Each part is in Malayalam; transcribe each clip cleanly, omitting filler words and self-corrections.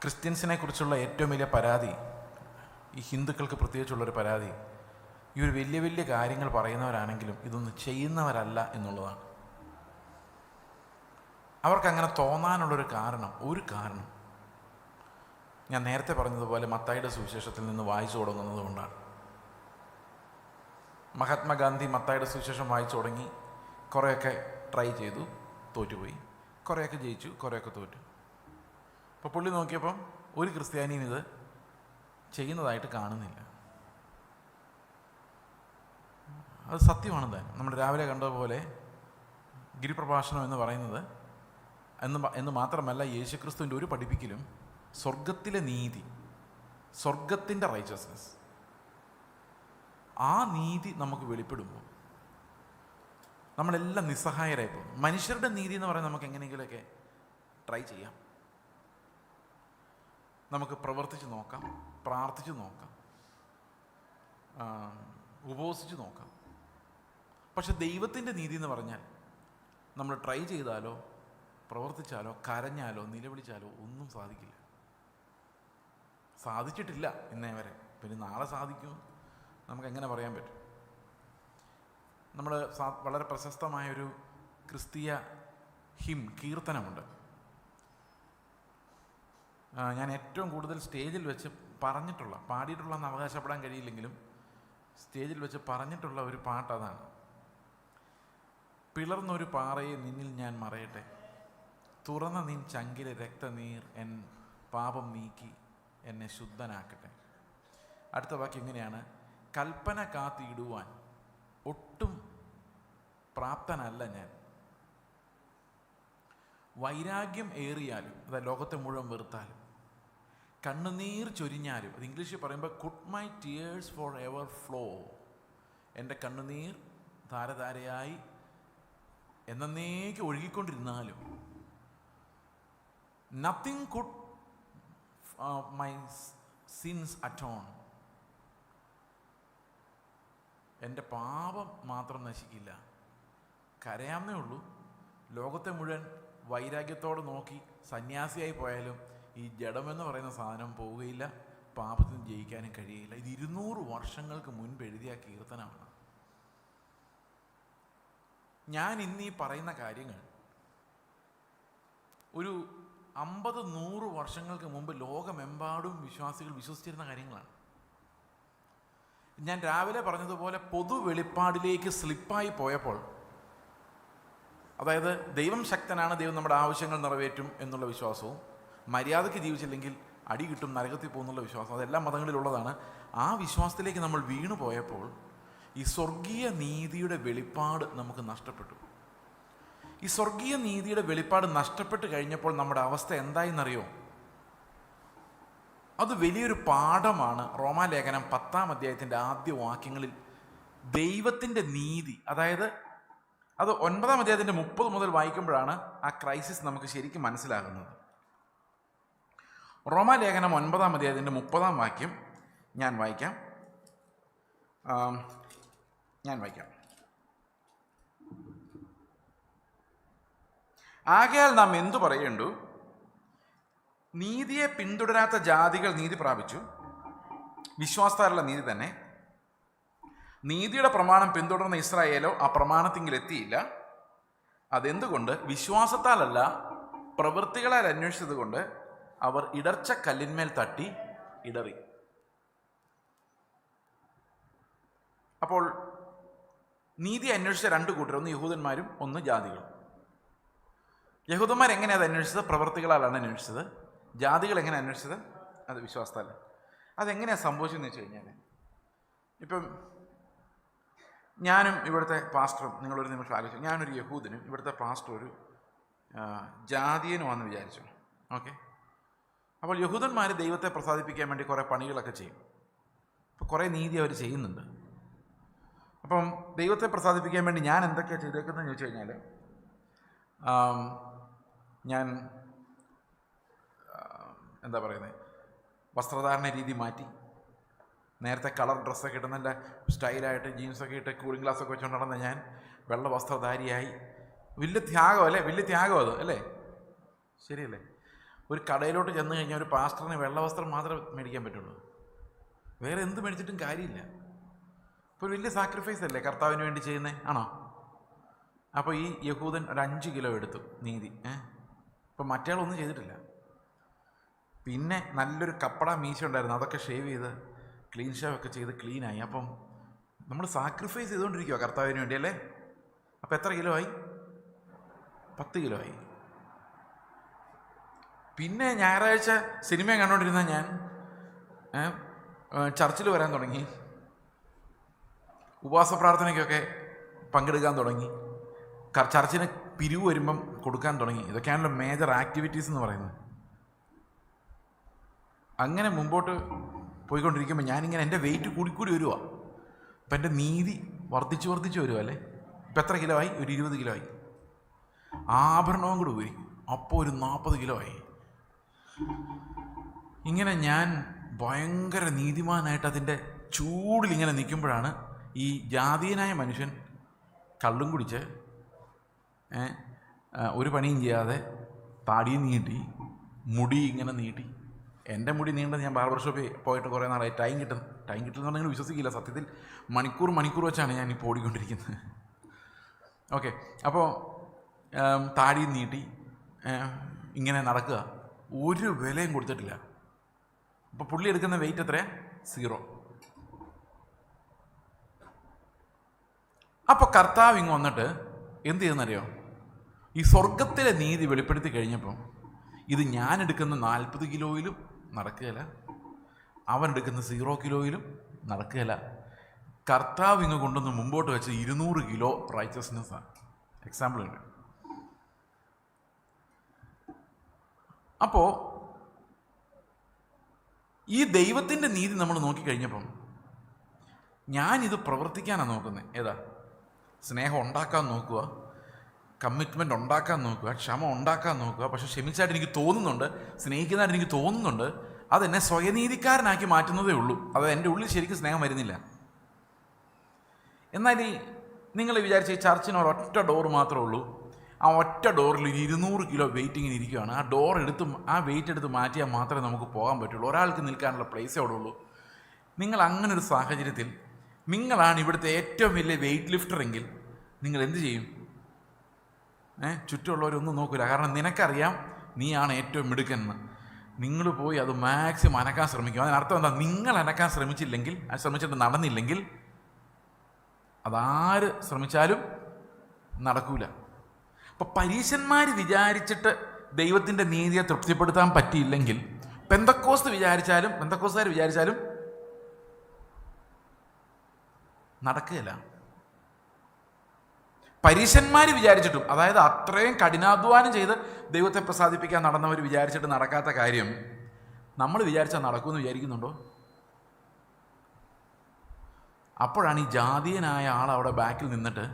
ക്രിസ്ത്യൻസിനെ കുറിച്ചുള്ള ഏറ്റവും വലിയ പരാതി, ഈ ഹിന്ദുക്കൾക്ക് പ്രത്യേകിച്ചുള്ളൊരു പരാതി, ഈ ഒരു വലിയ വലിയ കാര്യങ്ങൾ പറയുന്നവരാണെങ്കിലും ഇതൊന്നും ചെയ്യുന്നവരല്ല എന്നുള്ളതാണ്. അവർക്കങ്ങനെ തോന്നാനുള്ളൊരു കാരണം ഞാൻ നേരത്തെ പറഞ്ഞതുപോലെ മത്തായിയുടെ സുവിശേഷത്തിൽ നിന്ന് വായിച്ചു തുടങ്ങുന്നത് കൊണ്ടാണ്. മഹാത്മാഗാന്ധി മത്തായിയുടെ സുവിശേഷം വായിച്ചു തുടങ്ങി, കുറേയൊക്കെ ട്രൈ ചെയ്തു, തോറ്റുപോയി, കുറേയൊക്കെ ജയിച്ചു, കുറേയൊക്കെ തോറ്റു. അപ്പോൾ പുള്ളി നോക്കിയപ്പം ഒരു ക്രിസ്ത്യാനിയും ഇത് ചെയ്യുന്നതായിട്ട് കാണുന്നില്ല. അത് സത്യമാണ് താൻ. നമ്മൾ രാവിലെ കണ്ടതുപോലെ ഗിരിപ്രഭാഷണം എന്ന് പറയുന്നത് എന്ന് മാത്രമല്ല, യേശുക്രിസ്തുവിൻ്റെ ഒരു പഠിപ്പിക്കലും സ്വർഗത്തിലെ നീതി, സ്വർഗത്തിൻ്റെ റൈച്ചസ്നെസ്, ആ നീതി നമുക്ക് വെളിപ്പെടുമ്പോൾ നമ്മളെല്ലാം നിസ്സഹായരായി പോകും. മനുഷ്യരുടെ നീതി എന്ന് പറയുന്നത് നമുക്ക് എങ്ങനെയെങ്കിലുമൊക്കെ ട്രൈ ചെയ്യാം, നമുക്ക് പ്രവർത്തിച്ച് നോക്കാം, പ്രാർത്ഥിച്ച് നോക്കാം, ഉപവസിച്ച് നോക്കാം. പക്ഷെ ദൈവത്തിൻ്റെ നീതി എന്ന് പറഞ്ഞാൽ നമ്മൾ ട്രൈ ചെയ്താലോ പ്രവർത്തിച്ചാലോ കരഞ്ഞാലോ നിലവിളിച്ചാലോ ഒന്നും സാധിക്കില്ല. സാധിച്ചിട്ടില്ല ഇന്നേ വരെ. പിന്നെ നാളെ സാധിക്കും നമുക്കെങ്ങനെ പറയാൻ പറ്റും? നമ്മൾ വളരെ പ്രശസ്തമായൊരു ക്രിസ്തീയ കീർത്തനമുണ്ട്. ഞാൻ ഏറ്റവും കൂടുതൽ സ്റ്റേജിൽ വെച്ച് പാടിയിട്ടുള്ളതെന്ന് അവകാശപ്പെടാൻ കഴിയില്ലെങ്കിലും സ്റ്റേജിൽ വെച്ച് പറഞ്ഞിട്ടുള്ള ഒരു പാട്ട് അതാണ്. പിളർന്നൊരു പാറയെ നിന്നിൽ ഞാൻ മറയട്ടെ, തുറന്ന നിൻ ചങ്കിലെ രക്തനീർ എൻ പാപം നീക്കി എന്നെ ശുദ്ധനാക്കട്ടെ. അടുത്ത വാക്യം ഇങ്ങനെയാണ്: കൽപ്പന കാത്തിടുവാൻ ഒട്ടും പ്രാപ്തനല്ല ഞാൻ, വൈരാഗ്യം ഏറിയാലും, അതായത് ലോകത്തെ മുഴുവൻ വെറുത്താലും, കണ്ണുനീർ ചൊരിഞ്ഞാലും, അത് ഇംഗ്ലീഷിൽ പറയുമ്പോൾ could my tears for ever flow, എൻ്റെ കണ്ണുനീർ ധാരധാരയായി എന്നേക്ക് ഒഴുകിക്കൊണ്ടിരുന്നാലും, നത്തിങ് കുഡ് മൈ സിൻസ് അറ്റോൺ, എൻ്റെ പാപം മാത്രം നശിക്കില്ല. കരയാമെന്നേ ഉള്ളൂ. ലോകത്തെ മുഴുവൻ വൈരാഗ്യത്തോടെ നോക്കി സന്യാസിയായി പോയാലും ഈ ജഡമെന്ന് പറയുന്ന സാധനം പോവുകയില്ല, പാപത്തിന് ജയിക്കാനും കഴിയില്ല. ഇത് 200 വർഷങ്ങൾക്ക് മുൻപ് എഴുതിയ കീർത്തനമാണ്. ഞാൻ ഇന്നീ പറയുന്ന കാര്യങ്ങൾ ഒരു 50-100 വർഷങ്ങൾക്ക് മുമ്പ് ലോകമെമ്പാടും വിശ്വാസികൾ വിശ്വസിച്ചിരുന്ന കാര്യങ്ങളാണ്. ഞാൻ രാവിലെ പറഞ്ഞതുപോലെ പൊതു വെളിപ്പാടിലേക്ക് സ്ലിപ്പായി പോയപ്പോൾ, അതായത് ദൈവം ശക്തനാണ്, ദൈവം നമ്മുടെ ആവശ്യങ്ങൾ നിറവേറ്റും എന്നുള്ള വിശ്വാസവും, മര്യാദയ്ക്ക് ജീവിച്ചില്ലെങ്കിൽ അടി കിട്ടും, നരകത്തിൽ പോകുന്നുള്ള വിശ്വാസം, അതെല്ലാ മതങ്ങളിലുള്ളതാണ്. ആ വിശ്വാസത്തിലേക്ക് നമ്മൾ വീണു പോയപ്പോൾ ഈ സ്വർഗീയ നീതിയുടെ വെളിപ്പാട് നമുക്ക് നഷ്ടപ്പെട്ടു. ഈ സ്വർഗീയ നീതിയുടെ വെളിപ്പാട് നഷ്ടപ്പെട്ട് കഴിഞ്ഞപ്പോൾ നമ്മുടെ അവസ്ഥ എന്തായെന്നറിയോ? അത് വലിയൊരു പാഠമാണ്. റോമാലേഖനം 10-ാം അധ്യായത്തിൻ്റെ ആദ്യ വാക്യങ്ങളിൽ ദൈവത്തിൻ്റെ നീതി, അതായത് അത് 9-ാം അധ്യായത്തിൻ്റെ 30 മുതൽ വായിക്കുമ്പോഴാണ് ആ ക്രൈസിസ് നമുക്ക് ശരിക്കും മനസ്സിലാകുന്നത്. റോമാലേഖനം 9-ാം അധ്യായത്തിൻ്റെ 30-ാം വാക്യം ഞാൻ വായിക്കാം. ആകയാൽ നാം എന്തു പറയേണ്ടു? നീതിയെ പിന്തുടരാത്ത ജാതികൾ നീതി പ്രാപിച്ചു, വിശ്വാസത്താലുള്ള നീതി തന്നെ. നീതിയുടെ പ്രമാണം പിന്തുടർന്ന ഇസ്രായേലോ ആ പ്രമാണത്തിങ്കിൽ എത്തിയില്ല. അതെന്തുകൊണ്ട്? വിശ്വാസത്താലല്ല, പ്രവൃത്തികളാൽ അന്വേഷിച്ചത് കൊണ്ട് അവർ ഇടർച്ച കല്ലിന്മേൽ തട്ടി ഇടറി. അപ്പോൾ നീതി അന്വേഷിച്ച 2 കൂട്ടർ, ഒന്ന് യഹൂദന്മാരും ഒന്ന് ജാതികളും. യഹൂദന്മാർ എങ്ങനെയാണ് അത് അന്വേഷിച്ചത്? പ്രവൃത്തികളാലാണ് അന്വേഷിച്ചത്. ജാതികൾ എങ്ങനെ അന്വേഷിച്ചത്? അത് വിശ്വാസത്താൽ. അതെങ്ങനെയാണ് സംഭവിച്ചതെന്ന് വെച്ച് കഴിഞ്ഞാൽ, ഇപ്പം ഞാനും ഇവിടുത്തെ പാസ്റ്ററും, നിങ്ങളൊരു നിമിഷം ആലോചിച്ചു, ഞാനൊരു യഹൂദനും ഇവിടുത്തെ പാസ്റ്റർ ഒരു ജാതീയനുമാണെന്ന് വിചാരിച്ചു. ഓക്കെ, അപ്പോൾ യഹൂദന്മാർ ദൈവത്തെ പ്രസാദിപ്പിക്കാൻ വേണ്ടി കുറേ പണികളൊക്കെ ചെയ്യും. അപ്പോൾ കുറേ നീതി അവർ ചെയ്യുന്നുണ്ട്. അപ്പം ദൈവത്തെ പ്രസാദിപ്പിക്കാൻ വേണ്ടി ഞാൻ എന്തൊക്കെയാണ് ചെയ്തേക്കുന്നതെന്ന് ചോദിച്ചു കഴിഞ്ഞാൽ, ഞാൻ എന്താ പറയുന്നത്, വസ്ത്രധാരണ രീതി മാറ്റി. നേരത്തെ കളർ ഡ്രസ്സൊക്കെ ഇട്ട് നല്ല സ്റ്റൈലായിട്ട് ജീൻസൊക്കെ ഇട്ട് കൂളിംഗ് ഗ്ലാസ്സൊക്കെ വെച്ചുകൊണ്ട് നടന്ന ഞാൻ വെള്ള വസ്ത്രധാരിയായി. വലിയ ത്യാഗം അല്ലേ? വലിയ ത്യാഗം അത് അല്ലേ? ശരിയല്ലേ? ഒരു കടയിലോട്ട് ചെന്ന് കഴിഞ്ഞാൽ ഒരു പാസ്റ്ററിന് വെള്ളവസ്ത്രം മാത്രമേ മേടിക്കാൻ പറ്റുള്ളൂ, വേറെ എന്ത് മേടിച്ചിട്ടും കാര്യമില്ല. ഇപ്പോൾ ഒരു വലിയ സാക്രിഫൈസ് അല്ലേ കർത്താവിന് വേണ്ടി ചെയ്യുന്നത്, ആണോ? അപ്പോൾ ഈ യഹൂദൻ ഒരു 5 കിലോ എടുത്തു നീതി. ഇപ്പം മറ്റേയാളൊന്നും ചെയ്തിട്ടില്ല. പിന്നെ നല്ലൊരു കപ്പട മീശ ഉണ്ടായിരുന്നു, അതൊക്കെ ഷേവ് ചെയ്ത് ക്ലീൻ ഷേവ് ഒക്കെ ചെയ്ത് ക്ലീനായി. അപ്പം നമ്മൾ സാക്രിഫൈസ് ചെയ്തുകൊണ്ടിരിക്കുക കർത്താവിന് വേണ്ടി അല്ലേ? അപ്പം എത്ര കിലോ ആയി? 10 കിലോ ആയി. പിന്നെ ഞായറാഴ്ച സിനിമ കണ്ടുകൊണ്ടിരുന്ന ഞാൻ ചർച്ചിൽ വരാൻ തുടങ്ങി, ഉപവാസ പ്രാർത്ഥനയ്ക്കൊക്കെ പങ്കെടുക്കാൻ തുടങ്ങി, ചർച്ചിന് പിരിവ് വരുമ്പം കൊടുക്കാൻ തുടങ്ങി. ഇതൊക്കെയാണല്ലോ മേജർ ആക്ടിവിറ്റീസ് എന്ന് പറയുന്നത്. അങ്ങനെ മുമ്പോട്ട് പോയിക്കൊണ്ടിരിക്കുമ്പോൾ ഞാനിങ്ങനെ എൻ്റെ വെയിറ്റ് കൂടിക്കൂടി വരുവാ. അപ്പം എൻ്റെ നീതി വർദ്ധിച്ചു വരുക അല്ലേ? ഇപ്പം എത്ര കിലോ ആയി? ഒരു 20 കിലോ ആയി. ആഭരണവും കൂടെ ഊരി, അപ്പോൾ ഒരു 40 കിലോ ആയി. ഇങ്ങനെ ഞാൻ ഭയങ്കര നീതിമാനായിട്ട് അതിൻ്റെ ചൂടിലിങ്ങനെ നിൽക്കുമ്പോഴാണ് ഈ ജാതീയനായ മനുഷ്യൻ കള്ളും കുടിച്ച് ഒരു പണിയും ചെയ്യാതെ താടിയും നീട്ടി, മുടി ഇങ്ങനെ നീട്ടി. എൻ്റെ മുടി നീണ്ടത് ഞാൻ ബാർബർ ഷോപ്പിൽ പോയിട്ട് കുറേ നാളായി. ടൈം കിട്ടുന്ന നിങ്ങൾ വിശ്വസിക്കില്ല, സത്യത്തിൽ മണിക്കൂർ വെച്ചാണ് ഞാൻ ഇപ്പോൾ ഓടിക്കൊണ്ടിരിക്കുന്നത്. ഓക്കെ, അപ്പോൾ താടിയും നീട്ടി ഇങ്ങനെ നടക്കുക, ഒരു വിലയും കൊടുത്തിട്ടില്ല. അപ്പോൾ പുള്ളി എടുക്കുന്ന വെയിറ്റ് എത്രയാ? 0. അപ്പോൾ കർത്താവ് ഇങ്ങ് വന്നിട്ട് എന്ത് ചെയ്യുന്നറിയോ? ഈ സ്വർഗത്തിലെ നീതി വെളിപ്പെടുത്തി കഴിഞ്ഞപ്പം ഇത് ഞാൻ എടുക്കുന്ന 40 കിലോയിലും നടക്കുകയില്ല, അവൻ എടുക്കുന്ന 0 കിലോയിലും നടക്കുകയില്ല. കർത്താവ് ഇങ്ങ് കൊണ്ടുവന്ന് മുമ്പോട്ട് വെച്ച് 200 കിലോ റൈച്ചസ്നെസ്സാണ്. എക്സാമ്പിൾ ഉണ്ട്. അപ്പോൾ ഈ ദൈവത്തിൻ്റെ നീതി നമ്മൾ നോക്കിക്കഴിഞ്ഞപ്പം ഞാനിത് പ്രവർത്തിക്കാനാണ് നോക്കുന്നത്. ഏതാ? സ്നേഹം ഉണ്ടാക്കാൻ നോക്കുക, കമ്മിറ്റ്മെൻ്റ് ഉണ്ടാക്കാൻ നോക്കുക, ക്ഷമ ഉണ്ടാക്കാൻ നോക്കുക. പക്ഷെ ക്ഷമിച്ചായിട്ട് എനിക്ക് തോന്നുന്നുണ്ട്, സ്നേഹിക്കുന്നതായിട്ട് എനിക്ക് തോന്നുന്നുണ്ട്, അതെന്നെ സ്വയനീതിക്കാരനാക്കി മാറ്റുന്നതേ ഉള്ളൂ. അത് എൻ്റെ ഉള്ളിൽ ശരിക്കും സ്നേഹം വരുന്നില്ല. എന്നാൽ ഈ നിങ്ങൾ വിചാരിച്ച ഈ ചർച്ചിന് ഒരൊറ്റ ഡോർ മാത്രമേ ഉള്ളൂ. ആ ഒറ്റ ഡോറിൽ 200 കിലോ വെയിറ്റിങ്ങിന് ഇരിക്കുകയാണ്. ആ വെയിറ്റ് എടുത്ത് മാറ്റിയാൽ മാത്രമേ നമുക്ക് പോകാൻ പറ്റുള്ളൂ. ഒരാൾക്ക് നിൽക്കാനുള്ള പ്ലേസേ അവിടെ ഉള്ളൂ. നിങ്ങൾ അങ്ങനൊരു സാഹചര്യത്തിൽ നിങ്ങളാണ് ഇവിടുത്തെ ഏറ്റവും വലിയ വെയിറ്റ് ലിഫ്റ്റർ എങ്കിൽ നിങ്ങൾ എന്ത് ചെയ്യും? ചുറ്റുമുള്ളവരൊന്നും നോക്കില്ല, കാരണം നിനക്കറിയാം നീയാണ് ഏറ്റവും മിടുക്കെന്ന്. നിങ്ങൾ പോയി അത് മാക്സിമം അനക്കാൻ ശ്രമിക്കും. അതിനർത്ഥം എന്താ? നിങ്ങൾ അനക്കാൻ ശ്രമിച്ചില്ലെങ്കിൽ, ശ്രമിച്ചിട്ട് നടന്നില്ലെങ്കിൽ, അതാര് ശ്രമിച്ചാലും നടക്കൂല. അപ്പം പരീശന്മാർ വിചാരിച്ചിട്ട് ദൈവത്തിൻ്റെ നീതിയെ തൃപ്തിപ്പെടുത്താൻ പറ്റിയില്ലെങ്കിൽ പെന്തക്കോസ്തുകാർ വിചാരിച്ചാലും നടക്കുകയില്ല. പരീശന്മാർ വിചാരിച്ചിട്ടും, അതായത് അത്രയും കഠിനാധ്വാനം ചെയ്ത് ദൈവത്തെ പ്രസാദിപ്പിക്കാൻ നടന്നവർ വിചാരിച്ചിട്ട് നടക്കാത്ത കാര്യം നമ്മൾ വിചാരിച്ചാൽ നടക്കുമെന്ന് വിചാരിക്കുന്നുണ്ടോ? അപ്പോഴാണ് ഈ ജാതീയനായ ആൾ അവിടെ ബാക്കിൽ നിന്നിട്ട്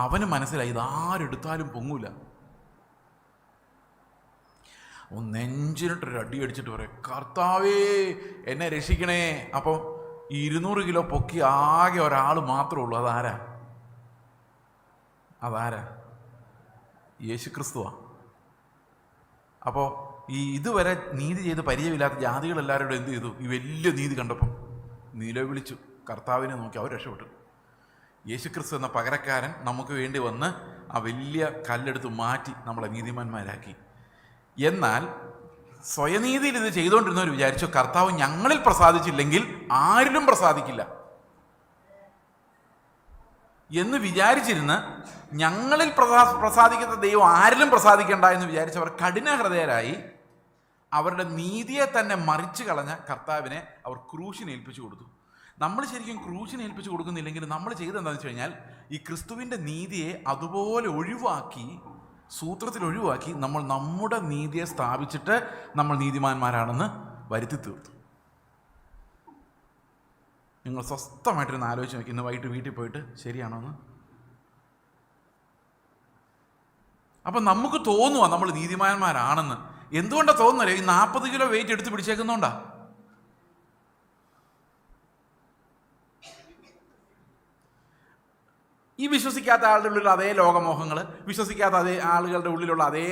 അവന് മനസ്സിലായി ഇതാരെടുത്താലും പൊങ്ങൂല. നെഞ്ചിനിട്ടൊരു അടി അടിച്ചിട്ട് പറയും, കർത്താവേ എന്നെ രക്ഷിക്കണേ. അപ്പോൾ 200 കിലോ പൊക്കി ആകെ ഒരാൾ മാത്രമേ ഉള്ളൂ. അതാരാ? യേശുക്രിസ്തുവാ. അപ്പോൾ ഈ ഇതുവരെ നീതി ചെയ്ത് പരിചയമില്ലാത്ത ജാതികളെല്ലാവരോടും എന്ത് ചെയ്തു? ഈ വലിയ നീതി കണ്ടപ്പം നിലവിളിച്ചു, കർത്താവിനെ നോക്കി അവർ രക്ഷപ്പെട്ടു. യേശുക്രിസ്തു എന്ന പകരക്കാരൻ നമുക്ക് വേണ്ടി വന്ന് ആ വലിയ കല്ലെടുത്ത് മാറ്റി നമ്മളെ നീതിമാന്മാരാക്കി. എന്നാൽ സ്വയനീതിയിൽ ഇത് ചെയ്തുകൊണ്ടിരുന്നവർ വിചാരിച്ചു, കർത്താവ് ഞങ്ങളിൽ പ്രസാദിച്ചില്ലെങ്കിൽ ആരിലും പ്രസാദിക്കില്ല എന്ന് വിചാരിച്ചിരുന്ന് ഞങ്ങളിൽ പ്രസാദിക്കുന്ന ദൈവം ആരിലും പ്രസാദിക്കണ്ട എന്ന് വിചാരിച്ചവർ കഠിന ഹൃദയരായി അവരുടെ നീതിയെ തന്നെ മറിച്ചു കളഞ്ഞ കർത്താവിനെ അവർ ക്രൂശിന് ഏൽപ്പിച്ചു കൊടുത്തു. നമ്മൾ ശരിക്കും ക്രൂശിന് ഏൽപ്പിച്ചു കൊടുക്കുന്നില്ലെങ്കിൽ നമ്മൾ ചെയ്തെന്താണെന്ന് വെച്ച് കഴിഞ്ഞാൽ ഈ ക്രിസ്തുവിൻ്റെ നീതിയെ അതുപോലെ സൂത്രത്തിൽ ഒഴിവാക്കി നമ്മൾ നമ്മുടെ നീതിയെ സ്ഥാപിച്ചിട്ട് നമ്മൾ നീതിമാന്മാരാണെന്ന് വരുത്തി തീർത്തു. നിങ്ങൾ സ്വസ്ഥമായിട്ടിരുന്ന് ആലോചിച്ച് നോക്കി, ഇന്ന് വൈകിട്ട് വീട്ടിൽ പോയിട്ട് ശരിയാണോ എന്ന്. അപ്പം നമുക്ക് തോന്നുക നമ്മൾ നീതിമാന്മാരാണെന്ന്. എന്തുകൊണ്ടാണ് തോന്നുന്നല്ലേ? ഈ 40 കിലോ വെയിറ്റ് എടുത്ത് പിടിച്ചേക്കുന്നോണ്ടാ. ഈ വിശ്വസിക്കാത്ത ആളുടെ ഉള്ളിലുള്ള അതേ ലോകമോഹങ്ങൾ, വിശ്വസിക്കാത്ത അതേ ആളുകളുടെ ഉള്ളിലുള്ള അതേ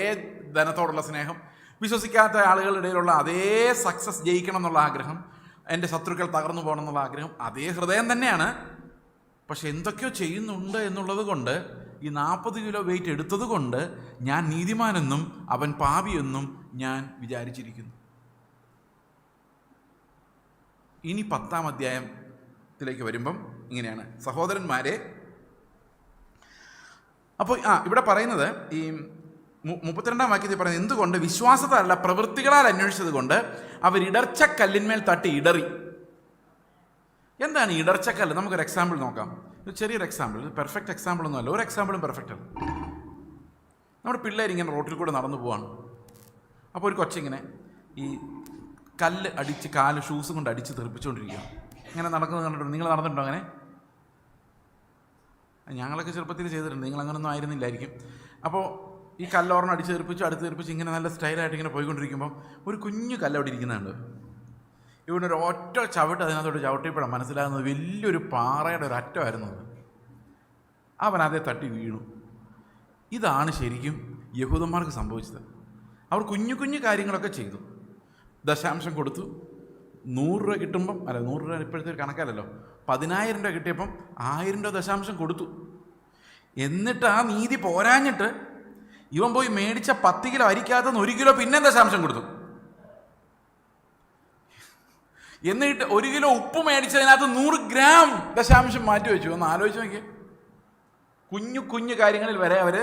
ധനത്തോടുള്ള സ്നേഹം, വിശ്വസിക്കാത്ത ആളുകളുടെ ഇടയിലുള്ള അതേ സക്സസ് ജയിക്കണം എന്നുള്ള ആഗ്രഹം, എൻ്റെ ശത്രുക്കൾ തകർന്നു പോകണം എന്നുള്ള ആഗ്രഹം, അതേ ഹൃദയം തന്നെയാണ്. പക്ഷെ എന്തൊക്കെയോ ചെയ്യുന്നുണ്ട് എന്നുള്ളത് കൊണ്ട്, ഈ 40 കിലോ വെയിറ്റ് എടുത്തത് കൊണ്ട് ഞാൻ നീതിമാനെന്നും അവൻ പാപിയെന്നും ഞാൻ വിചാരിച്ചിരിക്കുന്നു. ഇനി 10-ാം അധ്യായത്തിലേക്ക് വരുമ്പം ഇങ്ങനെയാണ്, സഹോദരന്മാരെ. അപ്പോൾ ഇവിടെ പറയുന്നത് ഈ 32-ാം വാക്യത്തിൽ പറയുന്നത്, എന്തുകൊണ്ട് വിശ്വാസത്താലല്ല പ്രവൃത്തികളാൽ അന്വേഷിച്ചത് കൊണ്ട് അവർ ഇടർച്ചക്കല്ലിന്മേൽ തട്ടി ഇടറി. എന്താണ് ഇടർച്ചക്കല്ല്? നമുക്കൊരു എക്സാമ്പിൾ നോക്കാം. ഒരു ചെറിയൊരു എക്സാമ്പിൾ, പെർഫെക്റ്റ് എക്സാമ്പിൾ ഒന്നും അല്ല, ഒരു എക്സാമ്പിളും പെർഫെക്റ്റ് അല്ല. നമ്മുടെ പിള്ളേരിങ്ങനെ റോട്ടിൽ കൂടെ നടന്നു പോവാണ്. അപ്പോൾ ഒരു കൊച്ചിങ്ങനെ ഈ കല്ല് അടിച്ച് ഷൂസും കൊണ്ട് അടിച്ച് തെറിപ്പിച്ചുകൊണ്ടിരിക്കുകയാണ്. ഇങ്ങനെ നടക്കുന്നത് കണ്ടിട്ടുണ്ട്. നിങ്ങൾ നടന്നിട്ടുണ്ടോ അങ്ങനെ? ഞങ്ങളൊക്കെ ചെറുപ്പത്തിൽ ചെയ്തിട്ടുണ്ട്, നിങ്ങൾ അങ്ങനൊന്നും ആയിരുന്നില്ലായിരിക്കും. അപ്പോൾ ഈ കല്ലോർണം അടിച്ച് തെറിപ്പിച്ചു, അടുത്ത് തെറിപ്പിച്ച് ഇങ്ങനെ നല്ല സ്റ്റൈലായിട്ട് ഇങ്ങനെ പോയിക്കൊണ്ടിരിക്കുമ്പോൾ ഒരു കുഞ്ഞു കല്ല് അവിടെ ഇരിക്കുന്നുണ്ട്. ഇവിടെ ഒരു ഒറ്റ ചവിട്ട് അതിനകത്തോട്ട് ചവിട്ടിയപ്പോഴാണ് മനസ്സിലാകുന്നത് വലിയൊരു പാറയുടെ ഒരു അറ്റമായിരുന്നു അത്. അവൻ അതേ തട്ടി വീണു. ഇതാണ് ശരിക്കും യഹൂദന്മാർക്ക് സംഭവിച്ചത്. അവർ കുഞ്ഞു കുഞ്ഞു കാര്യങ്ങളൊക്കെ ചെയ്തു. ദശാംശം കൊടുത്തു. 100 രൂപ കിട്ടുമ്പം, 100 രൂപ ഇപ്പോഴത്തെ ഒരു കണക്കല്ലല്ലോ, 10,000 രൂപ കിട്ടിയപ്പം 1000 രൂപ ദശാംശം കൊടുത്തു. എന്നിട്ട് ആ നീതി പോരാഞ്ഞിട്ട് ഇവൻ പോയി മേടിച്ച 10 കിലോ അരിക്കകത്ത് 1 കിലോ പിന്നെ ദശാംശം കൊടുത്തു. എന്നിട്ട് 1 കിലോ ഉപ്പ് മേടിച്ചതിനകത്ത് 100 ഗ്രാം ദശാംശം മാറ്റി വെച്ചു. ഒന്ന് ആലോചിച്ച് നോക്കിയേ. കുഞ്ഞു കുഞ്ഞു കാര്യങ്ങളിൽ വരെ അവര്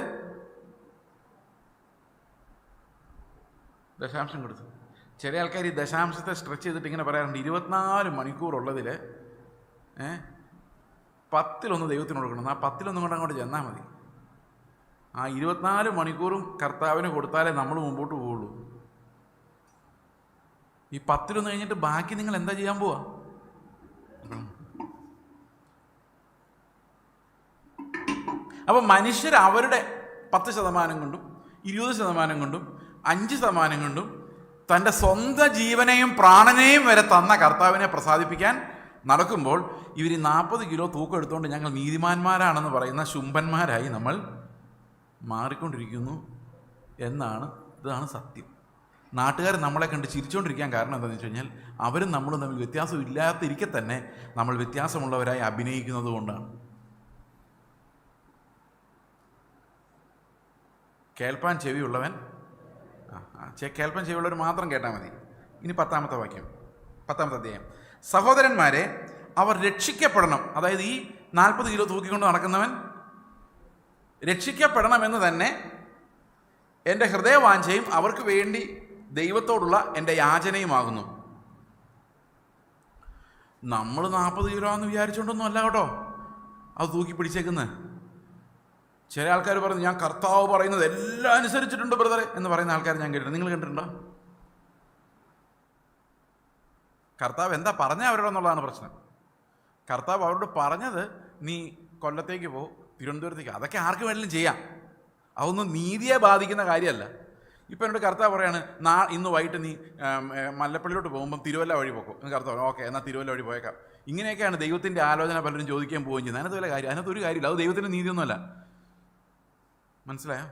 ദശാംശം കൊടുത്തു. ചില ആൾക്കാർ ഈ ദശാംശത്തെ സ്ട്രെച്ച് ചെയ്തിട്ട് ഇങ്ങനെ പറയാറുണ്ട്, 24 മണിക്കൂറുള്ളതിൽ 10-1 ദൈവത്തിന് കൊടുക്കണം. ആ 10-1 കൊണ്ട് അങ്ങോട്ട് ചെന്നാൽ മതി. ആ 24 മണിക്കൂറും കർത്താവിന് കൊടുത്താലേ നമ്മൾ മുമ്പോട്ട് പോവുള്ളൂ. ഈ 10-1 കഴിഞ്ഞിട്ട് ബാക്കി നിങ്ങൾ എന്താ ചെയ്യാൻ പോവാ? അപ്പം മനുഷ്യർ അവരുടെ 10% കൊണ്ടും 20% കൊണ്ടും 5% കൊണ്ടും തൻ്റെ സ്വന്തം ജീവനെയും പ്രാണനെയും വരെ തന്ന കർത്താവിനെ പ്രസാദിപ്പിക്കാൻ നടക്കുമ്പോൾ ഇവർ 40 കിലോ തൂക്കം എടുത്തുകൊണ്ട് ഞങ്ങൾ നീതിമാന്മാരാണെന്ന് പറയുന്ന ശുംഭന്മാരായി നമ്മൾ മാറിക്കൊണ്ടിരിക്കുന്നു ഇതാണ് സത്യം. നാട്ടുകാർ നമ്മളെ കണ്ട് ചിരിച്ചുകൊണ്ടിരിക്കാൻ കാരണം എന്താണെന്ന് വെച്ച് കഴിഞ്ഞാൽ അവരും നമ്മളും തമ്മിൽ വ്യത്യാസം ഇല്ലാതിരിക്കെ തന്നെ നമ്മൾ വ്യത്യാസമുള്ളവരായി അഭിനയിക്കുന്നത് കൊണ്ടാണ്. കേൾപ്പാൻ ചെവിയുള്ളവൻ, കേൾപ്പാൻ ചെവിയുള്ളവർ മാത്രം കേട്ടാൽ മതി. ഇനി 10-ാമത്തെ വാക്യം, 10-ാമത്തെ അധ്യായം. സഹോദരന്മാരെ, അവർ രക്ഷിക്കപ്പെടണം. അതായത് ഈ 40 കിലോ തൂക്കിക്കൊണ്ട് നടക്കുന്നവൻ രക്ഷിക്കപ്പെടണമെന്ന് തന്നെ എൻ്റെ ഹൃദയവാഞ്ചയും അവർക്ക് വേണ്ടി ദൈവത്തോടുള്ള എൻ്റെ യാചനയുമാകുന്നു. നമ്മൾ 40 കിലോ എന്ന് വിചാരിച്ചുകൊണ്ടൊന്നും അല്ല കേട്ടോ അത് തൂക്കി പിടിച്ചേക്കുന്നത്. ചില ആൾക്കാർ പറഞ്ഞു, ഞാൻ കർത്താവ് പറയുന്നത് എല്ലാം അനുസരിച്ചിട്ടുണ്ട് ബ്രദറെ എന്ന് പറയുന്ന ആൾക്കാർ ഞാൻ കേട്ടിട്ടുണ്ട്. നിങ്ങൾ കണ്ടിട്ടുണ്ടോ? കർത്താവ് എന്താ പറഞ്ഞാൽ അവരോടെന്നുള്ളതാണ് പ്രശ്നം. കർത്താവ് അവരോട് പറഞ്ഞത് നീ കൊല്ലത്തേക്ക് പോ, തിരുവനന്തപുരത്തേക്ക്, അതൊക്കെ ആർക്ക് വേണമെങ്കിലും ചെയ്യാം. അതൊന്നും നീതിയെ ബാധിക്കുന്ന കാര്യമല്ല. ഇപ്പം എന്നോട് കർത്താവ് പറയാണ്, ഇന്ന് വൈകിട്ട് നീ മല്ലപ്പള്ളിയിലോട്ട് പോകുമ്പം തിരുവല്ല വഴി പോക്കോ. കർത്താവ് ഓക്കെ, എന്നാൽ തിരുവല്ല വഴി പോയേക്കാം. ഇങ്ങനെയൊക്കെയാണ് ദൈവത്തിൻ്റെ ആലോചന പലരും ചോദിക്കാൻ പോവുകയും ചെയ്യുന്നത്. അതിനകത്ത് വല്ല കാര്യം, അതിനകത്തൊരു കാര്യമില്ല. അത് ദൈവത്തിൻ്റെ നീതിയൊന്നുമല്ല. മനസ്സിലായോ?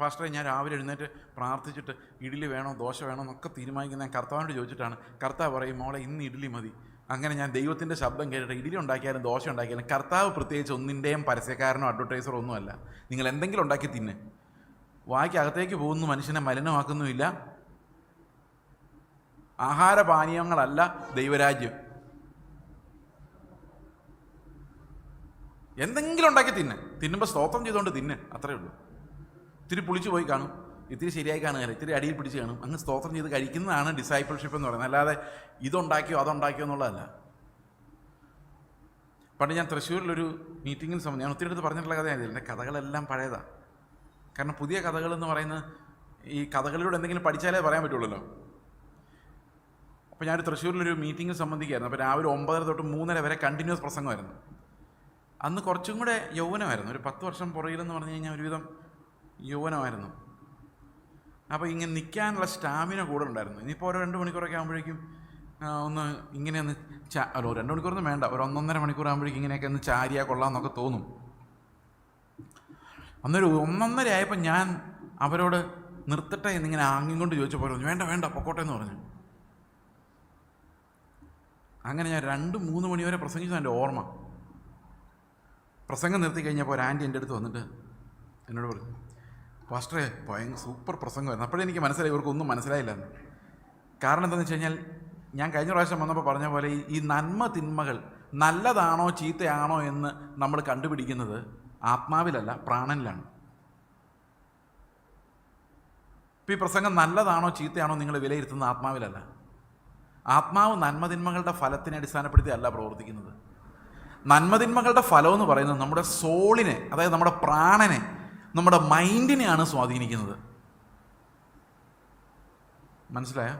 പാസ്റ്ററെ, ഞാൻ രാവിലെ എഴുന്നേറ്റ് പ്രാർത്ഥിച്ചിട്ട് ഇഡ്ഡലി വേണോ ദോശ വേണോ എന്നൊക്കെ തീരുമാനിക്കുന്ന ഞാൻ കർത്താവിനോട് ചോദിച്ചിട്ടാണ്. കർത്താവ് പറയും, മോളെ ഇന്ന് ഇഡ്ഡലി മതി. അങ്ങനെ ഞാൻ ദൈവത്തിൻ്റെ ശബ്ദം കേട്ടിട്ട് ഇഡ്ഡലി ഉണ്ടാക്കിയാലും ദോശ ഉണ്ടാക്കിയാലും കർത്താവ് പ്രത്യേകിച്ച് ഒന്നിൻ്റെയും പരസ്യക്കാരനോ അഡ്വർടൈസറോ ഒന്നുമല്ല. നിങ്ങൾ എന്തെങ്കിലും ഉണ്ടാക്കി തിന്നെ. വായ്ക്കകത്തേക്ക് പോകുന്നു മനുഷ്യനെ മലിനമാക്കുന്നുമില്ല. ആഹാരപാനീയങ്ങളല്ല ദൈവരാജ്യം. എന്തെങ്കിലും ഉണ്ടാക്കി തിന്നുമ്പോൾ സ്തോത്രം ചെയ്തുകൊണ്ട് അത്രേ ഉള്ളൂ. ഇത്തിരി പുളിച്ചു പോയി കാണും, ഇത്തിരി ശരിയായി കാണുകയില്ല, ഇത്തിരി അടിയിൽ പിടിച്ച് കാണും. അങ്ങ് സ്തോത്രം ചെയ്ത് കഴിക്കുന്നതാണ് ഡിസൈപ്പിൾഷിപ്പ് എന്ന് പറയുന്നത്. അല്ലാതെ ഇതുണ്ടാക്കിയോ അതുണ്ടാക്കിയോ എന്നുള്ളതല്ല. പണ്ട് ഞാൻ തൃശ്ശൂരിലൊരു മീറ്റിങ്ങിൽ ഞാൻ ഒത്തിരി അടുത്ത് പറഞ്ഞിട്ടുള്ള കഥയാണ്. എൻ്റെ കഥകളെല്ലാം പഴയതാണ്. കാരണം പുതിയ കഥകളെന്ന് പറയുന്നത് ഈ കഥകളിലൂടെ എന്തെങ്കിലും പഠിച്ചാലേ പറയാൻ പറ്റുള്ളൂ. അപ്പോൾ ഞാനൊരു തൃശ്ശൂരിലൊരു മീറ്റിങ്ങിൽ സംബന്ധിക്കുകയായിരുന്നു. അപ്പോൾ രാവിലെ 9 തൊട്ട് 3:30 വരെ കണ്ടിന്യൂസ് പ്രസംഗമായിരുന്നു. അന്ന് കുറച്ചും കൂടെ യൗവനമായിരുന്നു. ഒരു 10 വർഷം പുറകിലെന്ന് പറഞ്ഞു കഴിഞ്ഞാൽ ഒരുവിധം യൗവനമായിരുന്നു. അപ്പോൾ ഇങ്ങനെ നിൽക്കാനുള്ള സ്റ്റാമിന കൂടെ ഉണ്ടായിരുന്നു. ഇനിയിപ്പോൾ ഒരു 2 മണിക്കൂറൊക്കെ ആകുമ്പോഴേക്കും ഒന്ന് ഇങ്ങനെ ഒന്ന് 2 മണിക്കൂറൊന്നും വേണ്ട, ഒരു 1.5 മണിക്കൂർ ആകുമ്പോഴേക്കും ഇങ്ങനെയൊക്കെ ഒന്ന് ചാരിയാൽ കൊള്ളാമെന്നൊക്കെ തോന്നും. അന്നൊരു 1:30 ആയപ്പോൾ ഞാൻ അവരോട് നിർത്തട്ടെ എന്നിങ്ങനെ ആങ്ങിക്കൊണ്ട് ചോദിച്ചപ്പോൾ പറഞ്ഞു, വേണ്ട വേണ്ട പൊക്കോട്ടെ എന്ന് പറഞ്ഞു. അങ്ങനെ ഞാൻ 2-3 മണി വരെ പ്രസംഗിച്ചു. എൻ്റെ ഓർമ്മ. പ്രസംഗം നിർത്തി കഴിഞ്ഞപ്പോൾ ഒരു ആൻറ്റി എൻ്റെ അടുത്ത് വന്നിട്ട് എന്നോട് പറഞ്ഞു, പാസ്റ്ററെ ഭയങ്കര സൂപ്പർ പ്രസംഗമായിരുന്നു. അപ്പോഴെനിക്ക് മനസ്സിലായി ഇവർക്കൊന്നും മനസ്സിലായില്ല എന്ന്. കാരണം എന്താണെന്ന് വെച്ച് കഴിഞ്ഞാൽ, ഞാൻ കഴിഞ്ഞ പ്രാവശ്യം വന്നപ്പോൾ പറഞ്ഞ പോലെ ഈ നന്മ തിന്മകൾ നല്ലതാണോ ചീത്തയാണോ എന്ന് നമ്മൾ കണ്ടുപിടിക്കുന്നത് ആത്മാവിലല്ല, പ്രാണനിലാണ്. ഇപ്പം ഈ പ്രസംഗം നല്ലതാണോ ചീത്തയാണോ നിങ്ങൾ വിലയിരുത്തുന്നത് ആത്മാവിലല്ല. ആത്മാവ് നന്മതിന്മകളുടെ ഫലത്തിനെ അടിസ്ഥാനപ്പെടുത്തി അല്ല പ്രവർത്തിക്കുന്നത്. നന്മതിന്മകളുടെ ഫലം എന്ന് പറയുന്നത് നമ്മുടെ സോളിനെ, അതായത് നമ്മുടെ പ്രാണനെ, നമ്മുടെ മൈൻഡിനെയാണ് സ്വാധീനിക്കുന്നത്. മനസ്സിലായോ?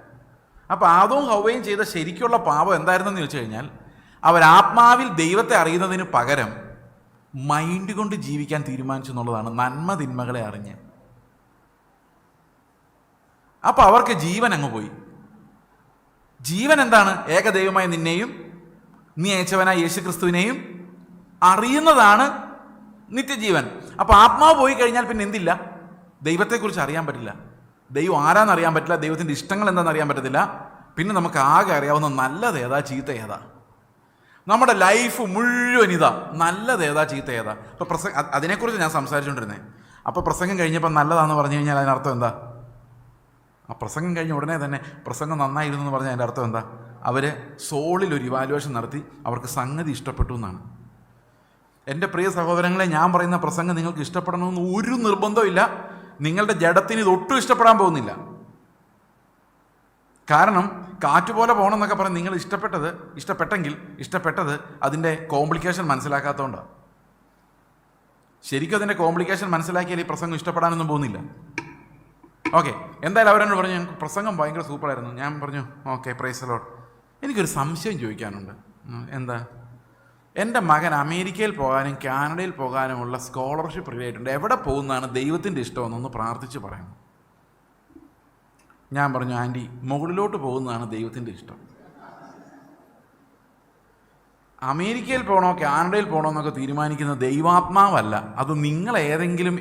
അപ്പോൾ ആദവും ഹവ്വയും ചെയ്ത ശരിക്കുള്ള പാപം എന്തായിരുന്നെന്ന് ചോദിച്ചു കഴിഞ്ഞാൽ, അവരാത്മാവിൽ ദൈവത്തെ അറിയുന്നതിന് പകരം മൈൻഡ് കൊണ്ട് ജീവിക്കാൻ തീരുമാനിച്ചു എന്നുള്ളതാണ്. നന്മതിന്മകളെ അറിഞ്ഞ് അപ്പോൾ അവർക്ക് ജീവൻ അങ്ങ് പോയി. ജീവൻ എന്താണ്? ഏകദൈവമായ നിന്നെയും നീ അയച്ചവനായ യേശുക്രിസ്തുവിനെയും അറിയുന്നതാണ് നിത്യജീവൻ. അപ്പോൾ ആത്മാവ് പോയി കഴിഞ്ഞാൽ പിന്നെ എന്തില്ല? ദൈവത്തെക്കുറിച്ച് അറിയാൻ പറ്റില്ല, ദൈവം ആരാന്നറിയാൻ പറ്റില്ല, ദൈവത്തിൻ്റെ ഇഷ്ടങ്ങൾ എന്താണെന്ന് അറിയാൻ പറ്റത്തില്ല. പിന്നെ നമുക്ക് ആകെ അറിയാവുന്ന നല്ലത് ഏതാ ചീത്ത ഏതാ. നമ്മുടെ ലൈഫ് മുഴുവൻ ഇതാ, നല്ലത് ഏതാ ചീത്ത ഏതാ. ഇപ്പോൾ അതിനെക്കുറിച്ച് ഞാൻ സംസാരിച്ചുകൊണ്ടിരുന്നത്. അപ്പോൾ പ്രസംഗം കഴിഞ്ഞപ്പോൾ നല്ലതാണെന്ന് പറഞ്ഞു കഴിഞ്ഞാൽ അതിനർത്ഥം എന്താ? ആ പ്രസംഗം കഴിഞ്ഞ ഉടനെ തന്നെ പ്രസംഗം നന്നായിരുന്നു എന്ന് പറഞ്ഞാൽ അതിൻ്റെ അർത്ഥം എന്താ? അവർ സോളിൽ ഒരു ഇവാലുവേഷൻ നടത്തി, അവർക്ക് സംഗതി ഇഷ്ടപ്പെട്ടു എന്നാണ്. എൻ്റെ പ്രിയ സഹോദരങ്ങളെ, ഞാൻ പറയുന്ന പ്രസംഗം നിങ്ങൾക്ക് ഇഷ്ടപ്പെടണമെന്ന് ഒരു നിർബന്ധമില്ല. നിങ്ങളുടെ ജഡത്തിന് ഇതൊട്ടും ഇഷ്ടപ്പെടാൻ പോകുന്നില്ല. കാരണം കാറ്റുപോലെ പോകണമെന്നൊക്കെ പറഞ്ഞ് നിങ്ങൾ ഇഷ്ടപ്പെട്ടത് അതിൻ്റെ കോംപ്ലിക്കേഷൻ മനസ്സിലാക്കാത്തതുകൊണ്ടാണ്. ശരിക്കും അതിൻ്റെ കോംപ്ലിക്കേഷൻ മനസ്സിലാക്കിയാൽ ഈ പ്രസംഗം ഇഷ്ടപ്പെടാനൊന്നും പോകുന്നില്ല. ഓക്കെ, എന്തായാലും അവരെന്നോട് പറഞ്ഞു, ഞങ്ങൾക്ക് പ്രസംഗം ഭയങ്കര സൂപ്പറായിരുന്നു. ഞാൻ പറഞ്ഞു, ഓക്കെ, പ്രൈസ് ദി ലോർഡ്. എനിക്കൊരു സംശയം ചോദിക്കാനുണ്ട്. എന്താ? എൻ്റെ മകൻ അമേരിക്കയിൽ പോകാനും കാനഡയിൽ പോകാനുമുള്ള സ്കോളർഷിപ്പ് റെഡി ആയിട്ടുണ്ട്. എവിടെ പോകുന്നതാണ് ദൈവത്തിൻ്റെ ഇഷ്ടമെന്നൊന്ന് പ്രാർത്ഥിച്ച് പറയണം. ഞാൻ പറഞ്ഞു, ആൻറ്റി, മുകളിലോട്ട് പോകുന്നതാണ് ദൈവത്തിൻ്റെ ഇഷ്ടം. അമേരിക്കയിൽ പോകണോ കാനഡയിൽ പോകണോ എന്നൊക്കെ തീരുമാനിക്കുന്നത് ദൈവാത്മാവല്ല. അത് നിങ്ങൾ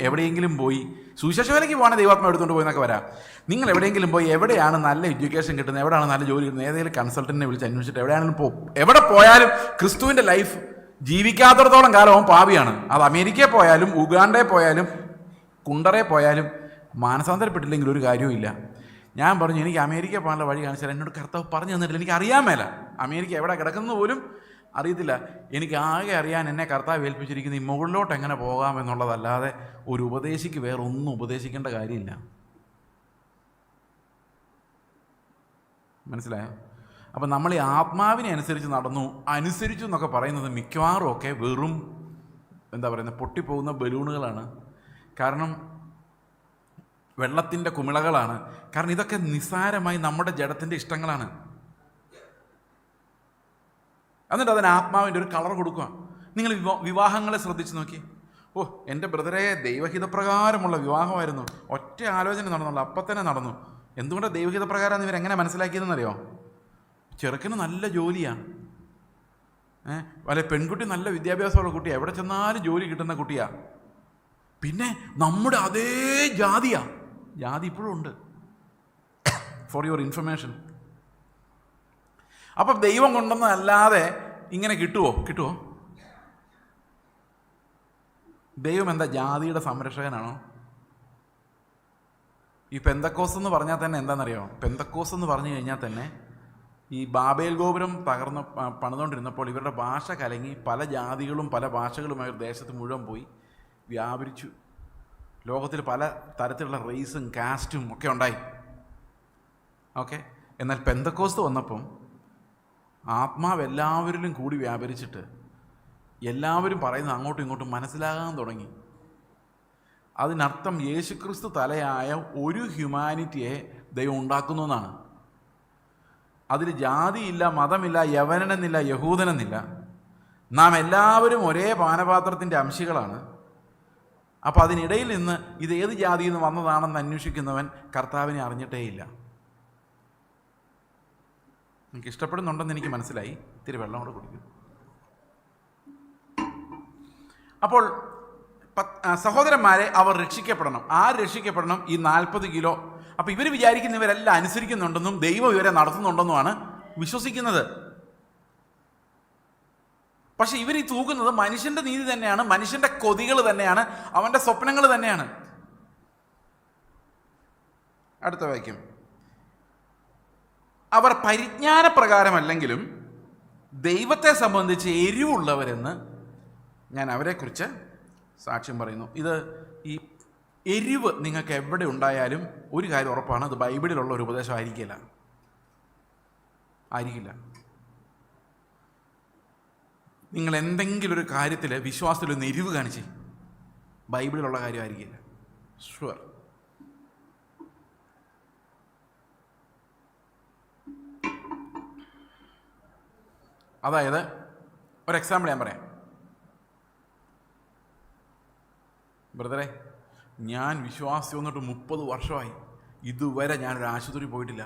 എവിടെയെങ്കിലും പോയി സുവിശേഷ വേലയ്ക്ക് പോകണേ ദൈവാത്മാവ് എടുത്തുകൊണ്ട് പോയി എന്നൊക്കെ വരാം. നിങ്ങൾ എവിടെയെങ്കിലും പോയി എവിടെയാണ് നല്ല എഡ്യൂക്കേഷൻ കിട്ടുന്നത്, എവിടെയാണ് നല്ല ജോലി കിട്ടുന്നത്, ഏതെങ്കിലും കൺസൾട്ടൻറ്റിനെ വിളിച്ച് അന്വേഷിച്ചിട്ട് എവിടെ പോയാലും ക്രിസ്തുവിൻ്റെ ലൈഫ് ജീവിക്കാത്തിടത്തോളം കാലം അവൻ പാപിയാണ്. അത് അമേരിക്കയിൽ പോയാലും ഉഗാണ്ടയിൽ പോയാലും കുണ്ടറയിൽ പോയാലും മാനസാന്തരപ്പെട്ടില്ലെങ്കിൽ ഒരു കാര്യവുമില്ല. ഞാൻ പറഞ്ഞു, എനിക്ക് അമേരിക്ക പോകാനുള്ള വഴി കാണിച്ചാൽ എന്നോട് കർത്താവ് പറഞ്ഞു തന്നിട്ടില്ല. എനിക്ക് അറിയാൻ മേല, അമേരിക്ക എവിടെ കിടക്കുന്നത് പോലും അറിയത്തില്ല. എനിക്ക് ആകെ അറിയാൻ എന്നെ കർത്താവ് ഏൽപ്പിച്ചിരിക്കുന്നത് ഈ മുകളിലോട്ട് എങ്ങനെ പോകാമെന്നുള്ളതല്ലാതെ ഒരു ഉപദേശിക്ക് വേറെ ഒന്നും ഉപദേശിക്കേണ്ട കാര്യമില്ല. മനസ്സിലായോ? അപ്പം നമ്മൾ ഈ ആത്മാവിനെ അനുസരിച്ചു എന്നൊക്കെ പറയുന്നത് മിക്കവാറും ഒക്കെ വെറും പൊട്ടിപ്പോകുന്ന ബലൂണുകളാണ്. കാരണം വെള്ളത്തിൻ്റെ കുമിളകളാണ്. കാരണം ഇതൊക്കെ നിസ്സാരമായി നമ്മുടെ ജഡത്തിൻ്റെ ഇഷ്ടങ്ങളാണ്. എന്നിട്ട് അതിന് ആത്മാവിൻ്റെ ഒരു കളർ കൊടുക്കുക. നിങ്ങൾ വിവാഹങ്ങളെ ശ്രദ്ധിച്ച് നോക്കി. എൻ്റെ ബ്രദറെ, ദൈവഹിതപ്രകാരമുള്ള വിവാഹമായിരുന്നു, ഒറ്റ ആലോചന നടന്നുള്ളൂ, അപ്പം തന്നെ നടന്നു. എന്തുകൊണ്ടാണ് ദൈവഹിതപ്രകാരം ഇവരെങ്ങനെ മനസ്സിലാക്കിയതെന്നറിയോ? ചെറുക്കന് നല്ല ജോലിയാണ്, പെൺകുട്ടി നല്ല വിദ്യാഭ്യാസമുള്ള കുട്ടിയാണ്, എവിടെ ചെന്നാലും ജോലി കിട്ടുന്ന കുട്ടിയാണ്. പിന്നെ നമ്മുടെ അതേ ജാതി ഇപ്പോഴും ഉണ്ട്, ഫോർ യുവർ ഇൻഫർമേഷൻ. അപ്പം ദൈവം കൊണ്ടുവന്നതല്ലാതെ ഇങ്ങനെ കിട്ടുമോ? ദൈവം എന്താ ജാതിയുടെ സംരക്ഷകനാണോ? ഈ പെന്തക്കോസ് എന്ന് പറഞ്ഞാൽ തന്നെ എന്താണെന്നറിയോ? പെന്തക്കോസ് എന്ന് പറഞ്ഞു കഴിഞ്ഞാൽ തന്നെ ഈ ബാബേൽ ഗോപുരം പണിതുകൊണ്ടിരുന്നപ്പോൾ ഇവരുടെ ഭാഷ കലങ്ങി പല ജാതികളും പല ഭാഷകളുമായി ദേശത്ത് മുഴുവൻ പോയി വ്യാപരിച്ചു. ലോകത്തിൽ പല തരത്തിലുള്ള റേസും കാസ്റ്റും ഒക്കെ ഉണ്ടായി. ഓക്കെ, എന്നാൽ പെന്തക്കോസ്ത് വന്നപ്പം ആത്മാവ് എല്ലാവരിലും കൂടി വ്യാപരിച്ചിട്ട് എല്ലാവരും പറയുന്നത് അങ്ങോട്ടും ഇങ്ങോട്ടും മനസ്സിലാകാൻ തുടങ്ങി. അതിനർത്ഥം യേശുക്രിസ്തു തലയായ ഒരു ഹ്യൂമാനിറ്റിയെ ദൈവം ഉണ്ടാക്കുന്നു എന്നാണ്. അതിൽ ജാതിയില്ല, മതമില്ല, യവനനെന്നില്ല, യഹൂദനെന്നില്ല. നാം എല്ലാവരും ഒരേ പാനപാത്രത്തിൻ്റെ അംശികളാണ്. അപ്പോൾ അതിനിടയിൽ നിന്ന് ഇത് ഏത് ജാതിയിൽ നിന്ന് വന്നതാണെന്ന് അന്വേഷിക്കുന്നവൻ കർത്താവിനെ അറിഞ്ഞിട്ടേയില്ല. എനിക്ക് ഇഷ്ടപ്പെടുന്നുണ്ടെന്ന് എനിക്ക് മനസ്സിലായി. ഇത്തിരി വെള്ളം കൂടെ കുടിക്കും. അപ്പോൾ സഹോദരന്മാരെ, അവർ രക്ഷിക്കപ്പെടണം. ആര് രക്ഷിക്കപ്പെടണം? ഈ 40 കിലോ. അപ്പം ഇവർ വിചാരിക്കുന്നവരെല്ലാം അനുസരിക്കുന്നുണ്ടെന്നും ദൈവം ഇവരെ നടത്തുന്നുണ്ടെന്നുമാണ് വിശ്വസിക്കുന്നത്. പക്ഷെ ഇവർ ഈ തൂക്കുന്നത് മനുഷ്യന്റെ നീതി തന്നെയാണ്, മനുഷ്യന്റെ കൊതികൾ തന്നെയാണ്, അവന്റെ സ്വപ്നങ്ങൾ തന്നെയാണ്. അടുത്ത വാക്യം. അവർ പരിജ്ഞാനപ്രകാരമല്ലെങ്കിലും ദൈവത്തെ സംബന്ധിച്ച് എരിവുള്ളവരെന്ന് ഞാൻ അവരെക്കുറിച്ച് സാക്ഷ്യം പറയുന്നു. ഇത് ഈ എരിവ് നിങ്ങൾക്ക് എവിടെ ഉണ്ടായാലും ഒരു കാര്യം ഉറപ്പാണ്, അത് ബൈബിളിലുള്ള ഒരു ഉപദേശം ആയിരിക്കില്ല. നിങ്ങൾ എന്തെങ്കിലും ഒരു കാര്യത്തിൽ വിശ്വാസത്തിൽ ഒന്ന് എരിവ് കാണിച്ച്, ബൈബിളിലുള്ള കാര്യമായിരിക്കില്ല, ഷുവർ. അതായത് ഒരു എക്സാമ്പിൾ ഞാൻ പറയാം. ബ്രദറെ, ഞാൻ വിശ്വാസി വന്നിട്ട് 30 വർഷമായി, ഇതുവരെ ഞാനൊരു ആശുപത്രി പോയിട്ടില്ല.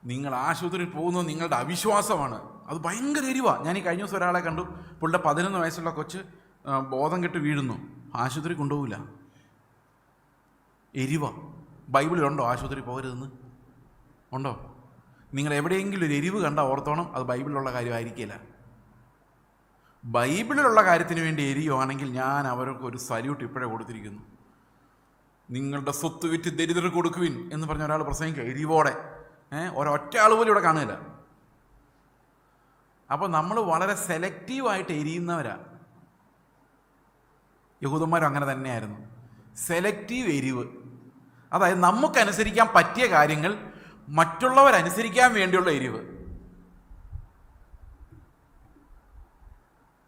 നിങ്ങൾ ആശുപത്രിയിൽ പോകുന്നത് നിങ്ങളുടെ അവിശ്വാസമാണ്. അത് ഭയങ്കര എരിവാ. ഞാൻ ഈ കഴിഞ്ഞ ദിവസം ഒരാളെ കണ്ടു, പുള്ളിയുടെ 11 വയസ്സുള്ള കൊച്ച് ബോധം കെട്ട് വീഴുന്നു, ആശുപത്രി കൊണ്ടുപോകില്ല. എരിവാ. ബൈബിളിലുണ്ടോ ആശുപത്രി പോകരുതെന്ന്? ഉണ്ടോ? നിങ്ങൾ എവിടെയെങ്കിലും ഒരു എരിവ് കണ്ടാൽ ഓർത്തോണം, അത് ബൈബിളിലുള്ള കാര്യമായിരിക്കില്ല. ബൈബിളിലുള്ള കാര്യത്തിന് വേണ്ടി എരിയുവാണെങ്കിൽ ഞാൻ അവർക്ക് ഒരു സല്യൂട്ട് ഇപ്പോഴേ കൊടുത്തിരിക്കുന്നു. നിങ്ങളുടെ സ്വത്ത് വിറ്റ് ദരിദ്രർ കൊടുക്കുവിൻ എന്ന് പറഞ്ഞ ഒരാൾ പ്രസംഗിക്കുക എരിവോടെ. ഒരൊറ്റ ആൾ പോലും ഇവിടെ കാണുകയില്ല. അപ്പോൾ നമ്മൾ വളരെ സെലക്റ്റീവായിട്ട് എരിയുന്നവരാ. യഹൂദന്മാരും അങ്ങനെ തന്നെയായിരുന്നു, സെലക്റ്റീവ് എരിവ്. അതായത് നമുക്കനുസരിക്കാൻ പറ്റിയ കാര്യങ്ങൾ മറ്റുള്ളവരനുസരിക്കാൻ വേണ്ടിയുള്ള എരിവ്.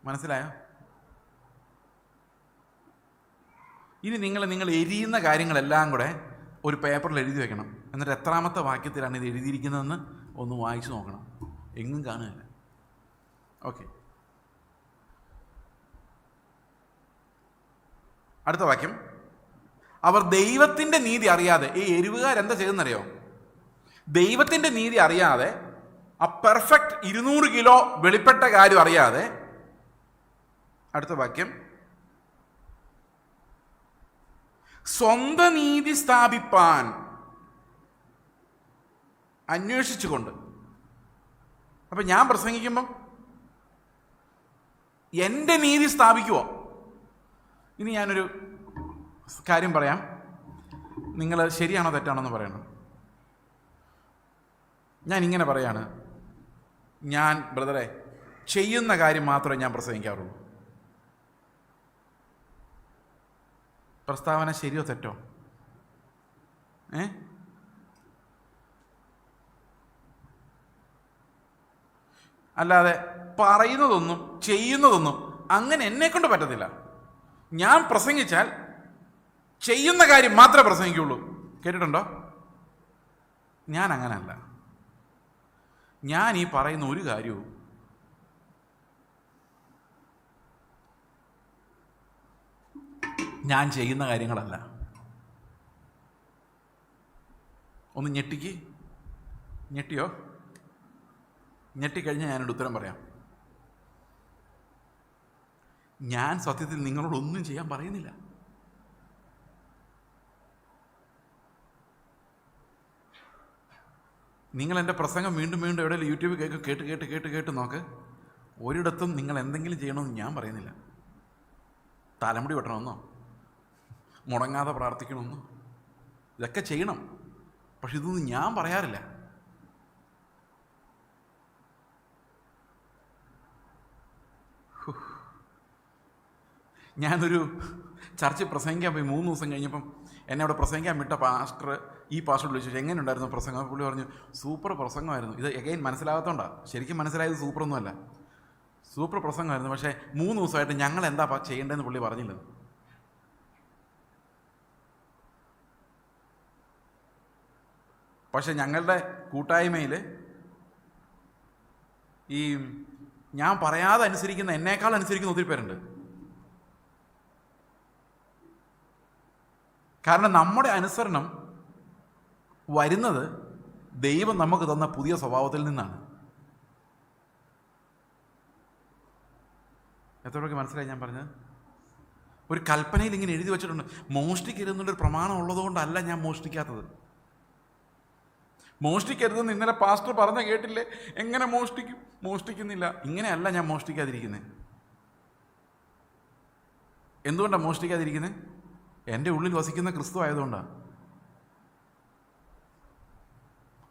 മനസ്സിലായോ? ഇനി നിങ്ങൾ എരിയുന്ന കാര്യങ്ങളെല്ലാം കൂടെ ഒരു പേപ്പറിൽ എഴുതി വെക്കണം. എന്നിട്ട് എത്രാമത്തെ വാക്യത്തിലാണ് ഇത് എഴുതിയിരിക്കുന്നതെന്ന് ഒന്ന് വായിച്ചു നോക്കണം. എങ്ങും കാണുകയില്ല. ഓക്കെ, അടുത്ത വാക്യം. അവർ ദൈവത്തിൻ്റെ നീതി അറിയാതെ, ഈ എരിവുകാരെന്താ ചെയ്തെന്നറിയോ? ദൈവത്തിൻ്റെ നീതി അറിയാതെ, ആ പെർഫെക്റ്റ് 200 കിലോ വെളിപ്പെട്ട കാര്യം അറിയാതെ, അടുത്ത വാക്യം, സ്വന്തം നീതി സ്ഥാപിപ്പാൻ അന്വേഷിച്ചുകൊണ്ട്. അപ്പൊ ഞാൻ പ്രസംഗിക്കുമ്പം എൻ്റെ നീതി സ്ഥാപിക്കുമോ? ഇനി ഞാനൊരു കാര്യം പറയാം, നിങ്ങൾ ശരിയാണോ തെറ്റാണോ എന്ന് പറയണം. ഞാൻ ഇങ്ങനെ പറയാണ്, ഞാൻ ബ്രദറെ ചെയ്യുന്ന കാര്യം മാത്രമേ ഞാൻ പ്രസംഗിക്കാറുള്ളൂ. പ്രസ്താവന ശരിയോ തെറ്റോ? അല്ലാതെ പറയുന്നതൊന്നും ചെയ്യുന്നതൊന്നും അങ്ങനെ എന്നെക്കൊണ്ട് പറ്റത്തില്ല. ഞാൻ പ്രസംഗിച്ചാൽ ചെയ്യുന്ന കാര്യം മാത്രമേ പ്രസംഗിക്കുള്ളൂ. കേട്ടിട്ടുണ്ടോ? ഞാൻ അങ്ങനല്ല. ഞാൻ ഈ പറയുന്ന ഒരു കാര്യവും ഞാൻ ചെയ്യുന്ന കാര്യങ്ങളല്ല. ഒന്ന് ഞെട്ടിയോ? ഞെട്ടിക്കഴിഞ്ഞാൽ ഞാനൊരു ഉത്തരം പറയാം. ഞാൻ സത്യത്തിൽ നിങ്ങളോടൊന്നും ചെയ്യാൻ പറയുന്നില്ല. നിങ്ങൾ എൻ്റെ പ്രസംഗം വീണ്ടും വീണ്ടും എവിടെയെങ്കിലും യൂട്യൂബിൽ കേട്ട് നോക്ക്. ഒരിടത്തും നിങ്ങൾ എന്തെങ്കിലും ചെയ്യണമെന്ന് ഞാൻ പറയുന്നില്ല. തലമുടി വെട്ടണമെന്നോ മുടങ്ങാതെ പ്രാർത്ഥിക്കണമെന്നോ, ഇതൊക്കെ ചെയ്യണം. പക്ഷെ ഇതൊന്നും ഞാൻ പറയാറില്ല. ഞാനൊരു ചർച്ചിൽ പ്രസംഗിക്കാൻ പോയി 3 ദിവസം കഴിഞ്ഞപ്പം എന്നെ അവിടെ പ്രസംഗിക്കാൻ വിട്ട ഈ പാസ്റ്റർ വിളിച്ചു, എങ്ങനെ ഉണ്ടായിരുന്നു പ്രസംഗം? പുള്ളി പറഞ്ഞു, സൂപ്പർ പ്രസംഗമായിരുന്നു. ഇത് എഗെയിൻ മനസ്സിലാകാത്തോണ്ടാണ്. ശരിക്കും മനസ്സിലായത് സൂപ്പറൊന്നുമല്ല, സൂപ്പർ പ്രസംഗമായിരുന്നു. പക്ഷേ 3 ദിവസമായിട്ട് ഞങ്ങൾ എന്താ ചെയ്യേണ്ടതെന്ന് പുള്ളി പറഞ്ഞില്ല. പക്ഷെ ഞങ്ങളുടെ കൂട്ടായ്മയിൽ ഈ ഞാൻ പറയാതെ അനുസരിക്കുന്ന, എന്നേക്കാൾ അനുസരിക്കുന്ന ഒത്തിരി പേരുണ്ട്. കാരണം നമ്മുടെ അനുസരണം വരുന്നത് ദൈവം നമുക്ക് തന്ന പുതിയ സ്വഭാവത്തിൽ നിന്നാണ്. എത്രയൊക്കെ മനസ്സിലായി ഞാൻ പറഞ്ഞത്? ഒരു കൽപ്പനയിൽ ഇങ്ങനെ എഴുതി വെച്ചിട്ടുണ്ട്. മോഷ്ടിക്കരുതെന്നുള്ളൊരു പ്രമാണം ഉള്ളതുകൊണ്ടല്ല ഞാൻ മോഷ്ടിക്കാത്തത്. മോഷ്ടിക്കരുതെന്ന് ഇന്നലെ പാസ്റ്റർ പറഞ്ഞ കേട്ടില്ലേ? എങ്ങനെ മോഷ്ടിക്കും? മോഷ്ടിക്കുന്നില്ല. ഇങ്ങനെയല്ല ഞാൻ മോഷ്ടിക്കാതിരിക്കുന്നത്. എന്തുകൊണ്ടാണ് മോഷ്ടിക്കാതിരിക്കുന്നത്? എൻ്റെ ഉള്ളിൽ വസിക്കുന്ന ക്രിസ്തു ആയതുകൊണ്ടാണ്.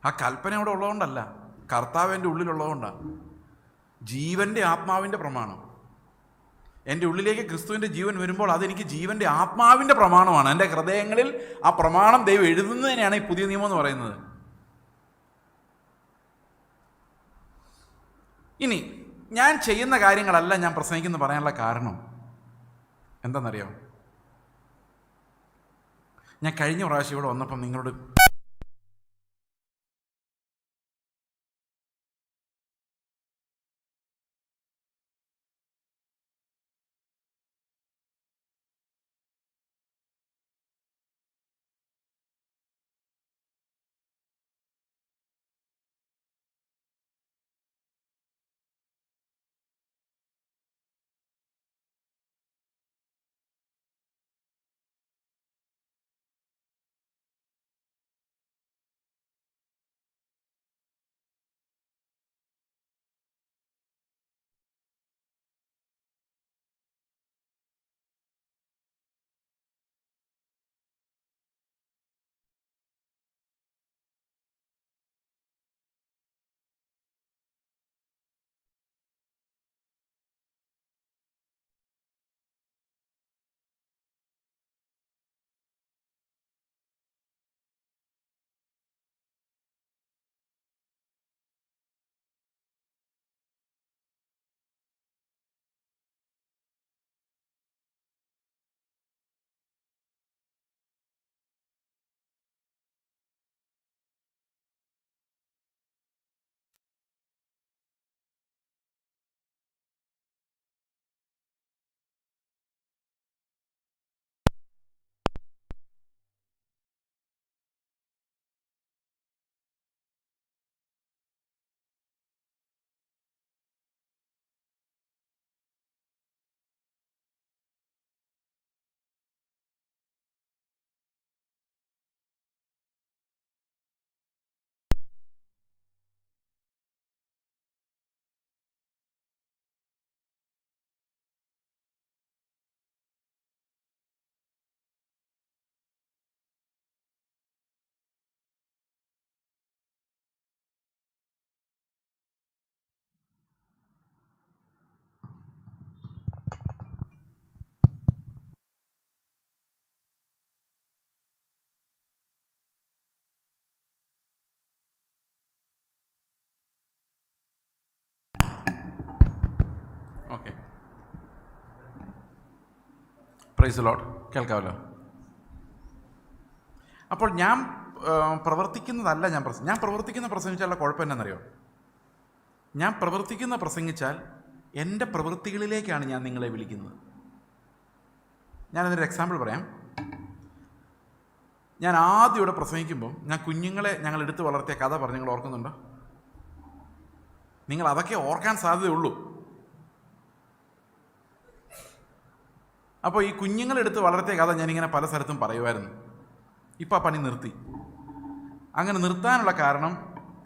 ആ കൽപ്പന അവിടെ ഉള്ളതുകൊണ്ടല്ല, കർത്താവ് എൻ്റെ ഉള്ളിലുള്ളതുകൊണ്ടാണ്. ജീവൻ്റെ ആത്മാവിൻ്റെ പ്രമാണം. എൻ്റെ ഉള്ളിലേക്ക് ക്രിസ്തുവിൻ്റെ ജീവൻ വരുമ്പോൾ അതെനിക്ക് ജീവൻ്റെ ആത്മാവിൻ്റെ പ്രമാണമാണ്. എൻ്റെ ഹൃദയങ്ങളിൽ ആ പ്രമാണം ദൈവം എഴുതുന്നതിനെയാണ് ഈ പുതിയ നിയമം എന്ന് പറയുന്നത്. ഇനി ഞാൻ ചെയ്യുന്ന കാര്യങ്ങളല്ല ഞാൻ പ്രസംഗിക്കുന്നു പറയാനുള്ള കാരണം എന്താണെന്നറിയോ? ഞാൻ കഴിഞ്ഞ പ്രാവശ്യം ഇവിടെ വന്നപ്പം നിങ്ങളോട് ഓക്കെ, പ്രൈസ് ദി ലോർഡ്. കേൾക്കാമല്ലോ? അപ്പോൾ ഞാൻ പ്രവർത്തിക്കുന്നതല്ല ഞാൻ പ്രവർത്തിച്ചാലുള്ള കുഴപ്പം എന്നാണെന്നറിയോ? ഞാൻ പ്രവർത്തിച്ചാൽ എൻ്റെ പ്രവൃത്തികളിലേക്കാണ് ഞാൻ നിങ്ങളെ വിളിക്കുന്നത്. ഞാനതിനൊരു എക്സാമ്പിൾ പറയാം. ഞാൻ ആദ്യം ഇവിടെ പ്രസംഗിക്കുമ്പോൾ ഞാൻ കുഞ്ഞുങ്ങളെ ഞങ്ങൾ എടുത്ത് വളർത്തിയ കഥ പറഞ്ഞ് നിങ്ങൾ ഓർക്കുന്നുണ്ടോ? നിങ്ങൾ അതൊക്കെ ഓർക്കാൻ സാധ്യതയുള്ളൂ. അപ്പോൾ ഈ കുഞ്ഞുങ്ങളെടുത്ത് വളർത്തിയ കഥ ഞാനിങ്ങനെ പല സ്ഥലത്തും പറയുമായിരുന്നു. ഇപ്പോൾ ആ പണി നിർത്തി. അങ്ങനെ നിർത്താനുള്ള കാരണം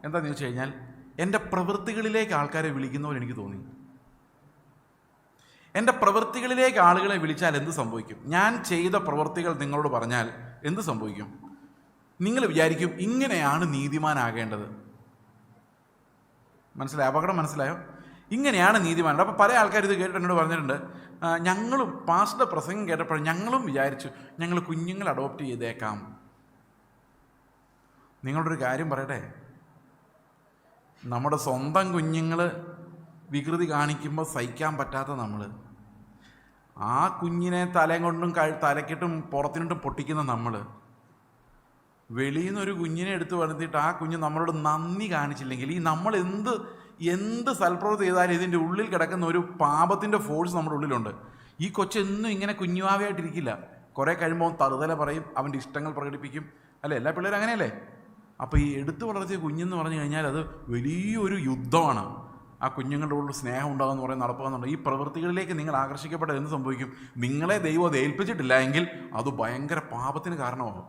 എന്താണെന്ന് ചോദിച്ചു കഴിഞ്ഞാൽ, എൻ്റെ പ്രവൃത്തികളിലേക്ക് ആൾക്കാരെ വിളിക്കുന്നവർ എനിക്ക് തോന്നി. എൻ്റെ പ്രവൃത്തികളിലേക്ക് ആളുകളെ വിളിച്ചാൽ എന്ത് സംഭവിക്കും? ഞാൻ ചെയ്ത പ്രവൃത്തികൾ നിങ്ങളോട് പറഞ്ഞാൽ എന്ത് സംഭവിക്കും? നിങ്ങൾ വിചാരിക്കും ഇങ്ങനെയാണ് നീതിമാനാകേണ്ടത്. മനസ്സിലായോ? അപകടം മനസ്സിലായോ? ഇങ്ങനെയാണ് നീതിമാൻ. അപ്പോൾ പല ആൾക്കാർ ഇത് കേട്ടിട്ട് എന്നോട് പറഞ്ഞിട്ടുണ്ട്, ഞങ്ങളും പാസ്റ്ററുടെ പ്രസംഗം കേട്ടപ്പോൾ ഞങ്ങളും വിചാരിച്ചു ഞങ്ങൾ കുഞ്ഞുങ്ങളെ അഡോപ്റ്റ് ചെയ്തേക്കാം. നിങ്ങളോടൊരു കാര്യം പറയട്ടെ, നമ്മുടെ സ്വന്തം കുഞ്ഞുങ്ങൾ വികൃതി കാണിക്കുമ്പോൾ സഹിക്കാൻ പറ്റാത്ത നമ്മൾ, ആ കുഞ്ഞിനെ തലയും കൊണ്ടും തലക്കിട്ടും പുറത്തിനിട്ടും പൊട്ടിക്കുന്ന നമ്മൾ, വെളിയിൽ നിന്നൊരു കുഞ്ഞിനെ എടുത്ത് വളർത്തിയിട്ട് ആ കുഞ്ഞ് നമ്മളോട് നന്ദി കാണിച്ചില്ലെങ്കിൽ, ഈ നമ്മൾ എന്ത് സൽപ്രവൃത്തി ചെയ്താലും ഇതിൻ്റെ ഉള്ളിൽ കിടക്കുന്ന ഒരു പാപത്തിൻ്റെ ഫോഴ്സ് നമ്മുടെ ഉള്ളിലുണ്ട്. ഈ കൊച്ചെന്നും ഇങ്ങനെ കുഞ്ഞുവാവയായിട്ടിരിക്കില്ല. കുറേ കഴിയുമ്പോൾ തറുതല പറയും, അവൻ്റെ ഇഷ്ടങ്ങൾ പ്രകടിപ്പിക്കും. അല്ലേ? എല്ലാ പിള്ളേരും അങ്ങനെയല്ലേ? അപ്പോൾ ഈ എടുത്തു വളർത്തിയ കുഞ്ഞെന്ന് പറഞ്ഞു കഴിഞ്ഞാൽ അത് വലിയൊരു യുദ്ധമാണ്. ആ കുഞ്ഞുങ്ങളുടെ ഉള്ളിൽ സ്നേഹം ഉണ്ടാകുമെന്ന് പറയുന്നത് നടപ്പാകുന്നുണ്ട്. ഈ പ്രവൃത്തികളിലേക്ക് നിങ്ങൾ ആകർഷിക്കപ്പെട്ട എന്ത് സംഭവിക്കും? നിങ്ങളെ ദൈവം അത് ഏൽപ്പിച്ചിട്ടില്ല എങ്കിൽ അത് ഭയങ്കര പാപത്തിന് കാരണമാകും.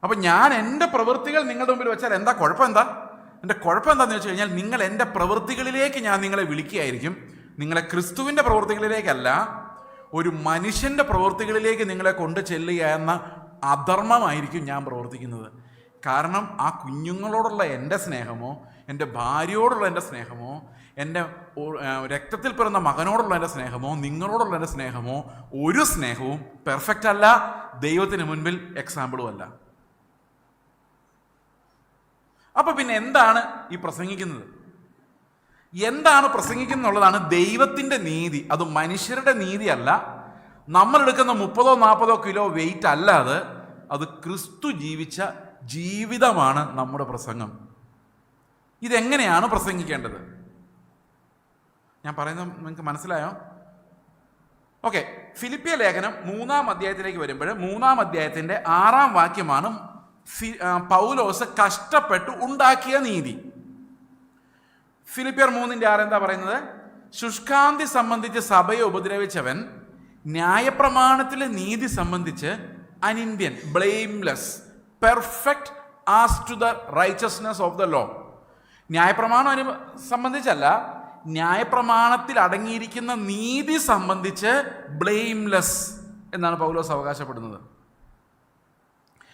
അപ്പം ഞാൻ എൻ്റെ പ്രവൃത്തികൾ നിങ്ങളുടെ മുമ്പിൽ വെച്ചാൽ എന്താ കുഴപ്പം? എൻ്റെ കുഴപ്പം എന്താണെന്ന് വെച്ച് കഴിഞ്ഞാൽ, നിങ്ങൾ എൻ്റെ പ്രവൃത്തികളിലേക്ക് ഞാൻ നിങ്ങളെ വിളിക്കുകയായിരിക്കും. നിങ്ങളെ ക്രിസ്തുവിൻ്റെ പ്രവൃത്തികളിലേക്കല്ല, ഒരു മനുഷ്യൻ്റെ പ്രവൃത്തികളിലേക്ക് നിങ്ങളെ കൊണ്ട് ചെല്ലുക എന്ന അധർമ്മമായിരിക്കും ഞാൻ പ്രവർത്തിക്കുന്നത്. കാരണം ആ കുഞ്ഞുങ്ങളോടുള്ള എൻ്റെ സ്നേഹമോ, എൻ്റെ ഭാര്യയോടുള്ള എൻ്റെ സ്നേഹമോ, എൻ്റെ രക്തത്തിൽ പിറന്ന മകനോടുള്ള എൻ്റെ സ്നേഹമോ, നിങ്ങളോടുള്ള എൻ്റെ സ്നേഹമോ, ഒരു സ്നേഹവും പെർഫെക്റ്റ് അല്ല, ദൈവത്തിന് മുൻപിൽ എക്സാമ്പിളും അല്ല. അപ്പൊ പിന്നെ എന്താണ് ഈ പ്രസംഗിക്കുന്നത്? എന്താണ് പ്രസംഗിക്കുന്നുള്ളതാണ് ദൈവത്തിൻ്റെ നീതി. അത് മനുഷ്യരുടെ നീതിയല്ല, നമ്മളെടുക്കുന്ന 30-40 കിലോ വെയിറ്റ് അല്ലാതെ അത് ക്രിസ്തു ജീവിച്ച ജീവിതമാണ് നമ്മുടെ പ്രസംഗം. ഇതെങ്ങനെയാണ് പ്രസംഗിക്കേണ്ടത്? ഞാൻ പറയുന്നത് നിങ്ങൾക്ക് മനസ്സിലായോ? ഓക്കെ, ഫിലിപ്പിയ ലേഖനം 3-ാം അധ്യായത്തിലേക്ക് വരുമ്പോൾ 3-ാം അധ്യായത്തിൻ്റെ 6-ാം വാക്യമാണ് പൗലോസ് കഷ്ടപ്പെട്ട് ഉണ്ടാക്കിയ നീതി. ഫിലിപ്പിയർ 3:6 എന്താ പറയുന്നത്? ശുഷ്കാന്തി സംബന്ധിച്ച് സഭയെ ഉപദ്രവിച്ചവൻ ന്യായപ്രമാണത്തിലെ നീതി സംബന്ധിച്ച് അനിന്ദ്യൻ, blameless, perfect as to the righteousness of the law. ന്യായപ്രമാണം സംബന്ധിച്ചല്ല, ന്യായപ്രമാണത്തിൽ അടങ്ങിയിരിക്കുന്ന നീതി സംബന്ധിച്ച് ബ്ലെയിംലെസ് എന്നാണ് പൗലോസ് അവകാശപ്പെടുന്നത്.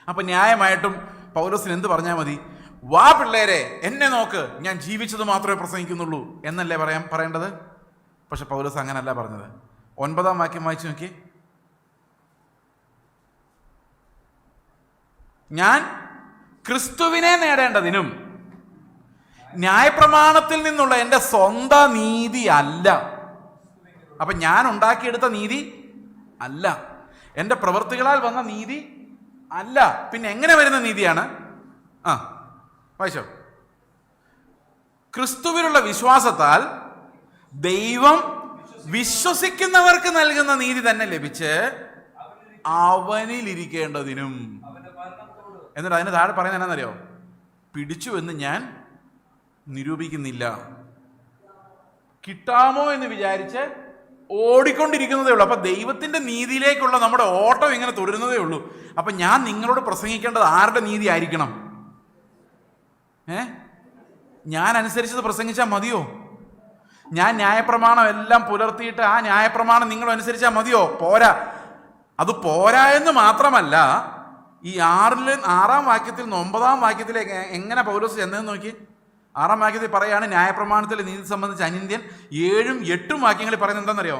അപ്പൊ ന്യായമായിട്ടും പൗലോസിന് എന്ത് പറഞ്ഞാൽ മതി? വാ പിള്ളേരെ, എന്നെ നോക്ക്, ഞാൻ ജീവിച്ചത് മാത്രമേ പ്രസംഗിക്കുന്നുള്ളൂ എന്നല്ലേ പറയേണ്ടത്? പക്ഷെ പൗലോസ് അങ്ങനല്ല പറഞ്ഞത്. 9-ാം വാക്യം വായിച്ചു നോക്കി. ഞാൻ ക്രിസ്തുവിനെ നേടേണ്ടതിനും ന്യായപ്രമാണത്തിൽ നിന്നുള്ള എൻ്റെ സ്വന്തം നീതി അല്ല. അപ്പൊ ഞാൻ ഉണ്ടാക്കിയെടുത്ത നീതി അല്ല, എൻ്റെ പ്രവൃത്തികളാൽ വന്ന നീതി അല്ല. പിന്നെ എങ്ങനെ വരുന്ന നീതിയാണ്? വായിച്ചോ. ക്രിസ്തുവിലുള്ള വിശ്വാസത്താൽ ദൈവം വിശ്വസിക്കുന്നവർക്ക് നൽകുന്ന നീതി തന്നെ ലഭിച്ച് അവനിലിരിക്കേണ്ടതിനും. എന്നിട്ട് അതിന് താഴെ പറയുന്നത് എന്നാന്നറിയോ? പിടിച്ചു എന്ന് ഞാൻ നിരൂപിക്കുന്നില്ല, കിട്ടാമോ എന്ന് വിചാരിച്ച് ഓടിക്കൊണ്ടിരിക്കുന്നതേ ഉള്ളൂ. അപ്പൊ ദൈവത്തിന്റെ നീതിയിലേക്കുള്ള നമ്മുടെ ഓട്ടം ഇങ്ങനെ തുടരുന്നതേ ഉള്ളൂ. അപ്പൊ ഞാൻ നിങ്ങളോട് പ്രസംഗിക്കേണ്ടത് ആരുടെ നീതി ആയിരിക്കണം? ഞാൻ അനുസരിച്ചത് പ്രസംഗിച്ചാൽ മതിയോ? ഞാൻ ന്യായപ്രമാണം എല്ലാം പുലർത്തിയിട്ട് ആ ന്യായപ്രമാണം നിങ്ങൾ അനുസരിച്ചാൽ മതിയോ? പോരാ. അത് പോരാ എന്ന് മാത്രമല്ല, ഈ 6-ാം വാക്യത്തിൽ നിന്ന് 9-ാം വാക്യത്തിലേക്ക് എങ്ങനെ പൗലോസ് ചെന്നതെന്ന് നോക്കി. 6-ാം വാക്യത്തിൽ പറയാണ് ന്യായപ്രമാണത്തിലെ നീതി സംബന്ധിച്ച് അനിന്ദ്യൻ. 7-ഉം 8-ഉം വാക്യങ്ങളിൽ പറയുന്നത് എന്താണെന്നറിയോ?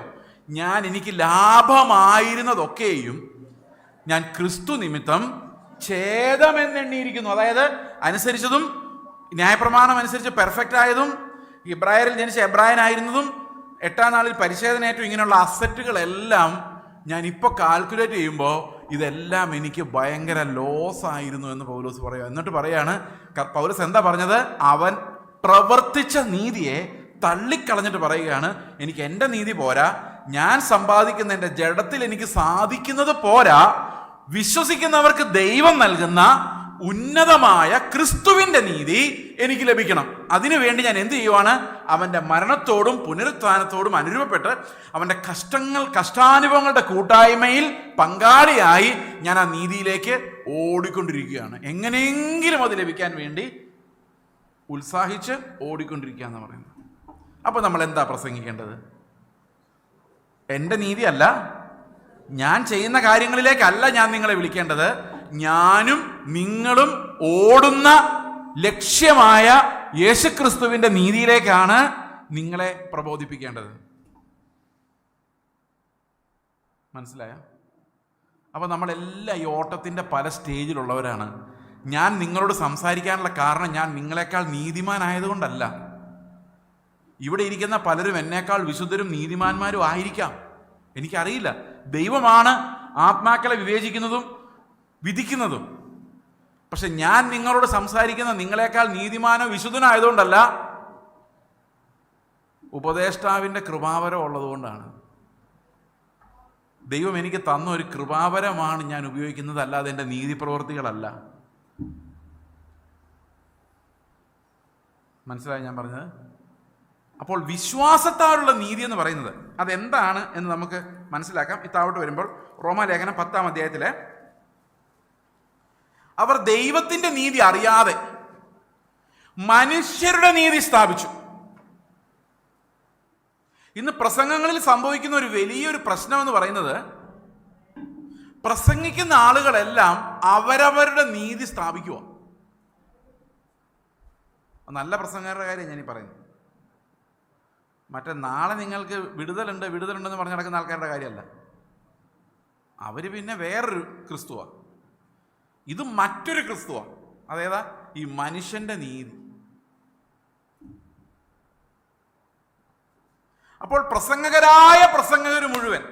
എനിക്ക് ലാഭമായിരുന്നതൊക്കെയും ഞാൻ ക്രിസ്തു നിമിത്തം ഛേദമെന്നെണ്ണിയിരിക്കുന്നു. അതായത് അനുസരിച്ചതും ന്യായപ്രമാണം അനുസരിച്ച് പെർഫെക്റ്റ് ആയതും ഇബ്രായരിൽ ജനിച്ച എബ്രായനായിരുന്നതും 8-ാം നാളിൽ പരിച്ഛേദനയേറ്റു, ഇങ്ങനെയുള്ള അസറ്റുകളെല്ലാം ഞാൻ ഇപ്പോൾ കാൽക്കുലേറ്റ് ചെയ്യുമ്പോൾ ഇതെല്ലാം എനിക്ക് ഭയങ്കര ലോസ് ആയിരുന്നു എന്ന് പൗലോസ് പറയുക. എന്നിട്ട് പറയാണ്, പൗലോസ് എന്താ പറഞ്ഞത്? അവൻ പ്രവർത്തിച്ച നീതിയെ തള്ളിക്കളഞ്ഞിട്ട് പറയുകയാണ്, എനിക്ക് എൻ്റെ നീതി പോരാ, ഞാൻ സമ്പാദിക്കുന്ന എൻ്റെ ജഡത്തിൽ എനിക്ക് സാധിക്കുന്നത് പോരാ, വിശ്വസിക്കുന്നവർക്ക് ദൈവം നൽകുന്ന ഉന്നതമായ ക്രിസ്തുവിന്റെ നീതി എനിക്ക് ലഭിക്കണം. അതിനുവേണ്ടി ഞാൻ എന്ത് ചെയ്യുവാണ്? അവന്റെ മരണത്തോടും പുനരുത്ഥാനത്തോടും അനുരൂപപ്പെട്ട് അവന്റെ കഷ്ടാനുഭവങ്ങളുടെ കൂട്ടായ്മയിൽ പങ്കാളിയായി ഞാൻ ആ നീതിയിലേക്ക് ഓടിക്കൊണ്ടിരിക്കുകയാണ്. എങ്ങനെയെങ്കിലും അത് ലഭിക്കാൻ വേണ്ടി ഉത്സാഹിച്ച് ഓടിക്കൊണ്ടിരിക്കുക എന്ന് പറയുന്നത്. അപ്പൊ നമ്മൾ എന്താ പ്രസംഗിക്കേണ്ടത്? എൻ്റെ നീതിയല്ല, ഞാൻ ചെയ്യുന്ന കാര്യങ്ങളിലേക്കല്ല ഞാൻ നിങ്ങളെ വിളിക്കേണ്ടത്. ഞാനും നിങ്ങളും ഓടുന്ന ലക്ഷ്യമായ യേശുക്രിസ്തുവിന്റെ നീതിയിലേക്കാണ് നിങ്ങളെ പ്രബോധിപ്പിക്കേണ്ടത്. മനസ്സിലായോ? അപ്പൊ നമ്മളെല്ലാം ഈ ഓട്ടത്തിന്റെ പല സ്റ്റേജിലുള്ളവരാണ്. ഞാൻ നിങ്ങളോട് സംസാരിക്കാനുള്ള കാരണം ഞാൻ നിങ്ങളെക്കാൾ നീതിമാനായതുകൊണ്ടല്ല. ഇവിടെ ഇരിക്കുന്ന പലരും എന്നേക്കാൾ വിശുദ്ധരും നീതിമാന്മാരും ആയിരിക്കാം, എനിക്കറിയില്ല. ദൈവമാണ് ആത്മാക്കളെ വിവേചിക്കുന്നതും വിധിക്കുന്നതും. പക്ഷെ ഞാൻ നിങ്ങളോട് സംസാരിക്കുന്ന നിങ്ങളെക്കാൾ നീതിമാനോ വിശുദ്ധനായതുകൊണ്ടല്ല, ഉപദേഷ്ടാവിൻ്റെ കൃപാവരം ഉള്ളതുകൊണ്ടാണ്. ദൈവം എനിക്ക് തന്ന ഒരു കൃപാവരമാണ് ഞാൻ ഉപയോഗിക്കുന്നത്, അല്ലാതെ എൻ്റെ നീതി പ്രവൃത്തികളല്ല. മനസ്സിലായി ഞാൻ പറഞ്ഞത്? അപ്പോൾ വിശ്വാസത്താലുള്ള നീതി എന്ന് പറയുന്നത് അതെന്താണ് എന്ന് നമുക്ക് മനസ്സിലാക്കാം. ഈ താഴോട്ട് വരുമ്പോൾ റോമാലേഖനം 10-ാം അധ്യായത്തിലെ അവർ ദൈവത്തിന്റെ നീതി അറിയാതെ മനുഷ്യരുടെ നീതി സ്ഥാപിച്ചു. ഇന്ന് പ്രസംഗങ്ങളിൽ സംഭവിക്കുന്ന ഒരു വലിയൊരു പ്രശ്നം എന്ന് പറയുന്നത്, പ്രസംഗിക്കുന്ന ആളുകളെല്ലാം അവരവരുടെ നീതി സ്ഥാപിക്കുക. നല്ല പ്രസംഗക്കാരുടെ കാര്യം ഞാനീ പറയുന്നു. മറ്റേ നാളെ നിങ്ങൾക്ക് വിടുതലുണ്ടെന്ന് പറഞ്ഞ് നടക്കുന്ന ആൾക്കാരുടെ കാര്യമല്ല. അവർ പിന്നെ വേറൊരു ക്രിസ്തുവാണ്, ഇത് മറ്റൊരു ക്രിസ്തുവാണ്. അതേതാ? ഈ മനുഷ്യന്റെ നീതി. അപ്പോൾ പ്രസംഗകർ മുഴുവൻ,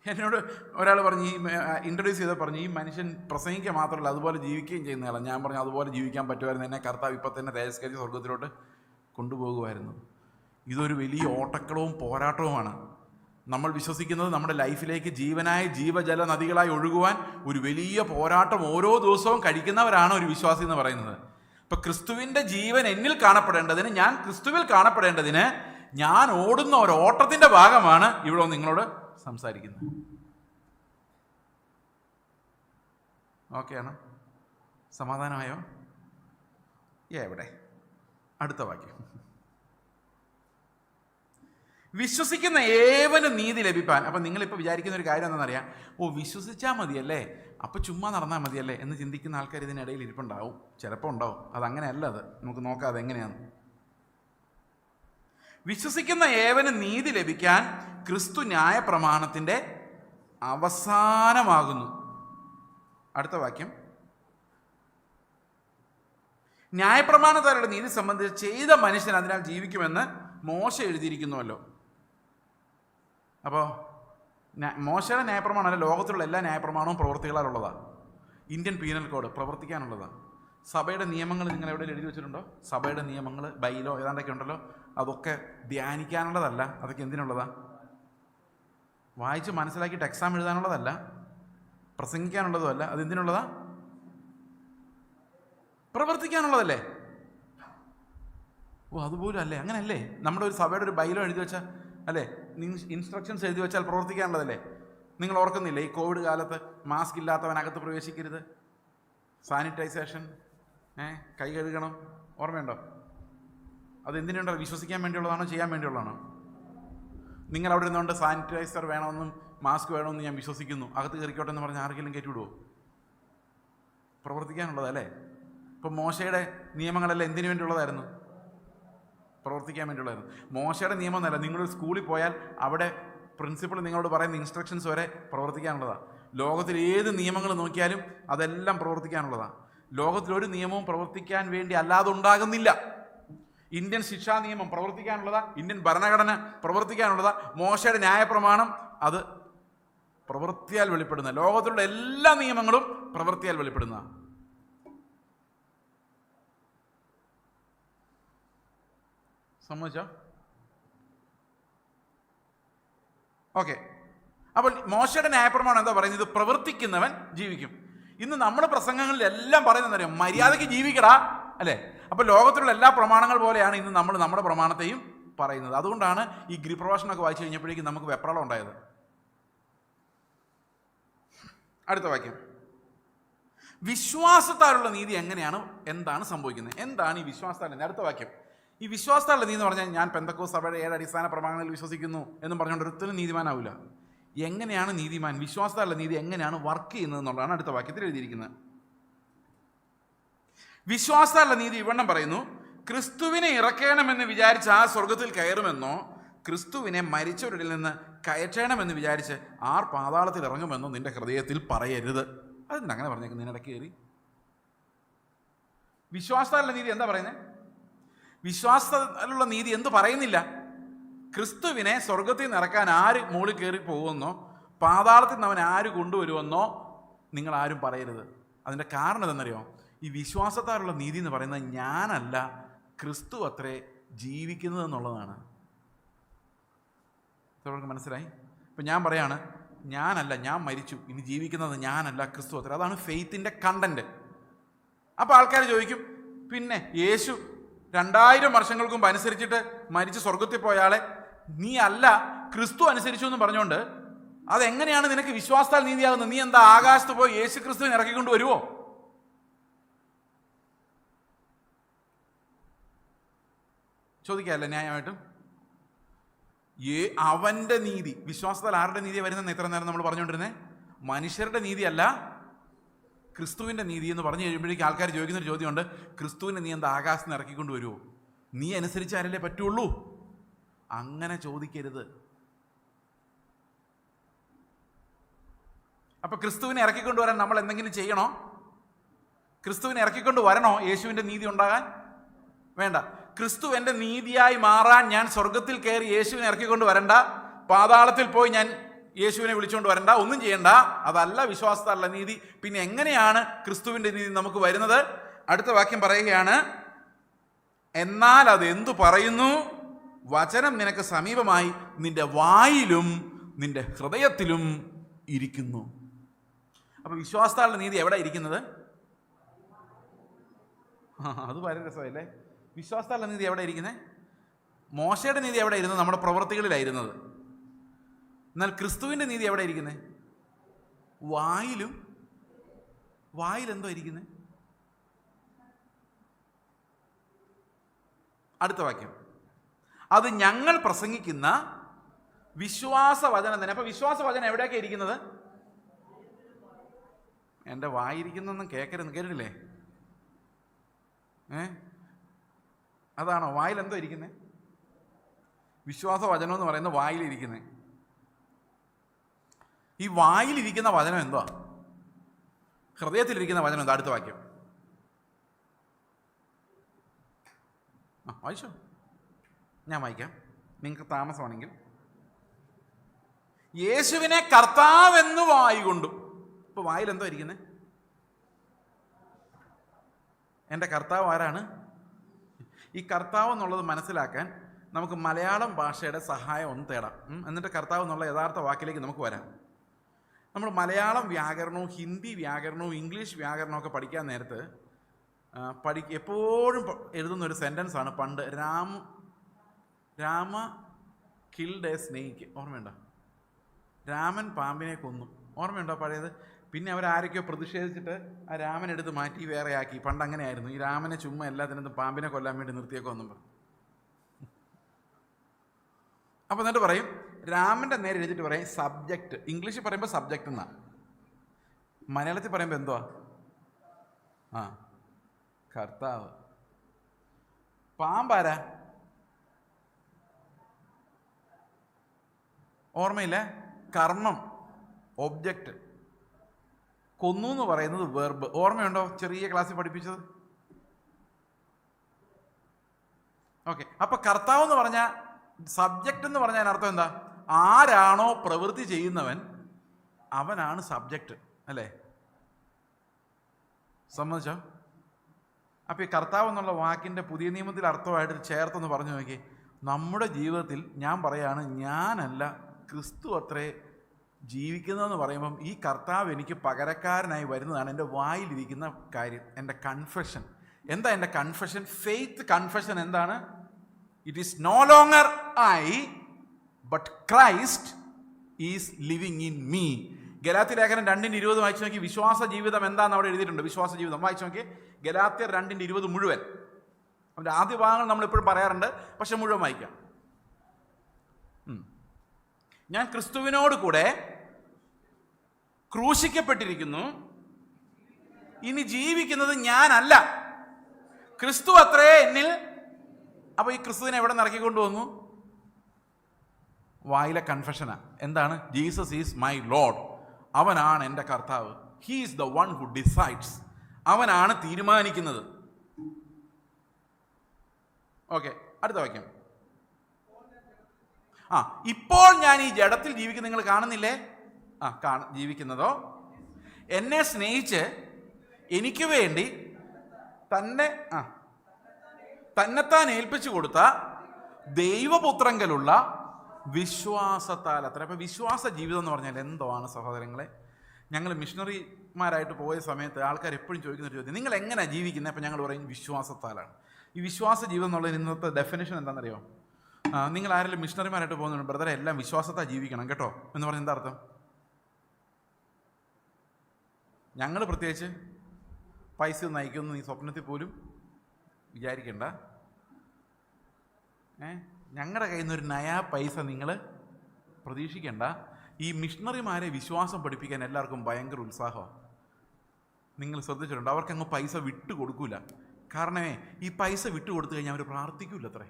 എന്നോട് ഒരാൾ പറഞ്ഞു, ഈ ഇൻട്രൊഡ്യൂസ് ചെയ്ത പറഞ്ഞു, ഈ മനുഷ്യൻ പ്രസംഗിക്കുക മാത്രമല്ല അതുപോലെ ജീവിക്കുകയും ചെയ്യുന്നയാളാണ്. ഞാൻ പറഞ്ഞു അതുപോലെ ജീവിക്കാൻ പറ്റുമായിരുന്നു, എന്നെ കർത്താവ് ഇപ്പം തന്നെ തേജസ്കരിച്ച് സ്വർഗത്തിലോട്ട് കൊണ്ടുപോകുമായിരുന്നു. ഇതൊരു വലിയ ഓട്ടക്കളവും പോരാട്ടവുമാണ്. നമ്മൾ വിശ്വസിക്കുന്നത് നമ്മുടെ ലൈഫിലേക്ക് ജീവനായ ജീവജല നദികളായി ഒഴുകുവാൻ ഒരു വലിയ പോരാട്ടം ഓരോ ദിവസവും കഴിക്കുന്നവരാണ് ഒരു വിശ്വാസി എന്ന് പറയുന്നത്. ഇപ്പം ക്രിസ്തുവിൻ്റെ ജീവൻ എന്നിൽ കാണപ്പെടേണ്ടതിന്, ഞാൻ ക്രിസ്തുവിൽ കാണപ്പെടേണ്ടതിന് ഞാൻ ഓടുന്ന ഒരു ഓട്ടത്തിൻ്റെ ഭാഗമാണ് ഇവിടെ നിങ്ങളോട് സംസാരിക്കുന്നത്. ഓക്കെയാണ്? സമാധാനമായോ? എവിടെ? അടുത്ത വാക്യം. വിശ്വസിക്കുന്ന ഏവനും നീതി ലഭിപ്പാൻ. അപ്പം നിങ്ങളിപ്പോൾ വിചാരിക്കുന്ന ഒരു കാര്യം എന്താണെന്നറിയാം, വിശ്വസിച്ചാൽ മതിയല്ലേ, അപ്പം ചുമ്മാ നടന്നാൽ മതിയല്ലേ എന്ന് ചിന്തിക്കുന്ന ആൾക്കാർ ഇതിനിടയിൽ ഇരിപ്പുണ്ടാവും, ചിലപ്പോൾ ഉണ്ടാവും. അതങ്ങനെയല്ല. അത് നമുക്ക് നോക്കാം അതെങ്ങനെയാണ്. വിശ്വസിക്കുന്ന ഏവനും നീതി ലഭിക്കാൻ ക്രിസ്തു ന്യായപ്രമാണത്തിൻ്റെ അവസാനമാകുന്നു. അടുത്ത വാക്യം. ന്യായപ്രമാണത്താരുടെ നീതി സംബന്ധിച്ച് ചെയ്ത മനുഷ്യൻ അതിനാൽ ജീവിക്കുമെന്ന് മോശ എഴുതിയിരിക്കുന്നുവല്ലോ. അപ്പോൾ മോശയുടെ ന്യായപ്രമാണമല്ല, ലോകത്തിലുള്ള എല്ലാ ന്യായപ്രമാണവും പ്രവൃത്തികളാലുള്ളതാണ്. ഇന്ത്യൻ പീനൽ കോഡ് പ്രവർത്തിക്കാനുള്ളതാണ്. സഭയുടെ നിയമങ്ങൾ നിങ്ങൾ എവിടെ എഴുതി വെച്ചിട്ടുണ്ടോ? സഭയുടെ നിയമങ്ങൾ, ബൈലോ ഏതാണ്ടൊക്കെ ഉണ്ടല്ലോ, അതൊക്കെ ധ്യാനിക്കാനുള്ളതല്ല. അതൊക്കെ എന്തിനുള്ളതാണ്? വായിച്ച് മനസ്സിലാക്കിയിട്ട് എക്സാം എഴുതാനുള്ളതല്ല, പ്രസംഗിക്കാനുള്ളതുമല്ല. അതെന്തിനുള്ളതാ? പ്രവർത്തിക്കാനുള്ളതല്ലേ? അതുപോലും അല്ലേ? അങ്ങനെയല്ലേ? നമ്മുടെ ഒരു സഭയുടെ ഒരു ബൈലോ എഴുതി വെച്ചാൽ അല്ലേ, ഇൻസ്ട്രക്ഷൻസ് എഴുതി വെച്ചാൽ പ്രവർത്തിക്കാനുള്ളതല്ലേ? നിങ്ങൾ ഓർക്കുന്നില്ലേ ഈ കോവിഡ് കാലത്ത് മാസ്ക് ഇല്ലാത്തവനകത്ത് പ്രവേശിക്കരുത്, സാനിറ്റൈസേഷൻ, കൈ കഴുകണം, ഓർമ്മയുണ്ടോ? അതെന്തിനുണ്ടോ? വിശ്വസിക്കാൻ വേണ്ടിയുള്ളതാണോ ചെയ്യാൻ വേണ്ടിയുള്ളതാണോ? നിങ്ങൾ അവിടെ ഇരുന്നുകൊണ്ട് സാനിറ്റൈസർ വേണമെന്നും മാസ്ക് വേണമെന്നും ഞാൻ വിശ്വസിക്കുന്നു, അകത്ത് കയറിക്കോട്ടെ എന്ന് പറഞ്ഞാൽ ആർക്കെങ്കിലും കയറ്റിവിടുമോ? പ്രവർത്തിക്കാനുള്ളതല്ലേ? ഇപ്പം മോശയുടെ നിയമങ്ങളെല്ലാം എന്തിനു വേണ്ടിയുള്ളതായിരുന്നു? പ്രവർത്തിക്കാൻ വേണ്ടിയുള്ളതായിരുന്നു. മോശയുടെ നിയമം എന്നല്ല, നിങ്ങളൊരു സ്കൂളിൽ പോയാൽ അവിടെ പ്രിൻസിപ്പൾ നിങ്ങളോട് പറയുന്ന ഇൻസ്ട്രക്ഷൻസ് വരെ പ്രവർത്തിക്കാനുള്ളതാണ്. ലോകത്തിൽ ഏത് നിയമങ്ങൾ നോക്കിയാലും അതെല്ലാം പ്രവർത്തിക്കാനുള്ളതാണ്. ലോകത്തിലൊരു നിയമവും പ്രവർത്തിക്കാൻ വേണ്ടി അല്ലാതെ ഉണ്ടാകുന്നില്ല. ഇന്ത്യൻ ശിക്ഷാ നിയമം പ്രവർത്തിക്കാനുള്ളതാ, ഇന്ത്യൻ ഭരണഘടന പ്രവർത്തിക്കാനുള്ളതാ, മോശയുടെ ന്യായപ്രമാണം അത് പ്രവൃത്തിയാൽ വെളിപ്പെടുന്ന, ലോകത്തിലുള്ള എല്ലാ നിയമങ്ങളും പ്രവൃത്തിയാൽ വെളിപ്പെടുന്ന. സമ്മതിച്ചോ? ഓക്കെ. അപ്പോൾ മോശയുടെ ന്യായപ്രമാണം എന്താ പറയുന്നത്? ഇത് പ്രവർത്തിക്കുന്നവൻ ജീവിക്കും. ഇന്ന് നമ്മുടെ പ്രസംഗങ്ങളിൽ എല്ലാം പറയുന്നതറിയാം, മര്യാദയ്ക്ക് ജീവിക്കടാ, അല്ലേ? അപ്പോൾ ലോകത്തിലുള്ള എല്ലാ പ്രമാണങ്ങൾ പോലെയാണ് ഇന്ന് നമ്മൾ നമ്മുടെ പ്രമാണത്തെയും പറയുന്നത്. അതുകൊണ്ടാണ് ഈ ഗിരിപ്രഭാഷണമൊക്കെ വായിച്ചു കഴിഞ്ഞപ്പോഴേക്കും നമുക്ക് വെപ്രാളം ഉണ്ടായത്. അടുത്ത വാക്യം. വിശ്വാസത്താലുള്ള നീതി എങ്ങനെയാണ്, എന്താണ് സംഭവിക്കുന്നത്, എന്താണ് ഈ വിശ്വാസത്താലുള്ള? അടുത്ത വാക്യം. ഈ വിശ്വാസത്താലുള്ള നീതി എന്ന് പറഞ്ഞാൽ ഞാൻ പെന്തക്കോസ്ത് സഭയുടെ 7 അടിസ്ഥാന പ്രമാണങ്ങളിൽ വിശ്വസിക്കുന്നു എന്നും പറഞ്ഞുകൊണ്ട് ഒരുത്തരും നീതിമാനാവില്ല. എങ്ങനെയാണ് നീതിമാൻ? വിശ്വാസത്താലുള്ള നീതി എങ്ങനെയാണ് വർക്ക് ചെയ്യുന്നത് എന്നുള്ളതാണ് അടുത്ത വാക്യത്തിൽ എഴുതിയിരിക്കുന്നത്. വിശ്വാസത്താലുള്ള നീതി ഇവണ്ണം പറയുന്നു: ക്രിസ്തുവിനെ ഇറക്കണമെന്ന് വിചാരിച്ച് ആ സ്വർഗത്തിൽ കയറുമെന്നോ ക്രിസ്തുവിനെ മരിച്ചവരിൽ നിന്ന് കയറ്റണമെന്ന് വിചാരിച്ച് ആർ പാതാളത്തിൽ ഇറങ്ങുമെന്നോ നിന്റെ ഹൃദയത്തിൽ പറയരുത്. അതെന്താ അങ്ങനെ പറഞ്ഞേക്കുന്നത്? നിന്നിടയ്ക്ക് കയറി വിശ്വാസത്താലുള്ള നീതി എന്താ പറയുന്നത്? വിശ്വാസത്തിലുള്ള നീതി എന്ത് പറയുന്നില്ല? ക്രിസ്തുവിനെ സ്വർഗത്തിൽ നിന്ന് ഇറക്കാൻ ആര് മുകളിൽ കയറി പോകുമെന്നോ പാതാളത്തിൽ നിന്ന് അവൻ ആര് കൊണ്ടുവരുമെന്നോ നിങ്ങൾ ആരും പറയരുത്. അതിൻ്റെ കാരണം എന്തെന്നറിയോ? ഈ വിശ്വാസത്താലുള്ള നീതി എന്ന് പറയുന്നത് ഞാനല്ല, ക്രിസ്തു അത്രേ ജീവിക്കുന്നത് എന്നുള്ളതാണ്. അവർക്ക് മനസ്സിലായി? ഇപ്പം ഞാൻ പറയാണ്, ഞാനല്ല, ഞാൻ മരിച്ചു, ഇനി ജീവിക്കുന്നത് ഞാനല്ല, ക്രിസ്തു അത്രേ. അതാണ് ഫെയ്ത്തിൻ്റെ കണ്ടന്റ്. അപ്പോൾ ആൾക്കാർ ചോദിക്കും, പിന്നെ യേശു 2000 വർഷങ്ങൾക്ക് മുമ്പ് അനുസരിച്ചിട്ട് മരിച്ച് സ്വർഗത്തിൽ പോയ ആളെ നീ അല്ല ക്രിസ്തു അനുസരിച്ചു എന്ന് പറഞ്ഞുകൊണ്ട് അതെങ്ങനെയാണ് നിനക്ക് വിശ്വാസത്താൽ നീതിയാകുന്നത്? നീ എന്താ ആകാശത്ത് പോയി യേശു ക്രിസ്തുവിനെ ഇറക്കിക്കൊണ്ട് വരുവോ? ചോദിക്കാമല്ലേ ന്യായമായിട്ടും? അവന്റെ നീതി, വിശ്വാസത്താൽ ആരുടെ നീതി വരുന്നതെന്ന് ഇത്ര നേരം നമ്മൾ പറഞ്ഞുകൊണ്ടിരുന്നേ? മനുഷ്യരുടെ നീതിയല്ല, ക്രിസ്തുവിന്റെ നീതി എന്ന് പറഞ്ഞു കഴിയുമ്പോഴേക്കും ആൾക്കാർ ചോദിക്കുന്നൊരു ചോദ്യമുണ്ട്, ക്രിസ്തുവിനെ നീ എന്താ ആകാശത്ത് നിന്ന് ഇറക്കിക്കൊണ്ട് വരുമോ? നീ അനുസരിച്ചാലല്ലേ പറ്റുള്ളൂ. അങ്ങനെ ചോദിക്കരുത്. അപ്പൊ ക്രിസ്തുവിനെ ഇറക്കിക്കൊണ്ട് വരാൻ നമ്മൾ എന്തെങ്കിലും ചെയ്യണോ? ക്രിസ്തുവിനെ ഇറക്കിക്കൊണ്ട് വരണോ യേശുവിന്റെ നീതി ഉണ്ടാകാൻ? വേണ്ട. ക്രിസ്തു എൻ്റെ നീതിയായി മാറാൻ ഞാൻ സ്വർഗത്തിൽ കയറി യേശുവിനെ ഇറക്കിക്കൊണ്ട് വരണ്ട, പാതാളത്തിൽ പോയി ഞാൻ യേശുവിനെ വിളിച്ചുകൊണ്ട് വരണ്ട, ഒന്നും ചെയ്യണ്ട. അതല്ല വിശ്വാസത്താലുള്ള നീതി. പിന്നെ എങ്ങനെയാണ് ക്രിസ്തുവിന്റെ നീതി നമുക്ക് വരുന്നത്? അടുത്ത വാക്യം പറയുകയാണ്, എന്നാൽ അത് എന്തു പറയുന്നു? വചനം നിനക്ക് സമീപമായി നിന്റെ വായിലും നിന്റെ ഹൃദയത്തിലും ഇരിക്കുന്നു. അപ്പൊ വിശ്വാസത്താലുള്ള നീതി എവിടെ ഇരിക്കുന്നത്? അത് വളരെ രസമല്ലേ? വിശ്വാസത്താലുള്ള നീതി എവിടെ ഇരിക്കുന്നത്? മോശയുടെ നീതി എവിടെ ഇരുന്നത്? നമ്മുടെ പ്രവൃത്തികളിലായിരുന്നത്. എന്നാൽ ക്രിസ്തുവിന്റെ നീതി എവിടെ ഇരിക്കുന്നത്? വായിലെന്തോ ഇരിക്കുന്നത്? അടുത്ത വാക്യം, അത് ഞങ്ങൾ പ്രസംഗിക്കുന്ന വിശ്വാസവചനം തന്നെ. അപ്പൊ വിശ്വാസവചനം എവിടെയൊക്കെ ഇരിക്കുന്നത്? എൻ്റെ വായിരിക്കുന്നൊന്നും കേട്ടിട്ടില്ലേ? അതാണോ വായിലെന്തോ ഇരിക്കുന്നത്? വിശ്വാസവചനം എന്ന് പറയുന്നത് വായിലിരിക്കുന്നത്. ഈ വായിലിരിക്കുന്ന വചനം എന്തുവാ? ഹൃദയത്തിലിരിക്കുന്ന വചനം എന്താ? അടുത്ത വാക്യം വായിച്ചോ, ഞാൻ വായിക്കാം, നിങ്ങൾക്ക് താമസമാണെങ്കിൽ. യേശുവിനെ കർത്താവെന്ന് വായി കൊണ്ടും. ഇപ്പൊ വായിലെന്തോ ഇരിക്കുന്നത്? എൻ്റെ കർത്താവ് ആരാണ്? ഈ കർത്താവ് എന്നുള്ളത് മനസ്സിലാക്കാൻ നമുക്ക് മലയാളം ഭാഷയുടെ സഹായം ഒന്ന് തേടാം. എന്നിട്ട് കർത്താവ് എന്നുള്ള യഥാർത്ഥ വാക്കിലേക്ക് നമുക്ക് വരാം. നമ്മൾ മലയാളം വ്യാകരണവും ഹിന്ദി വ്യാകരണവും ഇംഗ്ലീഷ് വ്യാകരണവും ഒക്കെ പഠിക്കാൻ നേരത്ത് എപ്പോഴും എഴുതുന്ന ഒരു സെൻറ്റൻസാണ്, പണ്ട് രാമ കിൽഡ് എ സ്നേക്ക്. ഓർമ്മയുണ്ടോ? രാമൻ പാമ്പിനെ കൊന്നു. ഓർമ്മയുണ്ടോ പഴയത്? പിന്നെ അവരാരൊക്കെയോ പ്രതിഷേധിച്ചിട്ട് ആ രാമൻ എടുത്ത് മാറ്റി വേറെ ആക്കി. പണ്ട് അങ്ങനെയായിരുന്നു. ഈ രാമനെ ചുമ്മാ എല്ലാത്തിനും പാമ്പിനെ കൊല്ലാൻ വേണ്ടി നിർത്തിയൊക്കെ ഒന്നും പറയും. അപ്പോൾ എന്നിട്ട് പറയും, രാമൻ്റെ നേരെ എഴുതിയിട്ട് പറയും സബ്ജക്റ്റ്. ഇംഗ്ലീഷിൽ പറയുമ്പോൾ സബ്ജക്റ്റ് എന്നാ, മലയാളത്തിൽ പറയുമ്പോൾ എന്തുവാ? കർത്താവ്. പാമ്പാരാ? ഓർമ്മയില്ല? കർമ്മം, ഒബ്ജക്റ്റ്. കൊന്നു എന്ന് പറയുന്നത് വെർബ്. ഓർമ്മയുണ്ടോ ചെറിയ ക്ലാസ്സിൽ പഠിപ്പിച്ചത്? ഓക്കെ. അപ്പൊ കർത്താവ് എന്ന് പറഞ്ഞാൽ, സബ്ജക്റ്റ് എന്ന് പറഞ്ഞാൽ അർത്ഥം എന്താ? ആരാണോ പ്രവൃത്തി ചെയ്യുന്നവൻ അവനാണ് സബ്ജക്റ്റ്, അല്ലേ? സമ്മതിച്ചോ? അപ്പൊ ഈ കർത്താവ് എന്നുള്ള വാക്കിന്റെ പുതിയ നിയമത്തിൽ അർത്ഥമായിട്ട് ചേർത്തെന്ന് പറഞ്ഞു നോക്കി. നമ്മുടെ ജീവിതത്തിൽ ഞാൻ പറയാണ്, ഞാനല്ല ക്രിസ്തു അത്രേ ജീവിക്കുന്നതെന്ന് പറയുമ്പം ഈ കർത്താവ് എനിക്ക് പകരക്കാരനായി വരുന്നതാണ് എൻ്റെ വായിലിരിക്കുന്ന കാര്യം, എൻ്റെ കൺഫെഷൻ. എന്താ എൻ്റെ കൺഫെഷൻ? ഫെയ്ത്ത് കൺഫെഷൻ എന്താണ്? It is no longer I but Christ is living in me. ഗലാത്യ ലേഖനം 2:20 വായിച്ചു നോക്കി. വിശ്വാസ ജീവിതം എന്താണെന്ന് അവിടെ എഴുതിയിട്ടുണ്ട്. വിശ്വാസ ജീവിതം വായിച്ചു നോക്കി. ഗലാത്യർ 2:20 മുഴുവൻ. അതിൻ്റെ ആദ്യ ഭാഗങ്ങൾ നമ്മളെപ്പോഴും പറയാറുണ്ട്, പക്ഷെ മുഴുവൻ വായിക്കാം. ഞാൻ ക്രിസ്തുവിനോട് കൂടെ ക്രൂശിക്കപ്പെട്ടിരിക്കുന്നു, ഇനി ജീവിക്കുന്നത് ഞാനല്ല, ക്രിസ്തു അത്രേ എന്നിൽ. അപ്പൊ ഈ ക്രിസ്തുവിനെ എവിടെ നിറക്കിക്കൊണ്ടു വന്നു? വായിലെ കൺഫെഷനാ. എന്താണ്? Jesus is my Lord. അവനാണ് എൻ്റെ കർത്താവ്. He is the one who decides. അവനാണ് തീരുമാനിക്കുന്നത്. ഓക്കെ, അടുത്ത വാക്യം. ഇപ്പോൾ ഞാൻ ഈ ജഡത്തിൽ ജീവിക്കുന്ന നിങ്ങൾ കാണുന്നില്ലേ? ജീവിക്കുന്നതോ എന്നെ സ്നേഹിച്ച് എനിക്ക് വേണ്ടി തന്നെത്താൻ ഏൽപ്പിച്ചു കൊടുത്ത ദൈവപുത്രങ്കലുള്ള വിശ്വാസത്താൽ അത്ര. അപ്പൊ വിശ്വാസ ജീവിതം എന്ന് പറഞ്ഞാൽ എന്തോ ആണ് സഹോദരങ്ങളെ. ഞങ്ങൾ മിഷണറി മിഷണറിമാരായിട്ട് പോയ സമയത്ത് ആൾക്കാർ എപ്പോഴും ചോദിക്കുന്ന ഒരു ചോദ്യം, നിങ്ങൾ എങ്ങനെയാണ് ജീവിക്കുന്നത്? അപ്പം ഞങ്ങൾ പറയും വിശ്വാസത്താലാണ്. ഈ വിശ്വാസ ജീവിതം എന്നുള്ളതിന് ഇന്നത്തെ ഡെഫിനേഷൻ എന്താണെന്നറിയോ? നിങ്ങൾ ആരെങ്കിലും മിഷണറിമാരായിട്ട് പോകുന്നുണ്ട്, ബ്രദറെ എല്ലാം വിശ്വാസത്താൽ ജീവിക്കണം കേട്ടോ എന്ന് പറഞ്ഞാൽ എന്താ അർത്ഥം? ഞങ്ങൾ പ്രത്യേകിച്ച് പൈസ നയിക്കുമെന്ന് നീ സ്വപ്നത്തിൽ പോലും വിചാരിക്കണ്ട. ഞങ്ങളുടെ കയ്യിൽ നിന്ന് ഒരു നയാ പൈസ നിങ്ങൾ പ്രതീക്ഷിക്കേണ്ട. ഈ മിഷണറിമാരെ വിശ്വാസം പഠിപ്പിക്കാൻ എല്ലാവർക്കും ഭയങ്കര ഉത്സാഹമാണ്. നിങ്ങൾ ശ്രദ്ധിച്ചിട്ടുണ്ട്, അവർക്കങ്ങ് പൈസ വിട്ടു കൊടുക്കൂല. കാരണമേ ഈ പൈസ വിട്ടു കൊടുത്തു കഴിഞ്ഞാൽ അവർ പ്രാർത്ഥിക്കൂല അത്രേ.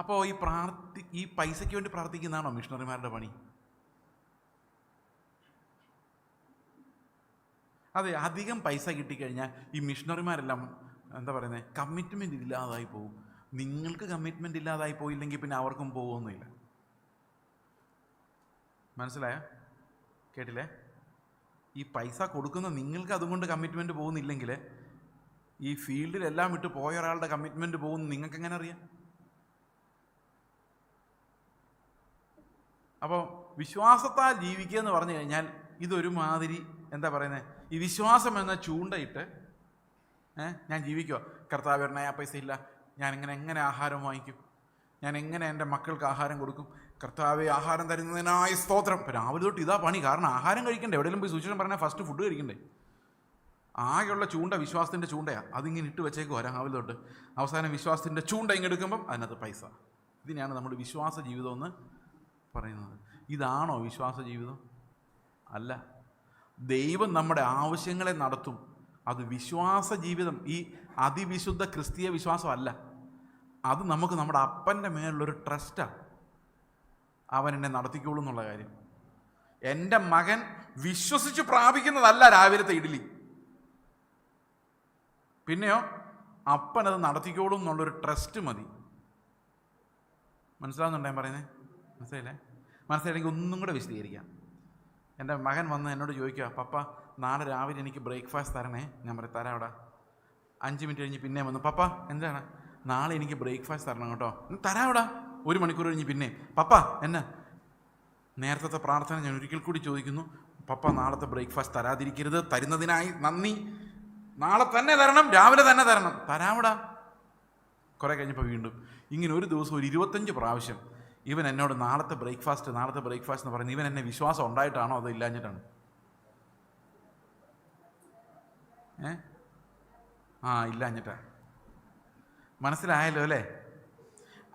അപ്പോൾ ഈ പൈസയ്ക്ക് വേണ്ടി പ്രാർത്ഥിക്കുന്നതാണോ മിഷണറിമാരുടെ പണി? അതെ, അധികം പൈസ കിട്ടിക്കഴിഞ്ഞാൽ ഈ മിഷണറിമാരെല്ലാം എന്താ പറയുന്നത്, കമ്മിറ്റ്മെൻ്റ് ഇല്ലാതായി പോകും. നിങ്ങൾക്ക് കമ്മിറ്റ്മെൻ്റ് ഇല്ലാതായി പോയില്ലെങ്കിൽ പിന്നെ അവർക്കും പോകുമൊന്നുമില്ല. മനസ്സിലായോ? കേട്ടില്ലേ? ഈ പൈസ കൊടുക്കുന്ന നിങ്ങൾക്ക് അതുകൊണ്ട് കമ്മിറ്റ്മെൻറ്റ് പോകുന്നില്ലെങ്കിൽ ഈ ഫീൽഡിലെല്ലാം വിട്ട് പോയ ഒരാളുടെ കമ്മിറ്റ്മെൻറ്റ് പോകുന്നു നിങ്ങൾക്ക് എങ്ങനെ അറിയാം? അപ്പോൾ വിശ്വാസത്താൽ ജീവിക്കുക എന്ന് പറഞ്ഞു കഴിഞ്ഞാൽ ഇതൊരുമാതിരി എന്താ പറയുന്നത്, ഈ വിശ്വാസം എന്ന ചൂണ്ടയിട്ട് ഞാൻ ജീവിക്കുക. കർത്താവ് പറഞ്ഞ ആ പൈസ ഇല്ല, ഞാൻ എങ്ങനെ ആഹാരം വാങ്ങിക്കും, ഞാൻ എങ്ങനെ എൻ്റെ മക്കൾക്ക് ആഹാരം കൊടുക്കും, കർത്താവെ ആഹാരം തരുന്നതിനായി സ്തോത്രം. ഇപ്പം രാവിലെ തൊട്ട് ഇതാ പണി. കാരണം ആഹാരം കഴിക്കണ്ടേ? എവിടെയെങ്കിലും പോയി സുവിശേഷം പറഞ്ഞാൽ ഫസ്റ്റ് ഫുഡ് കഴിക്കണ്ടേ? ആകെയുള്ള ചൂണ്ട വിശ്വാസത്തിൻ്റെ ചൂണ്ടയാണ്. അതിങ്ങനെ ഇട്ട് വെച്ചേക്കും രാവിലെ തൊട്ട്. അവസാനം വിശ്വാസത്തിൻ്റെ ചൂണ്ട ഇങ്ങെടുക്കുമ്പം അതിനകത്ത് പൈസ. ഇതിനെയാണ് നമ്മുടെ വിശ്വാസ ജീവിതം എന്ന് പറയുന്നത്. ഇതാണോ വിശ്വാസ ജീവിതം? അല്ല. ദൈവം നമ്മുടെ ആവശ്യങ്ങളെ നടത്തും. അത് വിശ്വാസ ജീവിതം, ഈ അതിവിശുദ്ധ ക്രിസ്തീയ വിശ്വാസം അല്ല. അത് നമുക്ക് നമ്മുടെ അപ്പൻ്റെ മേലുള്ളൊരു ട്രസ്റ്റാണ്. അവൻ എന്നെ നടത്തിക്കോളൂ എന്നുള്ള കാര്യം. എൻ്റെ മകൻ വിശ്വസിച്ച് പ്രാപിക്കുന്നതല്ല രാവിലത്തെ ഇഡ്ഡലി. പിന്നെയോ അപ്പനത് നടത്തിക്കോളും എന്നുള്ളൊരു ട്രസ്റ്റ് മതി. മനസ്സിലാവുന്നുണ്ടോ ഞാൻ പറയുന്നത്? മനസ്സിലായില്ലേ? മനസ്സിലായില്ലെങ്കിൽ ഒന്നും കൂടെ വിശദീകരിക്കാം. എൻ്റെ മകൻ വന്ന് എന്നോട് ചോദിക്കുക, പപ്പ നാളെ രാവിലെ എനിക്ക് ബ്രേക്ക്ഫാസ്റ്റ് തരണേ. ഞാൻ പറയും തരാം അവിടെ. 5 മിനിറ്റ് കഴിഞ്ഞ് പിന്നെ വന്നു, പപ്പ എന്താണ്? നാളെ എനിക്ക് ബ്രേക്ക്ഫാസ്റ്റ് തരണം കേട്ടോ. തരാം അവിടെ. 1 മണിക്കൂർ കഴിഞ്ഞ് പിന്നെ, പപ്പ എന്നാ? നേരത്തെ പ്രാർത്ഥന ഞാൻ ഒരിക്കൽ കൂടി ചോദിക്കുന്നു, പപ്പ നാളത്തെ ബ്രേക്ക്ഫാസ്റ്റ് തരാതിരിക്കരുത്, തരുന്നതിനായി നന്ദി, നാളെ തന്നെ തരണം, രാവിലെ തന്നെ തരണം. തരാവിടാ. കുറേ കഴിഞ്ഞപ്പോൾ വീണ്ടും ഇങ്ങനെ ഒരു ദിവസം ഒരു 25 പ്രാവശ്യം ഇവൻ എന്നോട് നാളത്തെ ബ്രേക്ക്ഫാസ്റ്റ് എന്ന് പറയുന്നത് ഇവൻ എന്നെ വിശ്വാസം ഉണ്ടായിട്ടാണോ അതോ ഇല്ലാഞ്ഞിട്ടാണ്? ഇല്ലാഞ്ഞിട്ടാ. മനസ്സിലായല്ലോ അല്ലേ?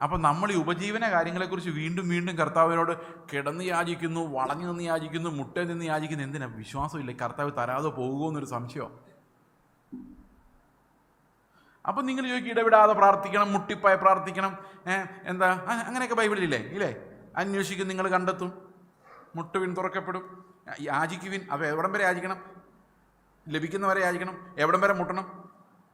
അപ്പം നമ്മൾ ഈ ഉപജീവന കാര്യങ്ങളെക്കുറിച്ച് വീണ്ടും വീണ്ടും കർത്താവിനോട് കിടന്ന് യാചിക്കുന്നു, വളഞ്ഞു നിന്ന് യാചിക്കുന്നു, മുട്ടയിൽ നിന്ന് യാചിക്കുന്നു. എന്തിനാ? വിശ്വാസമില്ല. കർത്താവ് തരാതെ പോകുമോ എന്നൊരു സംശയം. അപ്പം നിങ്ങൾ ചോദിക്കും, ഇടവിടാതെ പ്രാർത്ഥിക്കണം, മുട്ടിപ്പായി പ്രാർത്ഥിക്കണം, എന്താ അങ്ങനെയൊക്കെ ബൈബിളിലില്ലേ? ഇല്ലേ? അന്വേഷിക്കും, നിങ്ങൾ കണ്ടെത്തും, മുട്ടുവിൻ തുറക്കപ്പെടും, യാചിക്കുവിൻ. അപ്പോൾ എവിടം വരെ യാചിക്കണം? ലഭിക്കുന്നവരെ യാചിക്കണം. എവിടം വരെ മുട്ടണം?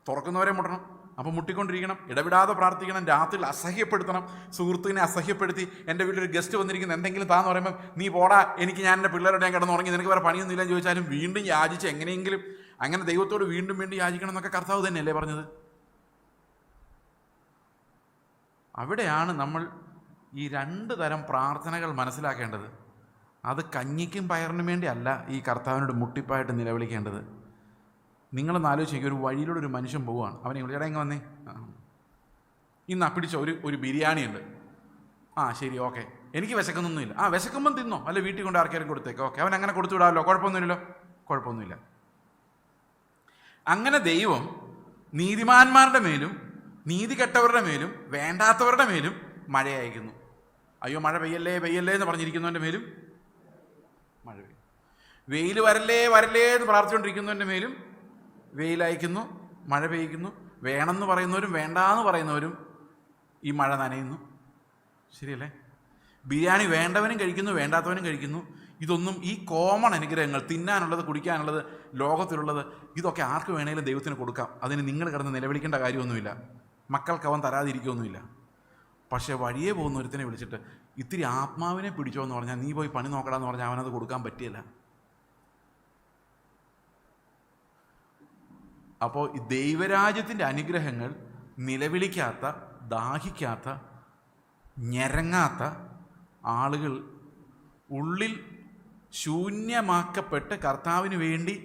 തുറക്കുന്നവരെ മുട്ടണം. അപ്പോൾ മുട്ടിക്കൊണ്ടിരിക്കണം, ഇടവിടാതെ പ്രാർത്ഥിക്കണം, രാത്രിയിൽ അസഹ്യപ്പെടുത്തണം. സുഹൃത്തിനെ അസഹ്യപ്പെടുത്തി എൻ്റെ വീട്ടിലൊരു ഗസ്റ്റ് വന്നിരിക്കുന്നു, എന്തെങ്കിലും താന്ന് പറയുമ്പോൾ നീ പോടാ, ഞാൻ എൻ്റെ പിള്ളേരോട് ഞാൻ കിടന്നുറങ്ങി, നിനക്ക് വേറെ പണിയൊന്നും ഇല്ലെന്ന് ചോദിച്ചാലും വീണ്ടും യാചിച്ച് എങ്ങനെയെങ്കിലും അങ്ങനെ ദൈവത്തോട് വീണ്ടും വീണ്ടും യാചിക്കണം എന്നൊക്കെ കർത്താവ് തന്നെയല്ലേ പറഞ്ഞത്? അവിടെയാണ് നമ്മൾ ഈ 2 തരം പ്രാർത്ഥനകൾ മനസ്സിലാക്കേണ്ടത്. അത് കഞ്ഞിക്കും പയറിനും വേണ്ടി അല്ല ഈ കർത്താവിനോട് മുട്ടിപ്പായിട്ട് നിലവിളിക്കേണ്ടത്. നിങ്ങളൊന്ന് ആലോചിക്കുക, ഒരു വഴിയിലൂടെ ഒരു മനുഷ്യൻ പോവുകയാണ്. അവനെ വിളിച്ചേടാ ഇങ്ങ് വന്നേ, ഇന്ന് പിടിച്ച ഒരു ബിരിയാണി ഉണ്ട്. ശരി, ഓക്കെ, എനിക്ക് വിശക്കുന്നൊന്നുമില്ല. വിശക്കുമ്പം തിന്നോ, അല്ല വീട്ടിൽ കൊണ്ട് ആർക്കാരും കൊടുത്തേക്ക്. ഓക്കെ, അവൻ അങ്ങനെ കൊടുത്തു വിടാമല്ലോ, കുഴപ്പമൊന്നുമില്ല. അങ്ങനെ ദൈവം നീതിമാന്മാരുടെ മേലും നീതി കെട്ടവരുടെ മേലും വേണ്ടാത്തവരുടെ മേലും മഴ അയക്കുന്നു. അയ്യോ മഴ പെയ്യല്ലേ എന്ന് പറഞ്ഞിരിക്കുന്നവൻ്റെ മേലും മഴ പെയ്യും. വെയിൽ വരല്ലേ എന്ന് പ്രാർത്ഥിച്ചുകൊണ്ടിരിക്കുന്നവൻ്റെ മേലും വെയിലയക്കുന്നു, മഴ പെയ്യിക്കുന്നു. വേണമെന്ന് പറയുന്നവരും വേണ്ടാന്ന് പറയുന്നവരും ഈ മഴ നനയുന്നു. ശരിയല്ലേ? ബിരിയാണി വേണ്ടവനും കഴിക്കുന്നു, വേണ്ടാത്തവനും കഴിക്കുന്നു. ഇതൊന്നും ഈ കോമൺ അനുഗ്രഹങ്ങൾ, തിന്നാനുള്ളത്, കുടിക്കാനുള്ളത്, ലോകത്തിലുള്ളത്, ഇതൊക്കെ ആർക്ക് വേണേലും ദൈവത്തിന് കൊടുക്കാം. അതിന് നിങ്ങൾ കിടന്ന് നിലവിളിക്കേണ്ട കാര്യമൊന്നുമില്ല. മക്കൾക്ക് അവൻ തരാതിരിക്കുകയൊന്നുമില്ല. പക്ഷേ വഴിയെ പോകുന്ന ഒരുത്തിനെ വിളിച്ചിട്ട് ഇത്തിരി ആത്മാവിനെ പിടിച്ചോ എന്ന് പറഞ്ഞാൽ, നീ പോയി പണി നോക്കടാന്ന് പറഞ്ഞാൽ അവനത് കൊടുക്കാൻ പറ്റിയല്ല. അപ്പോൾ ഈ ദൈവരാജ്യത്തിൻ്റെ അനുഗ്രഹങ്ങൾ നിലവിളിക്കാത്ത, ദാഹിക്കാത്ത, ഞെരങ്ങാത്ത ആളുകൾ ഉള്ളിൽ ശൂന്യമാക്കപ്പെട്ട് കർത്താവിന് വേണ്ടി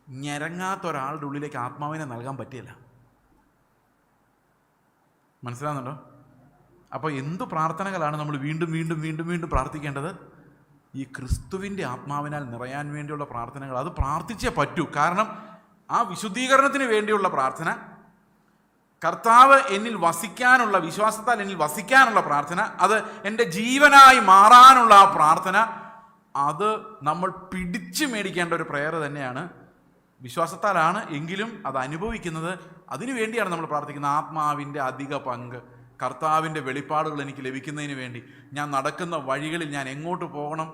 ഞെരങ്ങാത്ത ഒരാളുടെ ഉള്ളിലേക്ക് ആത്മാവിനെ നൽകാൻ പറ്റില്ല. മനസ്സിലാകുന്നുണ്ടോ? അപ്പോൾ എന്ത് പ്രാർത്ഥനകളാണ് നമ്മൾ വീണ്ടും വീണ്ടും വീണ്ടും വീണ്ടും പ്രാർത്ഥിക്കേണ്ടത്? ഈ ക്രിസ്തുവിൻ്റെ ആത്മാവിനാൽ നിറയാൻ വേണ്ടിയുള്ള പ്രാർത്ഥനകൾ. അത് പ്രാർത്ഥിച്ചേ പറ്റൂ. കാരണം ആ വിശുദ്ധീകരണത്തിന് വേണ്ടിയുള്ള പ്രാർത്ഥന, കർത്താവ് എന്നിൽ വസിക്കാനുള്ള, വിശ്വാസത്താൽ എന്നിൽ വസിക്കാനുള്ള പ്രാർത്ഥന, അത് എൻ്റെ ജീവനായി മാറാനുള്ള ആ പ്രാർത്ഥന, അത് നമ്മൾ പിടിച്ചു മേടിക്കേണ്ട ഒരു പ്രേയർ തന്നെയാണ്. വിശ്വാസത്താലാണ് എങ്കിലും അത് അനുഭവിക്കുന്നത്. അതിനു വേണ്ടിയാണ് നമ്മൾ പ്രാർത്ഥിക്കുന്നത്. ആത്മാവിൻ്റെ അധിക പങ്ക്, കർത്താവിൻ്റെ വെളിപ്പാടുകൾ എനിക്ക് ലഭിക്കുന്നതിന് വേണ്ടി, ഞാൻ നടക്കുന്ന വഴികളിൽ ഞാൻ എങ്ങോട്ട് പോകണം,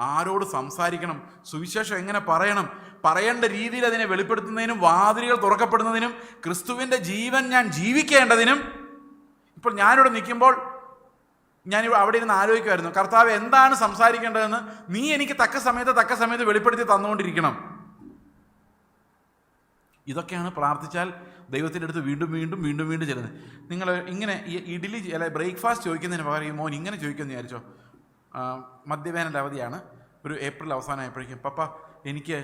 ആരോട് സംസാരിക്കണം, സുവിശേഷം എങ്ങനെ പറയണം, പറയേണ്ട രീതിയിൽ അതിനെ വെളിപ്പെടുത്തുന്നതിനും വാതിലുകൾ തുറക്കപ്പെടുന്നതിനും ക്രിസ്തുവിൻ്റെ ജീവൻ ഞാൻ ജീവിക്കേണ്ടതിനും. ഇപ്പോൾ ഞാനിവിടെ നിൽക്കുമ്പോൾ ഞാൻ അവിടെ ഇരുന്ന് ആലോചിക്കുമായിരുന്നു, കർത്താവ് എന്താണ് സംസാരിക്കേണ്ടതെന്ന് നീ എനിക്ക് തക്ക സമയത്ത് വെളിപ്പെടുത്തി തന്നുകൊണ്ടിരിക്കണം. ഇതൊക്കെയാണ് പ്രാർത്ഥിച്ചാൽ ദൈവത്തിൻ്റെ അടുത്ത് വീണ്ടും വീണ്ടും വീണ്ടും വീണ്ടും ചെല്ലുന്നത്. നിങ്ങൾ ഇങ്ങനെ ഈ ഇഡ്ഡലി അല്ലെ ബ്രേക്ക്ഫാസ്റ്റ് ചോദിക്കുന്നതിന് പകരം മോൻ ഇങ്ങനെ ചോദിക്കുമെന്ന് വിചാരിച്ചോ. മധ്യവേനൽ അവധിയാണ്, ഒരു ഏപ്രിൽ അവസാനമായപ്പോഴേക്കും, പപ്പ എനിക്ക്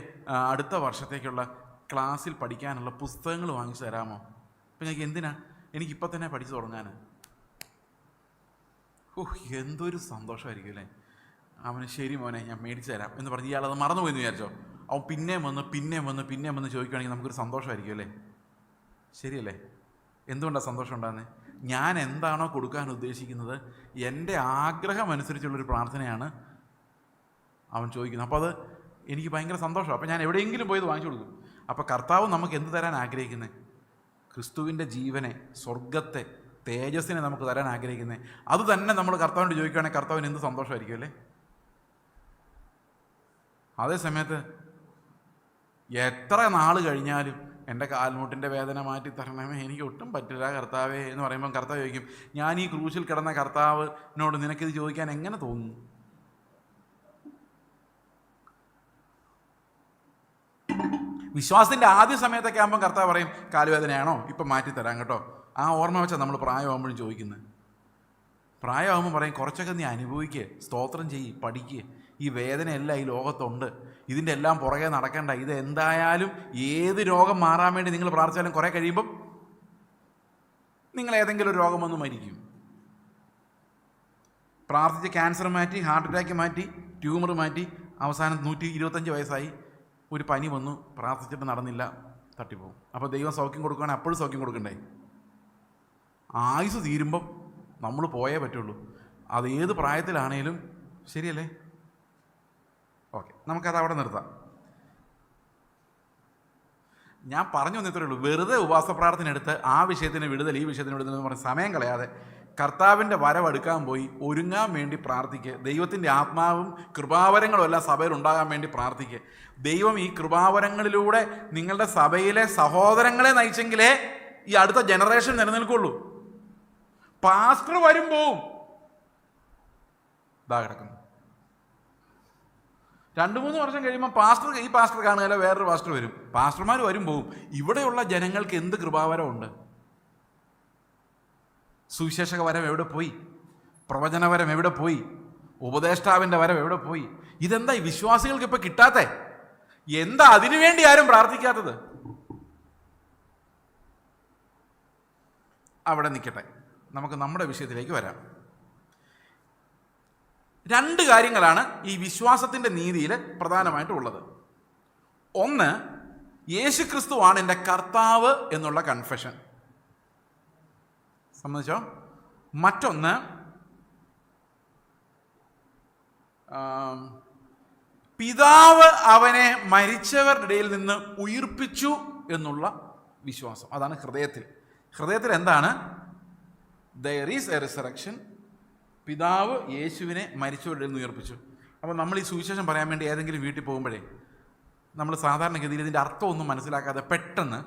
അടുത്ത വർഷത്തേക്കുള്ള ക്ലാസ്സിൽ പഠിക്കാനുള്ള പുസ്തകങ്ങൾ വാങ്ങിച്ചു തരാമോ? അപ്പം ഞങ്ങൾക്ക് എന്തിനാ? എനിക്കിപ്പോൾ തന്നെ പഠിച്ചു തുടങ്ങാൻ. എന്തൊരു സന്തോഷമായിരിക്കും അല്ലേ. അവന് ശരി മോനെ ഞാൻ മേടിച്ചു തരാം എന്ന് പറഞ്ഞ് ഇയാളത് മറന്നുപോയെന്ന് വിചാരിച്ചോ. അവൻ പിന്നെയും വന്ന് ചോദിക്കുകയാണെങ്കിൽ നമുക്കൊരു സന്തോഷമായിരിക്കും അല്ലേ. ശരിയല്ലേ? എന്തുകൊണ്ടാണ് സന്തോഷം ഉണ്ടാകുന്നത്? ഞാൻ എന്താണോ കൊടുക്കാൻ ഉദ്ദേശിക്കുന്നത്, എൻ്റെ ആഗ്രഹം അനുസരിച്ചുള്ളൊരു പ്രാർത്ഥനയാണ് അവൻ ചോദിക്കുന്നത്. അപ്പോൾ അത് എനിക്ക് ഭയങ്കര സന്തോഷമാണ്. അപ്പോൾ ഞാൻ എവിടെയെങ്കിലും പോയി വാങ്ങിച്ചു കൊടുക്കും. അപ്പോൾ കർത്താവ് നമുക്ക് എന്ത് തരാൻ ആഗ്രഹിക്കുന്നത്? ക്രിസ്തുവിൻ്റെ ജീവനെ, സ്വർഗത്തെ, തേജസ്സിനെ നമുക്ക് തരാൻ ആഗ്രഹിക്കുന്നത്. അത് തന്നെ നമ്മൾ കർത്താവിനോട് ചോദിക്കുകയാണെങ്കിൽ കർത്താവിന് എന്ത് സന്തോഷമായിരിക്കും അല്ലേ. അതേ സമയത്ത് എത്ര നാൾ കഴിഞ്ഞാലും എൻ്റെ കാൽമുട്ടിൻ്റെ വേദന മാറ്റി തരണമേ, എനിക്ക് ഒട്ടും പറ്റില്ല കർത്താവേ എന്ന് പറയുമ്പം കർത്താവ് ചോദിക്കും, ഞാൻ ഈ ക്രൂശിൽ കിടന്ന കർത്താവിനോട് നിനക്കിത് ചോദിക്കാൻ എങ്ങനെ തോന്നുന്നു? വിശ്വാസത്തിൻ്റെ ആദ്യ സമയത്തൊക്കെ ആകുമ്പം കർത്താവ് പറയും, കാലുവേദനയാണോ, ഇപ്പം മാറ്റിത്തരാം കേട്ടോ. ആ ഓർമ്മ വെച്ചാൽ നമ്മൾ പ്രായമാകുമ്പോഴും ചോദിക്കുന്നത്. പ്രായമാകുമ്പോൾ പറയും, കുറച്ചൊക്കെ നീ അനുഭവിക്കുക, സ്തോത്രം ചെയ്യ്, പഠിക്കുക. ഈ വേദനയെല്ലാം ഈ ലോകത്തുണ്ട്, ഇതിൻ്റെ എല്ലാം പുറകെ നടക്കേണ്ട. ഇത് എന്തായാലും ഏത് രോഗം മാറാൻ വേണ്ടി നിങ്ങൾ പ്രാർത്ഥിച്ചാലും കുറേ കഴിയുമ്പം നിങ്ങൾ ഏതെങ്കിലും ഒരു രോഗം വന്ന് മരിക്കും. പ്രാർത്ഥിച്ച് ക്യാൻസർ മാറ്റി, ഹാർട്ട് അറ്റാക്ക് മാറ്റി, ട്യൂമർ മാറ്റി, അവസാനം 125 വയസ്സായി, ഒരു പനി വന്നു, പ്രാർത്ഥിച്ചിട്ട് നടന്നില്ല, തട്ടിപ്പോവും. അപ്പോൾ ദൈവം സൗഖ്യം കൊടുക്കുകയാണെങ്കിൽ അപ്പോഴും സൗഖ്യം കൊടുക്കണ്ടേ? ആയുസ് തീരുമ്പം നമ്മൾ പോയേ പറ്റുള്ളൂ. അത് ഏത് പ്രായത്തിലാണേലും ശരിയല്ലേ? ഓക്കെ, നമുക്കത് അവിടെ നിർത്താം. ഞാൻ പറഞ്ഞു വന്നിത്രേ ഉള്ളൂ. വെറുതെ ഉപവാസ പ്രാർത്ഥന എടുത്ത് ആ വിഷയത്തിന് വിടുതൽ, ഈ വിഷയത്തിന് വിടുതൽ എന്ന് പറഞ്ഞ് സമയം കളയാതെ കർത്താവിൻ്റെ വരവെടുക്കാൻ പോയി ഒരുങ്ങാൻ വേണ്ടി പ്രാർത്ഥിക്കുക. ദൈവത്തിൻ്റെ ആത്മാവും കൃപാവരങ്ങളും എല്ലാം സഭയിൽ ഉണ്ടാകാൻ വേണ്ടി പ്രാർത്ഥിക്കുക. ദൈവം ഈ കൃപാവരങ്ങളിലൂടെ നിങ്ങളുടെ സഭയിലെ സഹോദരങ്ങളെ നയിച്ചെങ്കിലേ ഈ അടുത്ത ജനറേഷൻ നിലനിൽക്കുള്ളൂ. പാസ്റ്റർ വരും പോവും, ഇതാ കിടക്കുന്നു. 2-3 വർഷം കഴിയുമ്പോൾ ഈ പാസ്റ്റർ കാണുകയല്ല, വേറൊരു പാസ്റ്റർ വരും. പാസ്റ്റർമാർ വരും പോവും. ഇവിടെയുള്ള ജനങ്ങൾക്ക് എന്ത് കൃപാവരമുണ്ട്? സുവിശേഷക വരം എവിടെ പോയി? പ്രവചനവരം എവിടെ പോയി? ഉപദേഷ്ടാവിൻ്റെ വരം എവിടെ പോയി? ഇതെന്താ ഈ വിശ്വാസികൾക്ക് ഇപ്പം കിട്ടാത്തേ? എന്താ അതിനുവേണ്ടി ആരും പ്രാർത്ഥിക്കാത്തത്? അവിടെ നിൽക്കട്ടെ, നമുക്ക് നമ്മുടെ വിഷയത്തിലേക്ക് വരാം. 2 കാര്യങ്ങളാണ് ഈ വിശ്വാസത്തിൻ്റെ നീതിയിൽ പ്രധാനമായിട്ടും ഉള്ളത്. ഒന്ന്, യേശുക്രിസ്തുവാണ് എൻ്റെ കർത്താവ് എന്നുള്ള കൺഫെഷൻ, സമ്മതിച്ചോ? മറ്റൊന്ന്, പിതാവ് അവനെ മരിച്ചവരുടെ ഇടയിൽ നിന്ന് ഉയിർപ്പിച്ചു എന്നുള്ള വിശ്വാസം. അതാണ് ഹൃദയത്തിൽ എന്താണ്? there is a resurrection. പിതാവ് യേശുവിനെ മരിച്ചവരുടെ നിന്ന് ഉയർപ്പിച്ചു. അപ്പോൾ നമ്മൾ ഈ സുവിശേഷം പറയാൻ വേണ്ടി ഏതെങ്കിലും വീട്ടിൽ പോകുമ്പോഴേ നമ്മൾ സാധാരണഗതിയിൽ ഇതിൻ്റെ അർത്ഥമൊന്നും മനസ്സിലാക്കാതെ പെട്ടെന്ന്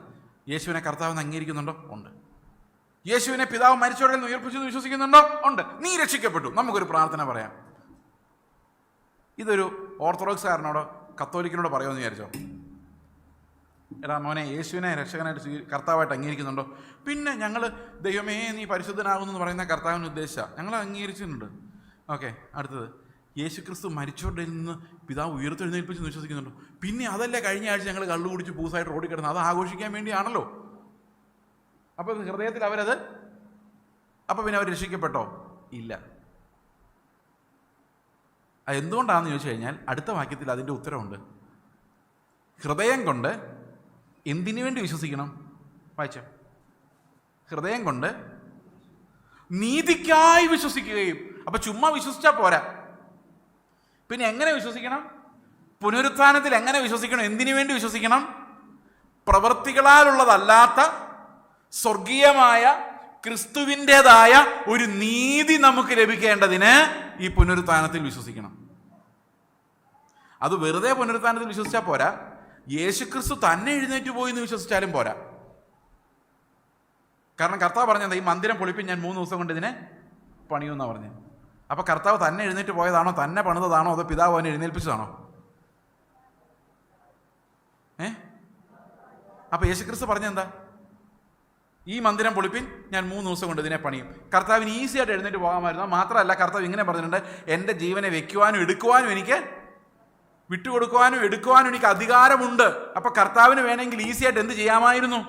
യേശുവിനെ കർത്താവെന്ന് അംഗീകരിക്കുന്നുണ്ടോ? ഉണ്ട്. യേശുവിനെ പിതാവ് മരിച്ചവരുടെ നിന്ന് ഉയർപ്പിച്ചു എന്ന് വിശ്വസിക്കുന്നുണ്ടോ? ഉണ്ട്. നീ രക്ഷിക്കപ്പെട്ടു. നമുക്കൊരു പ്രാർത്ഥന പറയാം. ഇതൊരു ഓർത്തഡോക്സുകാരനോടോ കത്തോലിക്കനോടോ പറയുമെന്ന് വിചാരിച്ചോ? എടാ മോനെ, യേശുവിനെ രക്ഷകനായിട്ട് കർത്താവായിട്ട് അംഗീകരിക്കുന്നുണ്ടോ? പിന്നെ ഞങ്ങൾ ദൈവമേ നീ പരിശുദ്ധനാകുന്നു എന്ന് പറയുന്ന കർത്താവിന് ഉദ്ദേശിച്ച ഞങ്ങൾ അംഗീകരിച്ചിട്ടുണ്ട്. ഓക്കെ, അടുത്തത്, യേശുക്രിസ്തു മരിച്ചവരുടെ നിന്ന് പിതാവ് ഉയർത്തെഴുന്നേൽപ്പിച്ചെന്ന് വിശ്വസിക്കുന്നുണ്ടോ? പിന്നെ അതല്ലേ കഴിഞ്ഞ ആഴ്ച ഞങ്ങൾ കള്ളു കുടിച്ച് പൂസായിട്ട് റോഡിൽ കിടന്നത്, അത് ആഘോഷിക്കാൻ വേണ്ടിയാണല്ലോ. അപ്പോൾ ഹൃദയത്തിൽ അവരത്, അപ്പോൾ പിന്നെ അവർ രക്ഷിക്കപ്പെട്ടോ? ഇല്ല. അതെന്തുകൊണ്ടാണെന്ന് ചോദിച്ചു കഴിഞ്ഞാൽ അടുത്ത വാക്യത്തിൽ അതിൻ്റെ ഉത്തരവുണ്ട്. ഹൃദയം കൊണ്ട് എന്തിനു വേണ്ടി വിശ്വസിക്കണം? വായിച്ചോ. ഹൃദയം കൊണ്ട് നീതിക്കായി വിശ്വസിക്കുകയും. അപ്പൊ ചുമ്മാ വിശ്വസിച്ചാൽ പോരാ, പിന്നെ എങ്ങനെ വിശ്വസിക്കണം? പുനരുത്ഥാനത്തിൽ എങ്ങനെ വിശ്വസിക്കണം? എന്തിനു വേണ്ടി വിശ്വസിക്കണം? പ്രവൃത്തികളാലുള്ളതല്ലാത്ത സ്വർഗീയമായ ക്രിസ്തുവിൻ്റെതായ ഒരു നീതി നമുക്ക് ലഭിക്കേണ്ടതിന് ഈ പുനരുത്ഥാനത്തിൽ വിശ്വസിക്കണം. അത് വെറുതെ പുനരുത്ഥാനത്തിൽ വിശ്വസിച്ചാൽ പോരാ, യേശുക്രിസ്തു തന്നെ എഴുന്നേറ്റ് പോയി എന്ന് വിശ്വസിച്ചാലും പോരാ. കാരണം കർത്താവ് പറഞ്ഞത് ഈ മന്ദിരം പൊളിപ്പിൻ ഞാൻ 3 ദിവസം കൊണ്ട് ഇതിനെ പണിയുമെന്നാണ് പറഞ്ഞത്. അപ്പൊ കർത്താവ് തന്നെ എഴുന്നേറ്റ് പോയതാണോ, തന്നെ പണിതതാണോ, അതോ പിതാവ് അവനെ എഴുന്നേൽപ്പിച്ചതാണോ? അപ്പൊ യേശുക്രിസ്തു പറഞ്ഞെന്താ? ഈ മന്ദിരം പൊളിപ്പിൻ ഞാൻ 3 ദിവസം കൊണ്ട് ഇതിനെ പണിയും. കർത്താവിന് ഈസി ആയിട്ട് എഴുന്നേറ്റ് പോകാമായിരുന്നു. മാത്രമല്ല കർത്താവ് ഇങ്ങനെ പറഞ്ഞിട്ടുണ്ട്, എൻ്റെ ജീവനെ വെക്കുവാനും എടുക്കുവാനും എനിക്ക്, വിട്ടുകൊടുക്കുവാനും എടുക്കുവാനും എനിക്ക് അധികാരമുണ്ട്. അപ്പൊ കർത്താവിന് വേണമെങ്കിൽ ഈസി ആയിട്ട് എന്ത് ചെയ്യാമായിരുന്നു?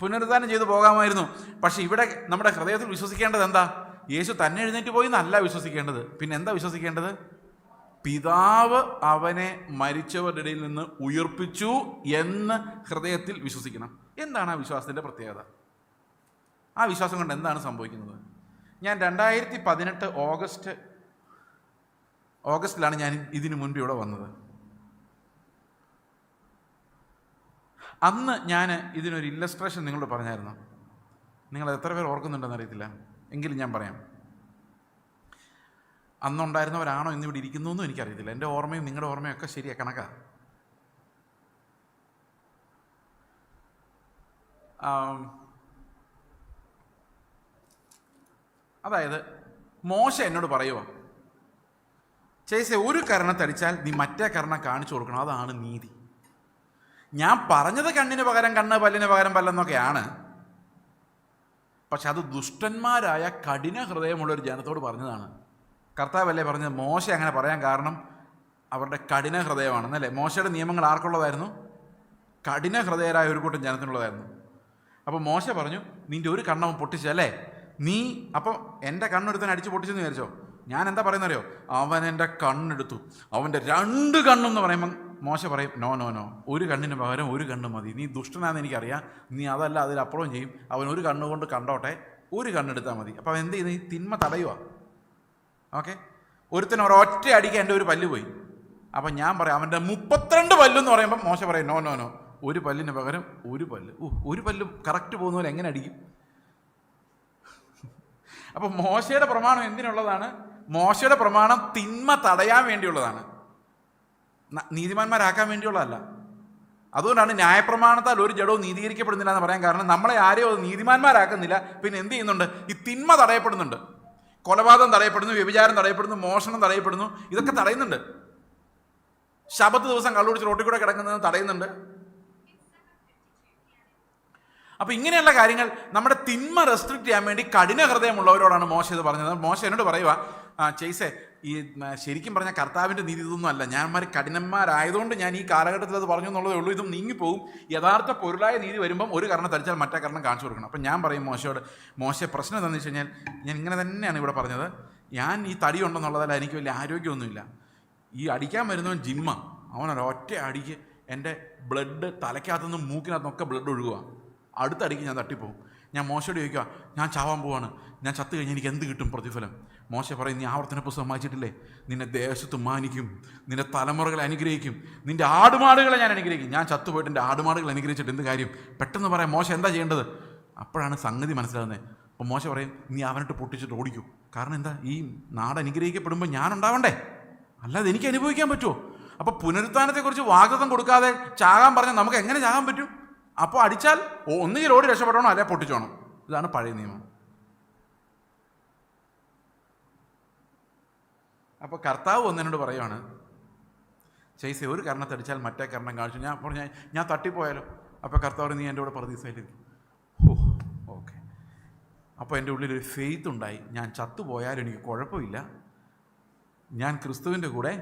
പുനരുദ്ധാനം ചെയ്തു പോകാമായിരുന്നു. പക്ഷെ ഇവിടെ നമ്മുടെ ഹൃദയത്തിൽ വിശ്വസിക്കേണ്ടത് എന്താ? യേശു തന്നെ എഴുന്നേറ്റ് പോയി എന്നല്ല വിശ്വസിക്കേണ്ടത്. പിന്നെ എന്താ വിശ്വസിക്കേണ്ടത്? പിതാവ് അവനെ മരിച്ചവരുടെ ഇടയിൽ നിന്ന് ഉയർപ്പിച്ചു എന്ന് ഹൃദയത്തിൽ വിശ്വസിക്കണം. എന്താണ് ആ വിശ്വാസത്തിൻ്റെ പ്രത്യേകത? ആ വിശ്വാസം കൊണ്ട് എന്താണ് സംഭവിക്കുന്നത്? ഞാൻ 2018 ഓഗസ്റ്റിലാണ് ഞാൻ ഇതിനു മുൻപ് ഇവിടെ വന്നത്. അന്ന് ഞാൻ ഇതിനൊരു ഇല്ലസ്ട്രേഷൻ നിങ്ങളോട് പറഞ്ഞായിരുന്നു. നിങ്ങൾ എത്ര പേർ ഓർക്കുന്നുണ്ടെന്ന് അറിയത്തില്ല, എങ്കിലും ഞാൻ പറയാം. അന്നുണ്ടായിരുന്നവരാണോ ഇന്നിവിടെ ഇരിക്കുന്നതെന്നും എനിക്കറിയത്തില്ല. എൻ്റെ ഓർമ്മയും നിങ്ങളുടെ ഓർമ്മയും ഒക്കെ ശരിയാ, കണക്കാണ്. അതായത് മോശ എന്നോട് പറയുമോ, ചേച്ചി ഒരു കരണത്തടിച്ചാൽ നീ മറ്റേ കരണം കാണിച്ചു കൊടുക്കണം, അതാണ് നീതി. ഞാൻ പറഞ്ഞത് കണ്ണിന് പകരം കണ്ണ്, പല്ലിന് പകരം പല്ലെന്നൊക്കെയാണ്. പക്ഷെ അത് ദുഷ്ടന്മാരായ കഠിന ഹൃദയമുള്ളൊരു ജനത്തോട് പറഞ്ഞതാണ്. കർത്താവല്ലേ പറഞ്ഞത്? മോശ അങ്ങനെ പറയാൻ കാരണം അവരുടെ കഠിന ഹൃദയമാണെന്നല്ലേ. മോശയുടെ നിയമങ്ങൾ ആർക്കുള്ളതായിരുന്നു? കഠിന ഹൃദയരായ ഒരു കൂട്ടം ജനത്തിനുള്ളതായിരുന്നു. അപ്പോൾ മോശ പറഞ്ഞു, നിൻ്റെ ഒരു കണ്ണവൻ പൊട്ടിച്ചല്ലേ നീ, അപ്പം എൻ്റെ കണ്ണെടുത്തന്നെ അടിച്ച് പൊട്ടിച്ചെന്ന് വിചാരിച്ചോ? ഞാൻ എന്താ പറയുന്നറിയോ? അവൻ എൻ്റെ കണ്ണെടുത്തു, അവൻ്റെ 2 കണ്ണെന്ന് പറയുമ്പം മോശ പറയും, നോ നോ നോ, ഒരു കണ്ണിന് പകരം ഒരു കണ്ണ് മതി. നീ ദുഷ്ടനാണെന്ന് എനിക്കറിയാം, നീ അതല്ല അതിലപ്പുറം ചെയ്യും. അവൻ ഒരു കണ്ണുകൊണ്ട് കണ്ടോട്ടെ, ഒരു കണ്ണെടുത്താൽ മതി. അപ്പം അവൻ എന്ത് ചെയ്യുന്നത്? ഈ തിന്മ തടയുക. ഓക്കെ, ഒരുത്തന് ഒരൊറ്റ അടിക്ക് എൻ്റെ ഒരു പല്ല് പോയി. അപ്പം ഞാൻ പറയാം അവൻ്റെ 32 പല്ലെന്ന് പറയുമ്പം മോശ പറയും, നോ നോ നോ, ഒരു പല്ലിന് പകരം ഒരു പല്ല്. ഒരു പല്ല് കറക്റ്റ് പോകുന്ന പോലെ എങ്ങനെ അടിക്കും? അപ്പം മോശയുടെ പ്രമാണം എന്തിനുള്ളതാണ്? മോശയുടെ പ്രമാണം തിന്മ തടയാൻ വേണ്ടിയുള്ളതാണ്, നീതിമാന്മാരാക്കാൻ വേണ്ടിയുള്ളതല്ല. അതുകൊണ്ടാണ് ന്യായപ്രമാണത്താൽ ഒരു ജഡവും നീതീകരിക്കപ്പെടുന്നില്ല എന്ന് പറയാൻ കാരണം, നമ്മളെ ആരെയോ അത് നീതിമാന്മാരാക്കുന്നില്ല. പിന്നെ എന്ത് ചെയ്യുന്നുണ്ട്? ഈ തിന്മ തടയപ്പെടുന്നുണ്ട്. കൊലപാതകം തടയപ്പെടുന്നു, വ്യഭിചാരം തടയപ്പെടുന്നു, മോഷണം തടയപ്പെടുന്നു, ഇതൊക്കെ തടയുന്നുണ്ട്. ശബത്ത് ദിവസം കള്ളുപിടിച്ച് റോട്ടിൽ കൂടെ കിടക്കുന്നത് തടയുന്നുണ്ട്. അപ്പം ഇങ്ങനെയുള്ള കാര്യങ്ങൾ നമ്മുടെ തിന്മ റെസ്ട്രിക്റ്റ് ചെയ്യാൻ വേണ്ടി കഠിന ഹൃദയമുള്ളവരോടാണ് മോശ ഇത് പറഞ്ഞത്. മോശ എന്നോട് പറയുക, ചേസേ ഈ ശരിക്കും പറഞ്ഞാൽ കർത്താവിൻ്റെ നീതി ഇതൊന്നും അല്ല, ഞാന്മാർ കഠിനന്മാരായതുകൊണ്ട് ഞാൻ ഈ കാലഘട്ടത്തിൽ അത് പറഞ്ഞു എന്നുള്ളതേ ഉള്ളൂ, ഇതും നീങ്ങിപ്പോകും. യഥാർത്ഥ പൊരുളായ നീതി വരുമ്പം ഒരു കാരണം തടിച്ചാൽ മറ്റേ കാരണം കാണിച്ചു കൊടുക്കണം. അപ്പം ഞാൻ പറയും മോശയോട്, മോശ പ്രശ്നം എന്താണെന്ന് വെച്ച് കഴിഞ്ഞാൽ, ഞാൻ ഇങ്ങനെ തന്നെയാണ് ഇവിടെ പറഞ്ഞത്, ഞാൻ ഈ തടി ഉണ്ടെന്നുള്ളതല്ല, എനിക്ക് വലിയ ആരോഗ്യമൊന്നുമില്ല. ഈ അടിക്കാൻ വരുന്നവൻ ജിമ്മ, അവനൊരൊറ്റ അടിക്ക് എൻ്റെ ബ്ലഡ് തലയ്ക്കകത്തുനിന്നും മൂക്കിനകത്തുനിന്നൊക്കെ ബ്ലഡ് ഒഴുകുക. അടുത്തടിക്ക് ഞാൻ തട്ടിപ്പോവും. ഞാൻ മോശയോട് ചോദിക്കുക, ഞാൻ ചാവാൻ പോവാണ്, ഞാൻ ചത്ത് കഴിഞ്ഞ് എനിക്ക് എന്ത് കിട്ടും പ്രതിഫലം? മോശ പറയും, നീ ആവർത്തന പുസ്തകം വായിച്ചിട്ടില്ലേ? നിന്നെ ദേശത്ത് മാനിക്കും, നിന്റെ തലമുറകളെ അനുഗ്രഹിക്കും, നിന്റെ ആടുമാടുകളെ ഞാൻ അനുഗ്രഹിക്കും. ഞാൻ ചത്തുപോയിട്ട് എൻ്റെ ആടുമാടുകൾ അനുഗ്രഹിച്ചിട്ട് എന്ത് കാര്യം? പെട്ടെന്ന് പറയാം മോശ എന്താ ചെയ്യേണ്ടത്? അപ്പോഴാണ് സംഗതി മനസ്സിലാകുന്നത്. അപ്പോൾ മോശ പറയും, നീ അവനിട്ട് പൊട്ടിച്ചിട്ട് ഓടിക്കൂ. കാരണം എന്താ? ഈ നാട് അനുഗ്രഹിക്കപ്പെടുമ്പോൾ ഞാൻ ഉണ്ടാവണ്ടേ, അല്ലാതെ എനിക്ക് അനുഭവിക്കാൻ പറ്റുമോ? അപ്പോൾ പുനരുത്ഥാനത്തെക്കുറിച്ച് വാഗ്ദത്തം കൊടുക്കാതെ ചാകാൻ പറഞ്ഞാൽ നമുക്ക് എങ്ങനെ ചാകാൻ പറ്റും? അപ്പോൾ അടിച്ചാൽ ഒന്നുകിൽ ഓടി രക്ഷപ്പെടണോ അല്ലെ പൊട്ടിച്ചോണം. ഇതാണ് പഴയ നിയമം. അപ്പോൾ കർത്താവ് എന്നോട് പറയുവാണ്, ചേച്ചി ഒരു കരണത്തടിച്ചാൽ മറ്റേ കരണം കാണിച്ചു. ഞാൻ പറഞ്ഞു, ഞാൻ തട്ടിപ്പോയാലോ? അപ്പോൾ കർത്താവ്, നീ എൻ്റെ കൂടെ പ്രതീക്ഷയിലേക്ക്. ഓക്കെ. അപ്പോൾ എൻ്റെ ഉള്ളിലൊരു ഫെയ്ത്ത് ഉണ്ടായി, ഞാൻ ചത്തുപോയാലും എനിക്ക് കുഴപ്പമില്ല, ഞാൻ ക്രിസ്തുവിൻ്റെ കൂടെ.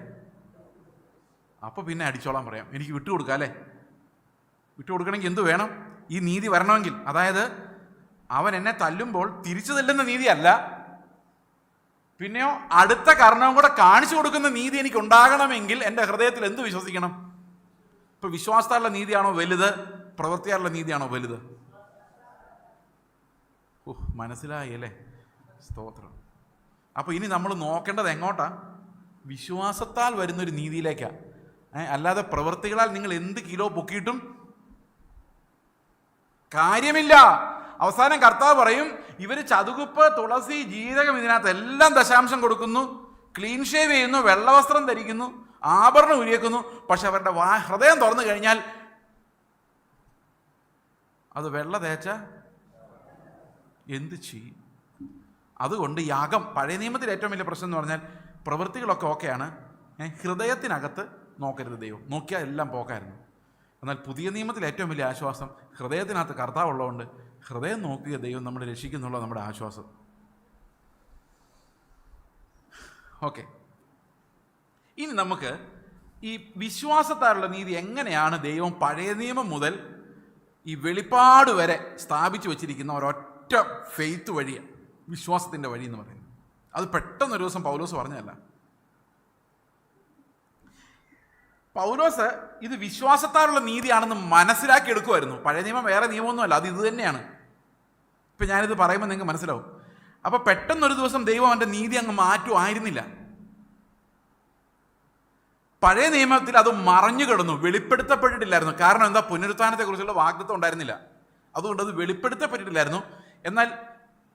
അപ്പോൾ പിന്നെ അടിച്ചോളാൻ പറയാം, എനിക്ക് വിട്ടുകൊടുക്കാം അല്ലേ? വിട്ടുകൊടുക്കണമെങ്കിൽ എന്ത് വേണം? ഈ നീതി വരണമെങ്കിൽ, അതായത് അവൻ എന്നെ തല്ലുമ്പോൾ തിരിച്ചു തല്ലുന്ന നീതിയല്ല, പിന്നെയോ അടുത്ത കർണവും കൂടെ കാണിച്ചു കൊടുക്കുന്ന നീതി എനിക്ക് ഉണ്ടാകണമെങ്കിൽ എൻ്റെ ഹൃദയത്തിൽ എന്ത് വിശ്വസിക്കണം? ഇപ്പൊ വിശ്വാസത്താലുള്ള നീതിയാണോ വലുത്, പ്രവൃത്തിയാലുള്ള നീതിയാണോ വലുത്? മനസ്സിലായി അല്ലേ? സ്തോത്രം. അപ്പൊ ഇനി നമ്മൾ നോക്കേണ്ടത് എങ്ങോട്ടാ? വിശ്വാസത്താൽ വരുന്നൊരു നീതിയിലേക്കാ. അല്ലാതെ പ്രവൃത്തികളാൽ നിങ്ങൾ എന്ത് കിലോ പൊക്കിയിട്ടും കാര്യമില്ല. അവസാനം കർത്താവ് പറയും, ഇവര് ചതുകുപ്പ്, തുളസി, ജീരകം ഇതിനകത്ത് എല്ലാം ദശാംശം കൊടുക്കുന്നു, ക്ലീൻ ഷേവ് ചെയ്യുന്നു, വെള്ളവസ്ത്രം ധരിക്കുന്നു, ആഭരണം ഉരിയേക്കുന്നു, പക്ഷെ അവരുടെ ഹൃദയം തുറന്നു കഴിഞ്ഞാൽ അത് വെള്ള തേച്ച എന്ത് ചെയ്യും? അതുകൊണ്ട് യാഗം, പഴയ നിയമത്തിൽ ഏറ്റവും വലിയ പ്രശ്നം എന്ന് പറഞ്ഞാൽ പ്രവൃത്തികളൊക്കെ ഓക്കെയാണ്, ഹൃദയത്തിനകത്ത് നോക്കരുത് ദൈവം. നോക്കിയാൽ എല്ലാം പോക്കായിരുന്നു. എന്നാൽ പുതിയ നിയമത്തിൽ ഏറ്റവും വലിയ ആശ്വാസം ഹൃദയത്തിനകത്ത് കർത്താവ് ഉള്ളതുകൊണ്ട് ഹൃദയം നോക്കിയ ദൈവം നമ്മളെ രക്ഷിക്കുന്നുള്ള നമ്മുടെ ആശ്വാസം. ഓക്കെ, ഇനി നമുക്ക് ഈ വിശ്വാസത്താലുള്ള നീതി എങ്ങനെയാണ് ദൈവം പഴയ നിയമം മുതൽ ഈ വെളിപ്പാട് വരെ സ്ഥാപിച്ചു വച്ചിരിക്കുന്ന ഒരൊറ്റ ഫെയ്ത്ത് വഴിയാണ്, വിശ്വാസത്തിൻ്റെ വഴി എന്ന് പറയുന്നത്. അത് പെട്ടെന്നൊരു ദിവസം പൗലോസ് പറഞ്ഞതല്ല. പൗലോസ് ഇത് വിശ്വാസത്താലുള്ള നീതിയാണെന്ന് മനസ്സിലാക്കി എടുക്കുമായിരുന്നു. പഴയ നിയമം വേറെ നിയമമൊന്നുമല്ല, അത് ഇത് തന്നെയാണ്. ഇപ്പം ഞാനിത് പറയുമ്പോൾ നിങ്ങൾക്ക് മനസ്സിലാവും. അപ്പോൾ പെട്ടെന്നൊരു ദിവസം ദൈവം അവൻ്റെ നീതി അങ്ങ് മാറ്റുമായിരുന്നില്ല. പഴയ നിയമത്തിൽ അത് മറഞ്ഞു കിടന്നു, വെളിപ്പെടുത്തപ്പെട്ടിട്ടില്ലായിരുന്നു. കാരണം എന്താ? പുനരുത്ഥാനത്തെക്കുറിച്ചുള്ള വാഗ്ദത്തം ഉണ്ടായിരുന്നില്ല, അതുകൊണ്ട് അത് വെളിപ്പെടുത്തപ്പെട്ടിട്ടില്ലായിരുന്നു. എന്നാൽ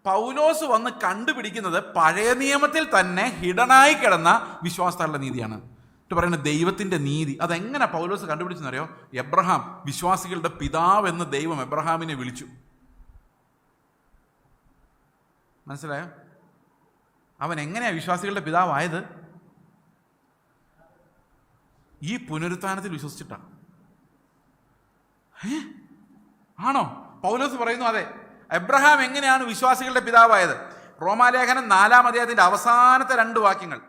പൗലോസ് വന്ന് കണ്ടുപിടിക്കുന്നത് പഴയ നിയമത്തിൽ തന്നെ ഹിഡനായി കിടന്ന വിശ്വാസത്താലുള്ള നീതിയാണ്. പറയുന്നത് ദൈവത്തിൻ്റെ നീതി. അതെങ്ങനെ പൗലോസ് കണ്ടുപിടിച്ചെന്നറിയോ? എബ്രഹാം, വിശ്വാസികളുടെ പിതാവ് എന്ന് ദൈവം എബ്രഹാമിനെ വിളിച്ചു. മനസ്സിലായോ? അവൻ എങ്ങനെയാ വിശ്വാസികളുടെ പിതാവായത്? ഈ പുനരുത്ഥാനത്തിൽ വിശ്വസിച്ചിട്ടാണ്. ആണോ? പൗലോസ് പറയുന്നു അതെ. എബ്രഹാം എങ്ങനെയാണ് വിശ്വാസികളുടെ പിതാവായത്? റോമാലേഖനം 4-ാം അധ്യായത്തിന്റെ അവസാനത്തെ 2 വാക്യങ്ങൾ.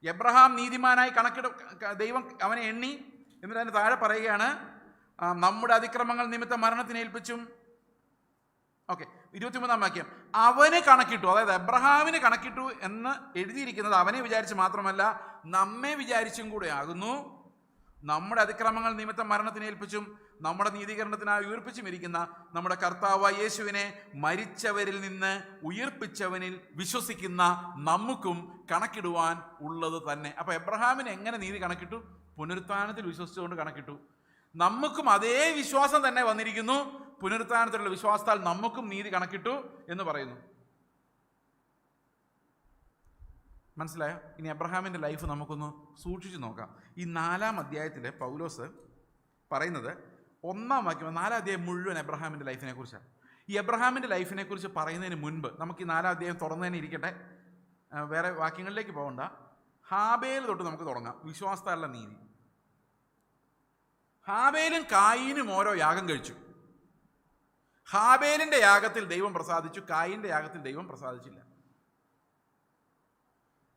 എബ്രഹാം നീതിമാനായി ദൈവം അവനെ എണ്ണി, എന്നിട്ട് അതിന് താഴെ പറയുകയാണ്, നമ്മുടെ അതിക്രമങ്ങൾ നിമിത്തം മരണത്തിന് ഏൽപ്പിച്ചും. ഓക്കെ, 23-ാം വാക്യം, അവന് കണക്കിട്ടു. അതായത് എബ്രഹാമിന് കണക്കിട്ടു എന്ന് എഴുതിയിരിക്കുന്നത് അവനെ വിചാരിച്ച് മാത്രമല്ല, നമ്മെ വിചാരിച്ചും കൂടെ ആകുന്നു. നമ്മുടെ അതിക്രമങ്ങൾ നിമിത്തം മരണത്തിന് ഏൽപ്പിച്ചും നമ്മുടെ നീതീകരണത്തിനായി ഉയർപ്പിച്ചും ഇരിക്കുന്ന നമ്മുടെ കർത്താവായ യേശുവിനെ മരിച്ചവരിൽ നിന്ന് ഉയർപ്പിച്ചവനിൽ വിശ്വസിക്കുന്ന നമുക്കും കണക്കിടുവാൻ ഉള്ളത് തന്നെ. അപ്പൊ എബ്രഹാമിന് എങ്ങനെ നീതി കണക്കിട്ടു? പുനരുത്ഥാനത്തിൽ വിശ്വസിച്ചുകൊണ്ട് കണക്കിട്ടു. നമുക്കും അതേ വിശ്വാസം തന്നെ വന്നിരിക്കുന്നു. പുനരുത്ഥാനത്തിലുള്ള വിശ്വാസത്താൽ നമുക്കും നീതി കണക്കിട്ടു എന്ന് പറയുന്നു. മനസ്സിലായോ? ഇനി എബ്രഹാമിൻ്റെ ലൈഫ് നമുക്കൊന്ന് സൂക്ഷിച്ചു നോക്കാം. ഈ 4-ാം അധ്യായത്തിൽ പൗലോസ് പറയുന്നത് 1-ാം വാക്യം, 4-ാം അധ്യായം മുഴുവൻ എബ്രഹാമിൻ്റെ ലൈഫിനെ കുറിച്ചാണ്. ഈ എബ്രഹാമിൻ്റെ ലൈഫിനെ കുറിച്ച് പറയുന്നതിന് മുൻപ് നമുക്ക് ഈ 4-ാം അധ്യായം തുറന്നതിന് ഇരിക്കട്ടെ, വേറെ വാക്യങ്ങളിലേക്ക് പോകണ്ട. ഹാബേൽ തൊട്ട് നമുക്ക് തുടങ്ങാം. വിശ്വാസത്താലുള്ള നീതി. ഹാബേലും കായീനും ഓരോ യാഗം കഴിച്ചു. ഹാബേലിൻ്റെ യാഗത്തിൽ ദൈവം പ്രസാദിച്ചു, കായീൻ്റെ യാഗത്തിൽ ദൈവം പ്രസാദിച്ചില്ല.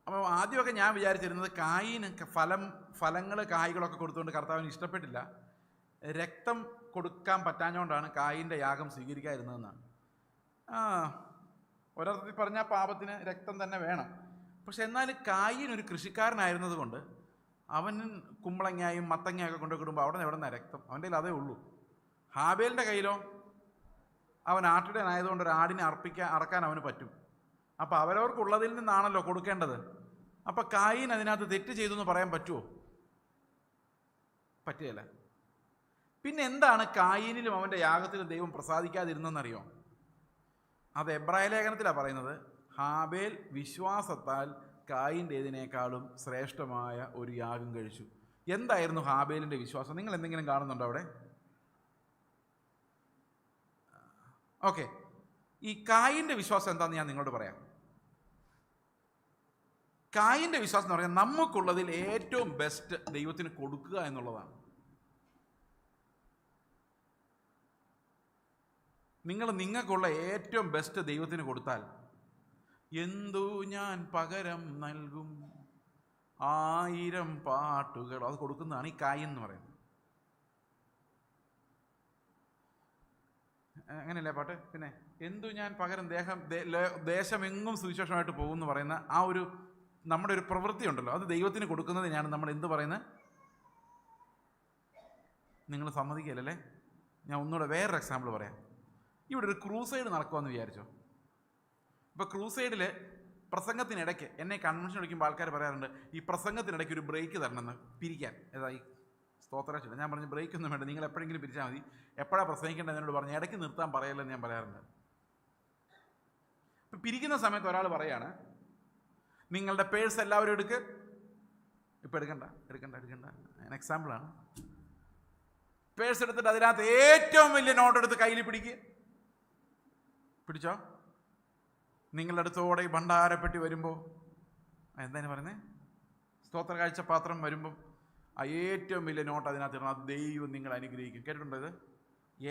അപ്പോൾ ആദ്യമൊക്കെ ഞാൻ വിചാരിച്ചിരുന്നത് കായീന് ഫലങ്ങൾ കായ്കളൊക്കെ കൊടുത്തുകൊണ്ട് കർത്താവിന് ഇഷ്ടപ്പെട്ടില്ല, രക്തം കൊടുക്കാൻ പറ്റാഞ്ഞുകൊണ്ടാണ് കായീൻ്റെ യാഗം സ്വീകരിക്കാതിരുന്നതെന്നാണ്. ഒരർത്ഥത്തിൽ പറഞ്ഞാൽ പാപത്തിന് രക്തം തന്നെ വേണം. പക്ഷെ എന്നാൽ കായീൻ ഒരു കൃഷിക്കാരനായിരുന്നത് കൊണ്ട് അവൻ കുമ്പളങ്ങയും മത്തങ്ങയൊക്കെ കൊണ്ടുവിടുമ്പോൾ അവിടെ നിന്ന് എവിടെ നിന്നാണ് രക്തം? അവൻ്റെ കയ്യിൽ അതേ ഉള്ളൂ. ഹാബേലിൻ്റെ കയ്യിലോ അവൻ ആട്ടിടനായതുകൊണ്ട് ഒരു ആടിനെ അറക്കാൻ അവന് പറ്റും. അപ്പോൾ അവരവർക്കുള്ളതിൽ നിന്നാണല്ലോ കൊടുക്കേണ്ടത്. അപ്പം കായീൻ അതിനകത്ത് തെറ്റ് ചെയ്തു എന്ന് പറയാൻ പറ്റുമോ? പറ്റുകയില്ല. പിന്നെ എന്താണ് കായീനിലും അവൻ്റെ യാഗത്തിലും ദൈവം പ്രസാദിക്കാതിരുന്നെന്നറിയോ? അത് എബ്രായ ലേഖനത്തിലാണ് പറയുന്നത്. ഹാബേൽ വിശ്വാസത്താൽ കായീൻ്റേതിനേക്കാളും ശ്രേഷ്ഠമായ ഒരു യാഗം കഴിച്ചു. എന്തായിരുന്നു ഹാബേലിൻ്റെ വിശ്വാസം? നിങ്ങൾ എന്തെങ്കിലും കാണുന്നുണ്ടോ അവിടെ? ഓക്കെ, ഈ കായീൻ്റെ വിശ്വാസം എന്താണെന്ന് ഞാൻ നിങ്ങളോട് പറയാം. കായീൻ്റെ വിശ്വാസം എന്ന് പറഞ്ഞാൽ നമുക്കുള്ളതിൽ ഏറ്റവും ബെസ്റ്റ് ദൈവത്തിന് കൊടുക്കുക എന്നുള്ളതാണ്. നിങ്ങൾക്കുള്ള ഏറ്റവും ബെസ്റ്റ് ദൈവത്തിന് കൊടുത്താൽ എന്തു ഞാൻ പകരം നൽകും 1000 പാട്ടുകൾ. അത് കൊടുക്കുന്നതാണ് ഈ കായിൻ എന്ന് പറയുന്നത്. അങ്ങനെയല്ലേ പാട്ട്? പിന്നെ എന്തു ഞാൻ പകരം ദേശമെങ്ങും സുവിശേഷമായിട്ട് പോകും എന്ന് പറയുന്ന ആ ഒരു നമ്മുടെ ഒരു പ്രവൃത്തി ഉണ്ടല്ലോ, അത് ദൈവത്തിന് കൊടുക്കുന്നതിനാണ് നമ്മൾ എന്ത് പറയുന്നത്? നിങ്ങൾ സമ്മതിക്കല്ലേ? ഞാൻ ഒന്നുകൂടെ വേറൊരു എക്സാമ്പിൾ പറയാം. ഇവിടെ ഒരു ക്രൂസൈഡ് നടക്കുമെന്ന് വിചാരിച്ചോ. ഇപ്പോൾ ക്രൂസൈഡിൽ പ്രസംഗത്തിനിടയ്ക്ക് എന്നെ കൺവെൻഷൻ അടിക്കുമ്പോൾ ആൾക്കാർ പറയാറുണ്ട്, ഈ പ്രസംഗത്തിനിടയ്ക്ക് ഒരു ബ്രേക്ക് തരണമെന്ന്, പിരിക്കാൻ. ഏതായി സ്തോത്രശീലം. ഞാൻ പറഞ്ഞു ബ്രേക്ക് ഒന്നും വേണ്ട, നിങ്ങൾ എപ്പോഴെങ്കിലും പിരിച്ചാൽ മതി, എപ്പോഴാണ് പ്രസംഗിക്കേണ്ടത് എന്നോട് പറഞ്ഞു, ഇടയ്ക്ക് നിർത്താൻ പറയല്ലെന്ന് ഞാൻ പറയാറുണ്ട്. ഇപ്പം പിരിക്കുന്ന സമയത്ത് ഒരാൾ പറയാണ്, നിങ്ങളുടെ പേഴ്സ് എല്ലാവരും എടുക്ക്. ഇപ്പം എടുക്കണ്ട. എക്സാമ്പിളാണ്. പേഴ്സ് എടുത്തിട്ട് അതിനകത്ത് ഏറ്റവും വലിയ നോട്ട് എടുത്ത് കയ്യിൽ പിടിച്ചോ. നിങ്ങളുടെ അടുത്തോടെ ഈ ഭണ്ഡാരപ്പെട്ടി വരുമ്പോൾ, എന്താണ് പറയുന്നത്, സ്തോത്ര കാഴ്ച പാത്രം വരുമ്പം ആ ഏറ്റവും വലിയ നോട്ട് അതിനകത്ത് ഇടണം. അത് ദൈവം നിങ്ങൾ അനുഗ്രഹിക്കും. കേട്ടിട്ടുണ്ടോ ഇത്?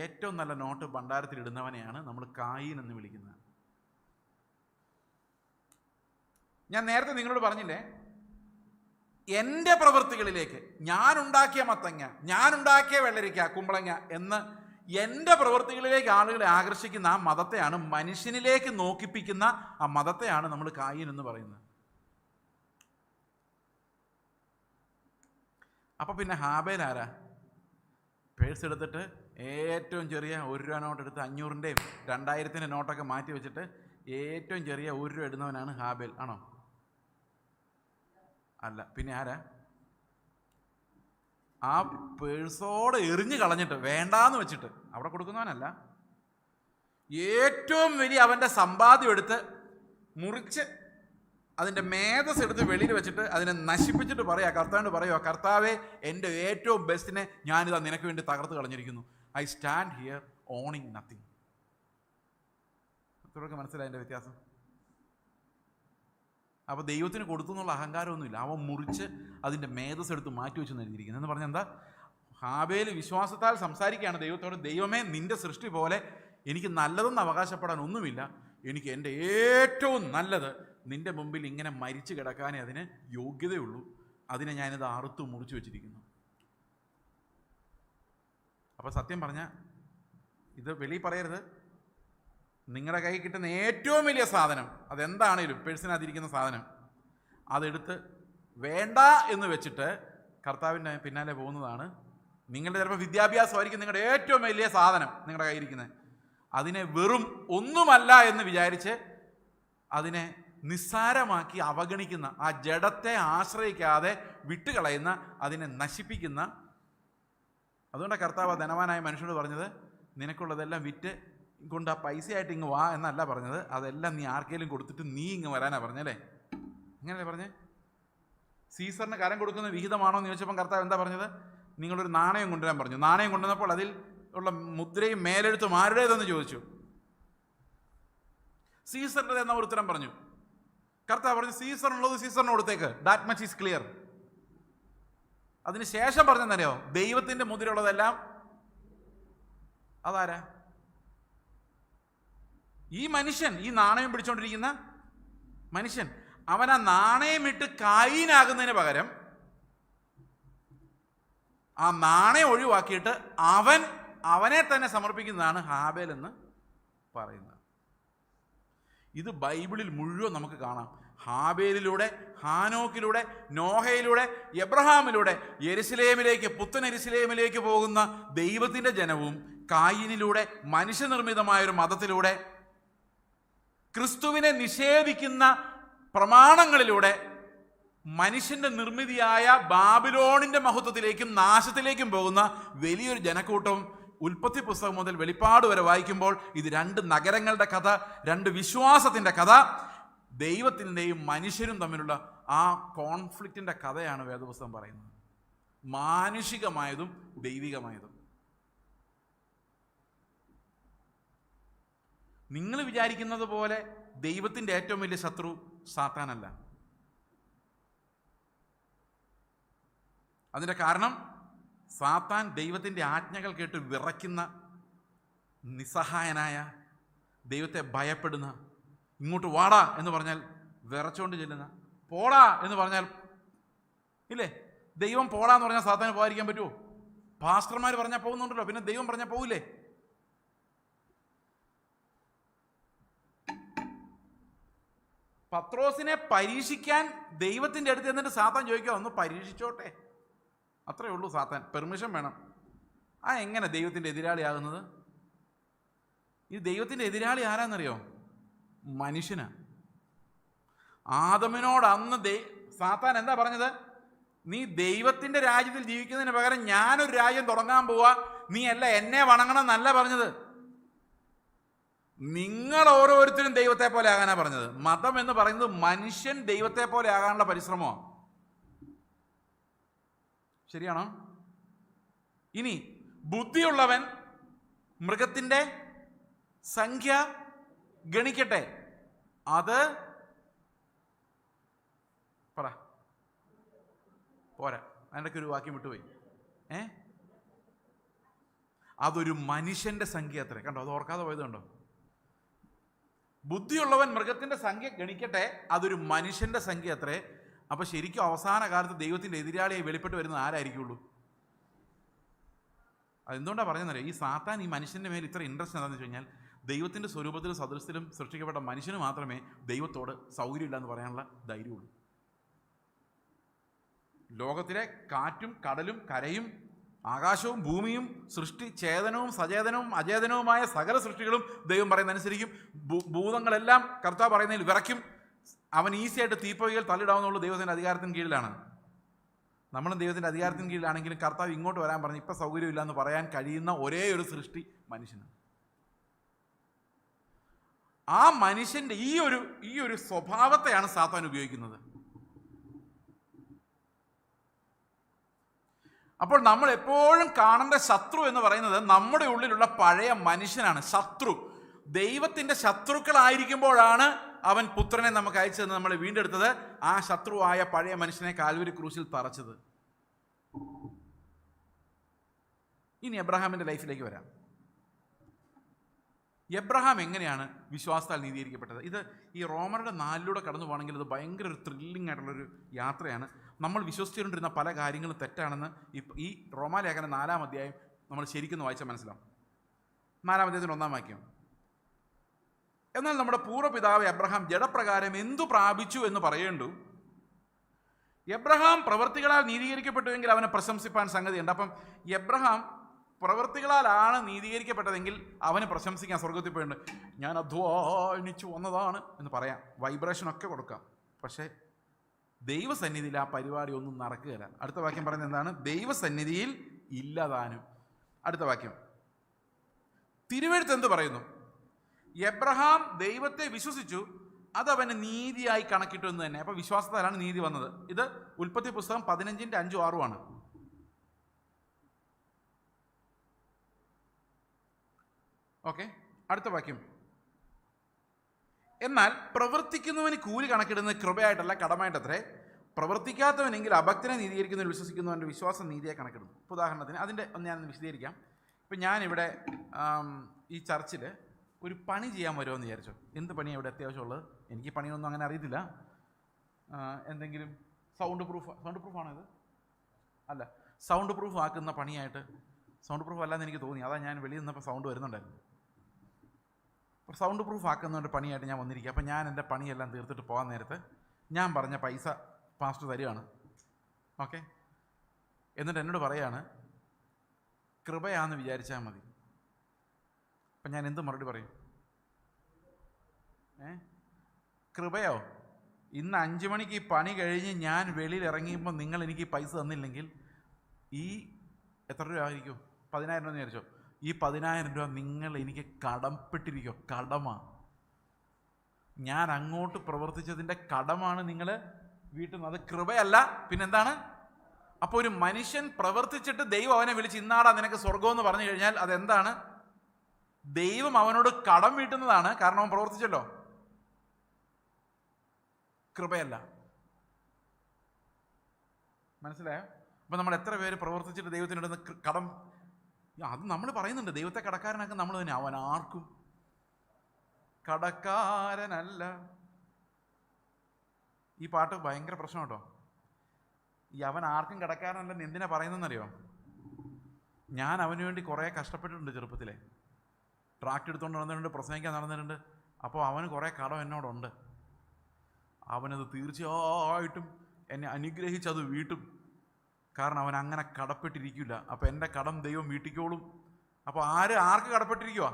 ഏറ്റവും നല്ല നോട്ട് ഭണ്ഡാരത്തിൽ ഇടുന്നവനെയാണ് നമ്മൾ കായിൻ എന്ന് വിളിക്കുന്നത്. ഞാൻ നേരത്തെ നിങ്ങളോട് പറഞ്ഞില്ലേ, എൻ്റെ പ്രവൃത്തികളിലേക്ക് ഞാനുണ്ടാക്കിയ മത്തങ്ങ, ഞാനുണ്ടാക്കിയ വെള്ളരിക്ക, കുമ്പളങ്ങ എന്ന് എൻ്റെ പ്രവൃത്തികളിലേക്ക് ആളുകളെ ആകർഷിക്കുന്ന ആ മതത്തെയാണ്, മനുഷ്യനിലേക്ക് നോക്കിപ്പിക്കുന്ന ആ മതത്തെയാണ് നമ്മൾ കായിൻ എന്ന് പറയുന്നത്. അപ്പൊ പിന്നെ ഹാബേൽ ആരാ? പേഴ്സ് എടുത്തിട്ട് ഏറ്റവും ചെറിയ 1 രൂപ നോട്ട് എടുത്ത് 500-ൻ്റെയും 2000-ൻ്റെ നോട്ടൊക്കെ മാറ്റി വെച്ചിട്ട് ഏറ്റവും ചെറിയ 1 രൂപ ഇടുന്നവനാണ് ഹാബേൽ. ആണോ? അല്ല. പിന്നെ ആരാ? ആ പേഴ്സോടെ എറിഞ്ഞു കളഞ്ഞിട്ട് വേണ്ടാന്ന് വെച്ചിട്ട് അവിടെ കൊടുക്കുന്നവനല്ല, ഏറ്റവും വലിയ അവൻ്റെ സമ്പാദ്യം എടുത്ത് മുറിച്ച് അതിൻ്റെ മേധസ് എടുത്ത് വെളിയിൽ വെച്ചിട്ട് അതിനെ നശിപ്പിച്ചിട്ട് പറയാ, കർത്താവിനോട് പറയുക, കർത്താവേ എൻ്റെ ഏറ്റവും ബെസ്റ്റിനെ ഞാനിതാ നിനക്ക് വേണ്ടി തകർത്ത് കളഞ്ഞിരിക്കുന്നു. I stand here owning nothing. അത്രയൊക്കെ മനസ്സിലായി എൻ്റെ വ്യത്യാസം? അപ്പോൾ ദൈവത്തിന് കൊടുത്തു എന്നുള്ള അഹങ്കാരമൊന്നുമില്ല. അവൻ മുറിച്ച് അതിൻ്റെ മേധസ് എടുത്ത് മാറ്റി വെച്ച് നൽകിയിരിക്കുന്നത് എന്ന് പറഞ്ഞാൽ എന്താ? ഹാബേൽ വിശ്വാസത്താൽ സംസാരിക്കുകയാണ് ദൈവത്തോട്, ദൈവമേ നിൻ്റെ സൃഷ്ടി പോലെ എനിക്ക് നല്ലതെന്ന് അവകാശപ്പെടാൻ ഒന്നുമില്ല, എനിക്ക് എൻ്റെ ഏറ്റവും നല്ലത് നിൻ്റെ മുമ്പിൽ ഇങ്ങനെ മരിച്ചു കിടക്കാനേ അതിന് യോഗ്യതയുള്ളൂ, അതിനെ ഞാനിത് അറുത്ത് മുറിച്ച് വെച്ചിരിക്കുന്നു. അപ്പോൾ സത്യം പറഞ്ഞാൽ ഇത് വെളിയിൽ പറയരുത്. നിങ്ങളുടെ കയ്യിൽ കിട്ടുന്ന ഏറ്റവും വലിയ സാധനം അതെന്താണേലും, പേഴ്സിനകത്തിരിക്കുന്ന സാധനം, അതെടുത്ത് വേണ്ട എന്ന് വെച്ചിട്ട് കർത്താവിൻ്റെ പിന്നാലെ പോകുന്നതാണ്. നിങ്ങളുടെ ചിലപ്പോൾ വിദ്യാഭ്യാസമായിരിക്കും നിങ്ങളുടെ ഏറ്റവും വലിയ സാധനം നിങ്ങളുടെ കയ്യിരിക്കുന്നത്. അതിനെ വെറും ഒന്നുമല്ല എന്ന് വിചാരിച്ച് അതിനെ നിസ്സാരമാക്കി അവഗണിക്കുന്ന, ആ ജഡത്തെ ആശ്രയിക്കാതെ വിട്ടുകളയുന്ന, അതിനെ നശിപ്പിക്കുന്ന. അതുകൊണ്ടാണ് കർത്താവ് ധനവാനായ മനുഷ്യനോട് പറഞ്ഞത്, നിനക്കുള്ളതെല്ലാം വിറ്റ് കൊണ്ട് ആ പൈസയായിട്ട് ഇങ്ങ് വാ എന്നല്ല പറഞ്ഞത്, അതെല്ലാം നീ ആർക്കെങ്കിലും കൊടുത്തിട്ട് നീ ഇങ്ങ് വരാനാണ് പറഞ്ഞല്ലേ? അങ്ങനെയല്ലേ പറഞ്ഞേ? സീസറിന് കരം കൊടുക്കുന്ന വിഹിതമാണോ എന്ന് ചോദിച്ചപ്പോൾ കർത്താവ് എന്താ പറഞ്ഞത്? നിങ്ങളൊരു നാണയം കൊണ്ടുവരാൻ പറഞ്ഞു. നാണയം കൊണ്ടുവന്നപ്പോൾ അതിൽ ഉള്ള മുദ്രയും മേലെഴുത്തും ആരുടേതെന്ന് ചോദിച്ചു. സീസറിൻ്റെ എന്ന ഒരു ഉത്തരം പറഞ്ഞു. കർത്താവ് പറഞ്ഞു, സീസറിനുള്ളത് സീസറിന് കൊടുത്തേക്ക്, ദാറ്റ് മച്ച് ഈസ് ക്ലിയർ. അതിന് ശേഷം പറഞ്ഞെന്നറിയോ? ദൈവത്തിൻ്റെ മുദ്രയുള്ളതെല്ലാം അതാരാ? ഈ മനുഷ്യൻ, ഈ നാണയം പിടിച്ചോണ്ടിരിക്കുന്ന മനുഷ്യൻ. അവൻ ആ നാണയം ഇട്ട് കായിനാകുന്നതിന് പകരം ആ നാണയം ഒഴിവാക്കിയിട്ട് അവനെ തന്നെ സമർപ്പിക്കുന്നതാണ് ഹാബേൽ എന്ന് പറയുന്നത്. ഇത് ബൈബിളിൽ മുഴുവൻ നമുക്ക് കാണാം. ഹാബേലിലൂടെ, ഹാനോക്കിലൂടെ, നോഹയിലൂടെ, എബ്രഹാമിലൂടെ യെരുശലേമിലേക്ക്, പുത്തൻ യെരുശലേമിലേക്ക് പോകുന്ന ദൈവത്തിൻ്റെ ജനവും കായിനിലൂടെ, മനുഷ്യനിർമ്മിതമായൊരു മതത്തിലൂടെ, ക്രിസ്തുവിനെ നിഷേധിക്കുന്ന പ്രമാണങ്ങളിലൂടെ മനുഷ്യന്റെ നിർമ്മിതിയായ ബാബിലോണിന്റെ മഹത്വത്തിലേക്കും നാശത്തിലേക്കും പോകുന്ന വലിയൊരു ജനക്കൂട്ടം. ഉൽപ്പത്തി പുസ്തകം മുതൽ വെളിപ്പാട് വരെ വായിക്കുമ്പോൾ ഇത് 2 നഗരങ്ങളുടെ കഥ, 2 വിശ്വാസത്തിൻ്റെ കഥ, ദൈവത്തിൻ്റെയും മനുഷ്യരും തമ്മിലുള്ള ആ കോൺഫ്ലിക്റ്റിൻ്റെ കഥയാണ് വേദപുസ്തകം പറയുന്നത്. മാനുഷികമായതും ദൈവികമായതും. നിങ്ങൾ വിചാരിക്കുന്നത് പോലെ ദൈവത്തിൻ്റെ ഏറ്റവും വലിയ ശത്രു സാത്താനല്ല. അതിൻ്റെ കാരണം സാത്താൻ ദൈവത്തിൻ്റെ ആജ്ഞകൾ കേട്ട് വിറയ്ക്കുന്ന, നിസ്സഹായനായ, ദൈവത്തെ ഭയപ്പെടുന്ന, ഇങ്ങോട്ട് വാടാ എന്ന് പറഞ്ഞാൽ വിറച്ചോണ്ട് ചെല്ലുന്ന, പോടാ എന്ന് പറഞ്ഞാൽ ഇല്ലേ, ദൈവം പോടാ എന്ന് പറഞ്ഞാൽ സാത്താന് പോകാതിരിക്കാൻ പറ്റുമോ? പാസ്റ്റർമാർ പറഞ്ഞാൽ പോകുന്നുണ്ടല്ലോ, പിന്നെ ദൈവം പറഞ്ഞാൽ പോകില്ലേ? പത്രോസിനെ പരീക്ഷിക്കാൻ ദൈവത്തിൻ്റെ അടുത്ത് എന്നിട്ട് സാത്താൻ ചോദിക്കുക, ഒന്ന് പരീക്ഷിച്ചോട്ടെ. അത്രയേ ഉള്ളൂ. സാത്താൻ പെർമിഷൻ വേണം. എങ്ങനെ ദൈവത്തിൻ്റെ എതിരാളിയാകുന്നത്? ഈ ദൈവത്തിൻ്റെ എതിരാളി ആരാന്നറിയോ? മനുഷ്യനാ. ആദമിനോട് അന്ന് സാത്താൻ എന്താ പറഞ്ഞത്? നീ ദൈവത്തിൻ്റെ രാജ്യത്തിൽ ജീവിക്കുന്നതിന് പകരം ഞാനൊരു രാജ്യം തുടങ്ങാൻ പോവാ, നീ അല്ല എന്നെ വണങ്ങണം എന്നല്ല പറഞ്ഞത്. നിങ്ങൾ ഓരോരുത്തരും ദൈവത്തെ പോലെ ആകാനാ പറഞ്ഞത്. മതം എന്ന് പറയുന്നത് മനുഷ്യൻ ദൈവത്തെ പോലെ ആകാനുള്ള പരിശ്രമമാണ്. ശരിയാണോ? ഇനി ബുദ്ധിയുള്ളവൻ മൃഗത്തിൻ്റെ സംഖ്യ ഗണിക്കട്ടെ. അത് പറ, പോരാ, അതിൻ്റെ ഒരു വാക്യം വിട്ടുപോയി. അതൊരു മനുഷ്യന്റെ സംഖ്യ അത്രേ. കണ്ടോ, അത് ഓർക്കാതെ പോയത് കണ്ടോ? ബുദ്ധിയുള്ളവൻ മൃഗത്തിന്റെ സംഖ്യ ഗണിക്കട്ടെ, അതൊരു മനുഷ്യന്റെ സംഖ്യ അത്രേ. അപ്പൊ ശരിക്കും അവസാന കാലത്ത് ദൈവത്തിന്റെ എതിരാളിയെ വെളിപ്പെട്ട് വരുന്നത് ആരായിരിക്കുള്ളൂ? അതെന്തുകൊണ്ടാണ് പറഞ്ഞതെന്നറിയോ? ഈ സാത്താൻ ഈ മനുഷ്യന്റെ മേൽ ഇത്ര ഇൻട്രസ്റ്റ് എന്താണെന്ന് വെച്ച് കഴിഞ്ഞാൽ, ദൈവത്തിന്റെ സ്വരൂപത്തിലും സദൃശ്യത്തിലും സൃഷ്ടിക്കപ്പെട്ട മനുഷ്യന് മാത്രമേ ദൈവത്തോട് സൗകര്യമില്ല എന്ന് പറയാനുള്ള ധൈര്യമുള്ളൂ. ലോകത്തിലെ കാറ്റും കടലും കരയും ആകാശവും ഭൂമിയും സൃഷ്ടി ചേതനവും സചേതനവും അചേതനവുമായ സകല സൃഷ്ടികളും ദൈവം പറയുന്നതനുസരിക്കും. ഭൂതങ്ങളെല്ലാം കർത്താവ് പറയുന്നതിൽ വിറയ്ക്കും. അവൻ ഈസിയായിട്ട് തീപ്പൊയ്കൾ തള്ളിടാവുന്നുള്ള ദൈവത്തിൻ്റെ അധികാരത്തിന് കീഴിലാണ്. നമ്മളും ദൈവത്തിൻ്റെ അധികാരത്തിന് കീഴിലാണെങ്കിലും കർത്താവ് ഇങ്ങോട്ട് വരാൻ പറഞ്ഞ് ഇപ്പം സൗകര്യമില്ല എന്ന് പറയാൻ കഴിയുന്ന ഒരേ ഒരു സൃഷ്ടി മനുഷ്യനാണ്. ആ മനുഷ്യൻ്റെ ഈ ഒരു സ്വഭാവത്തെയാണ് സാത്താൻ ഉപയോഗിക്കുന്നത്. അപ്പോൾ നമ്മൾ എപ്പോഴും കാണേണ്ട ശത്രു എന്ന് പറയുന്നത് നമ്മുടെ ഉള്ളിലുള്ള പഴയ മനുഷ്യനാണ്. ശത്രു ദൈവത്തിൻ്റെ ശത്രുക്കളായിരിക്കുമ്പോഴാണ് അവൻ പുത്രനെ നമുക്ക് അയച്ചതെന്ന് നമ്മൾ വീണ്ടെടുത്തത്. ആ ശത്രുവായ പഴയ മനുഷ്യനെ കാൽവരി ക്രൂശിൽ തറച്ചത്. ഇനി എബ്രഹാമിൻ്റെ ലൈഫിലേക്ക് വരാം. എബ്രഹാം എങ്ങനെയാണ് വിശ്വാസത്താൽ നീതീകരിക്കപ്പെട്ടത്? ഇത് ഈ റോമരുടെ 4 കടന്നു പോകണമെങ്കിൽ ഇത് ഭയങ്കര ഒരു ത്രില്ലിംഗ് ആയിട്ടുള്ളൊരു യാത്രയാണ്. നമ്മൾ വിശ്വസിച്ചുകൊണ്ടിരുന്ന പല കാര്യങ്ങളും തെറ്റാണെന്ന് ഈ റോമാലേഖനം 4-ാം അധ്യായം നമ്മൾ ശരിക്കും വായിച്ചാൽ മനസ്സിലാവും. 4-ാം അധ്യായത്തിൻ്റെ 1-ാം വാക്യം. എന്നാൽ നമ്മുടെ പൂർവ്വപിതാവ് എബ്രഹാം ജഡപ്രകാരം എന്തു പ്രാപിച്ചു എന്ന് പറയേണ്ടു. എബ്രഹാം പ്രവൃത്തികളാൽ നീതീകരിക്കപ്പെട്ടുവെങ്കിൽ അവനെ പ്രശംസിപ്പാൻ സംഗതിയുണ്ട്. അപ്പം എബ്രഹാം പ്രവൃത്തികളാലാണ് നീതീകരിക്കപ്പെട്ടതെങ്കിൽ അവന് പ്രശംസിക്കാൻ സ്വർഗത്തിൽ പോയിട്ടുണ്ട്. ഞാൻ അധ്വാനിച്ചു വന്നതാണ് എന്ന് പറയാം, വൈബ്രേഷനൊക്കെ കൊടുക്കാം. പക്ഷേ ദൈവസന്നിധിയിൽ ആ പരിപാടി ഒന്നും നടക്കുകയില്ല. അടുത്ത വാക്യം പറയുന്നത് എന്താണ്? ദൈവസന്നിധിയിൽ ഇല്ലതാനും. അടുത്ത വാക്യം തിരുവെഴുത്ത് എന്ത് പറയുന്നു? എബ്രഹാം ദൈവത്തെ വിശ്വസിച്ചു, അതവന് നീതിയായി കണക്കിട്ടു എന്ന് തന്നെ. അപ്പോൾ വിശ്വാസത്താലാണ് നീതി വന്നത്. ഇത് ഉൽപ്പത്തി പുസ്തകം 15:5-6 ഓക്കെ. അടുത്ത വാക്യം. എന്നാൽ പ്രവർത്തിക്കുന്നവന് കൂലി കണക്കിടുന്നത് കൃപയായിട്ടല്ല കടമായിട്ടത്രേ. പ്രവർത്തിക്കാത്തവനെങ്കിൽ അഭക്തനെ നീതീകരിക്കുന്നവൻ വിശ്വസിക്കുന്നവൻ്റെ വിശ്വാസം നീതിയായി കണക്കിടുന്നു. ഇപ്പോൾ ഉദാഹരണത്തിന് അതിൻ്റെ ഞാനൊന്ന് വിശദീകരിക്കാം. ഇപ്പം ഞാനിവിടെ ഈ ചർച്ചിൽ ഒരു പണി ചെയ്യാൻ വരുമെന്ന് വിചാരിച്ചോ. എന്ത് പണിയാണ് ഇവിടെ അത്യാവശ്യമുള്ളത്? എനിക്ക് പണിയൊന്നും അങ്ങനെ അറിയത്തില്ല. എന്തെങ്കിലും സൗണ്ട് പ്രൂഫാണോ ഇത്? അല്ല, സൗണ്ട് പ്രൂഫ് ആക്കുന്ന പണിയായിട്ട്. സൗണ്ട് പ്രൂഫ് അല്ലാന്ന് എനിക്ക് തോന്നി. അതാ ഞാൻ വെളിയിൽ നിന്നപ്പോൾ സൗണ്ട് വരുന്നുണ്ടായിരുന്നു. അപ്പോൾ സൗണ്ട് പ്രൂഫ് ആക്കുന്നതിൻ്റെ പണിയായിട്ട് ഞാൻ വന്നിരിക്കുക. അപ്പോൾ ഞാൻ എൻ്റെ പണിയെല്ലാം തീർത്തിട്ട് പോകാൻ നേരത്ത് ഞാൻ പറഞ്ഞ പൈസ പാസ്റ്റർ തരികയാണ്. ഓക്കെ. എന്നിട്ട് എന്നോട് പറയാണ്, കൃപയാണെന്ന് വിചാരിച്ചാൽ മതി. അപ്പം ഞാൻ എന്ത് മറുപടി പറയും? കൃപയോ? ഇന്ന് 5 മണിക്ക് ഈ പണി കഴിഞ്ഞ് ഞാൻ വെളിയിൽ ഇറങ്ങിയപ്പോൾ നിങ്ങൾ എനിക്ക് പൈസ തന്നില്ലെങ്കിൽ ഈ എത്ര രൂപ ആയിരിക്കും? 10,000 രൂപ എന്ന് വിചാരിച്ചോ. ഈ 10,000 രൂപ നിങ്ങൾ എനിക്ക് കടംപ്പെട്ടിരിക്കോ? കടമാണ്. ഞാൻ അങ്ങോട്ട് പ്രവർത്തിച്ചതിൻ്റെ കടമാണ് നിങ്ങൾ വീട്ടുന്നത്. അത് കൃപയല്ല, പിന്നെന്താണ്? അപ്പോൾ ഒരു മനുഷ്യൻ പ്രവർത്തിച്ചിട്ട് ദൈവം അവനെ വിളിച്ച് ഇന്നാടാ നിനക്ക് സ്വർഗമെന്ന് പറഞ്ഞു കഴിഞ്ഞാൽ അതെന്താണ്? ദൈവം അവനോട് കടം വീട്ടുന്നതാണ്. കാരണം അവൻ പ്രവർത്തിച്ചല്ലോ. കൃപയല്ല. മനസ്സിലായോ? അപ്പം നമ്മൾ എത്ര പേര് പ്രവർത്തിച്ചിട്ട് ദൈവത്തിനിടുന്ന കടം? അത് നമ്മൾ പറയുന്നുണ്ട്, ദൈവത്തെ കടക്കാരനാക്കാൻ നമ്മൾ തന്നെ. അവൻ ആർക്കും കടക്കാരനല്ല. ഈ പാട്ട് ഭയങ്കര പ്രശ്നം കേട്ടോ. ഈ അവൻ ആർക്കും കടക്കാരനല്ലെന്ന് എന്തിനാ പറയുന്നതെന്നറിയോ? ഞാൻ അവന് വേണ്ടി കുറേ കഷ്ടപ്പെട്ടിട്ടുണ്ട് ചെറുപ്പത്തിലെ. ട്രാക്ട് എടുത്തുകൊണ്ട് നടന്നിട്ടുണ്ട്, പ്രസംഗിക്കാൻ നടന്നിട്ടുണ്ട്. അപ്പോൾ അവന് കുറേ കടം എന്നോടുണ്ട്. അവനത് തീർച്ചയായിട്ടും എന്നെ അനുഗ്രഹിച്ചത് വീട്ടും. കാരണം അവൻ അങ്ങനെ കടപ്പെട്ടിരിക്കില്ല. അപ്പോൾ എൻ്റെ കടം ദൈവം വീട്ടിക്കോളും. അപ്പോൾ ആർക്ക് കടപ്പെട്ടിരിക്കുക?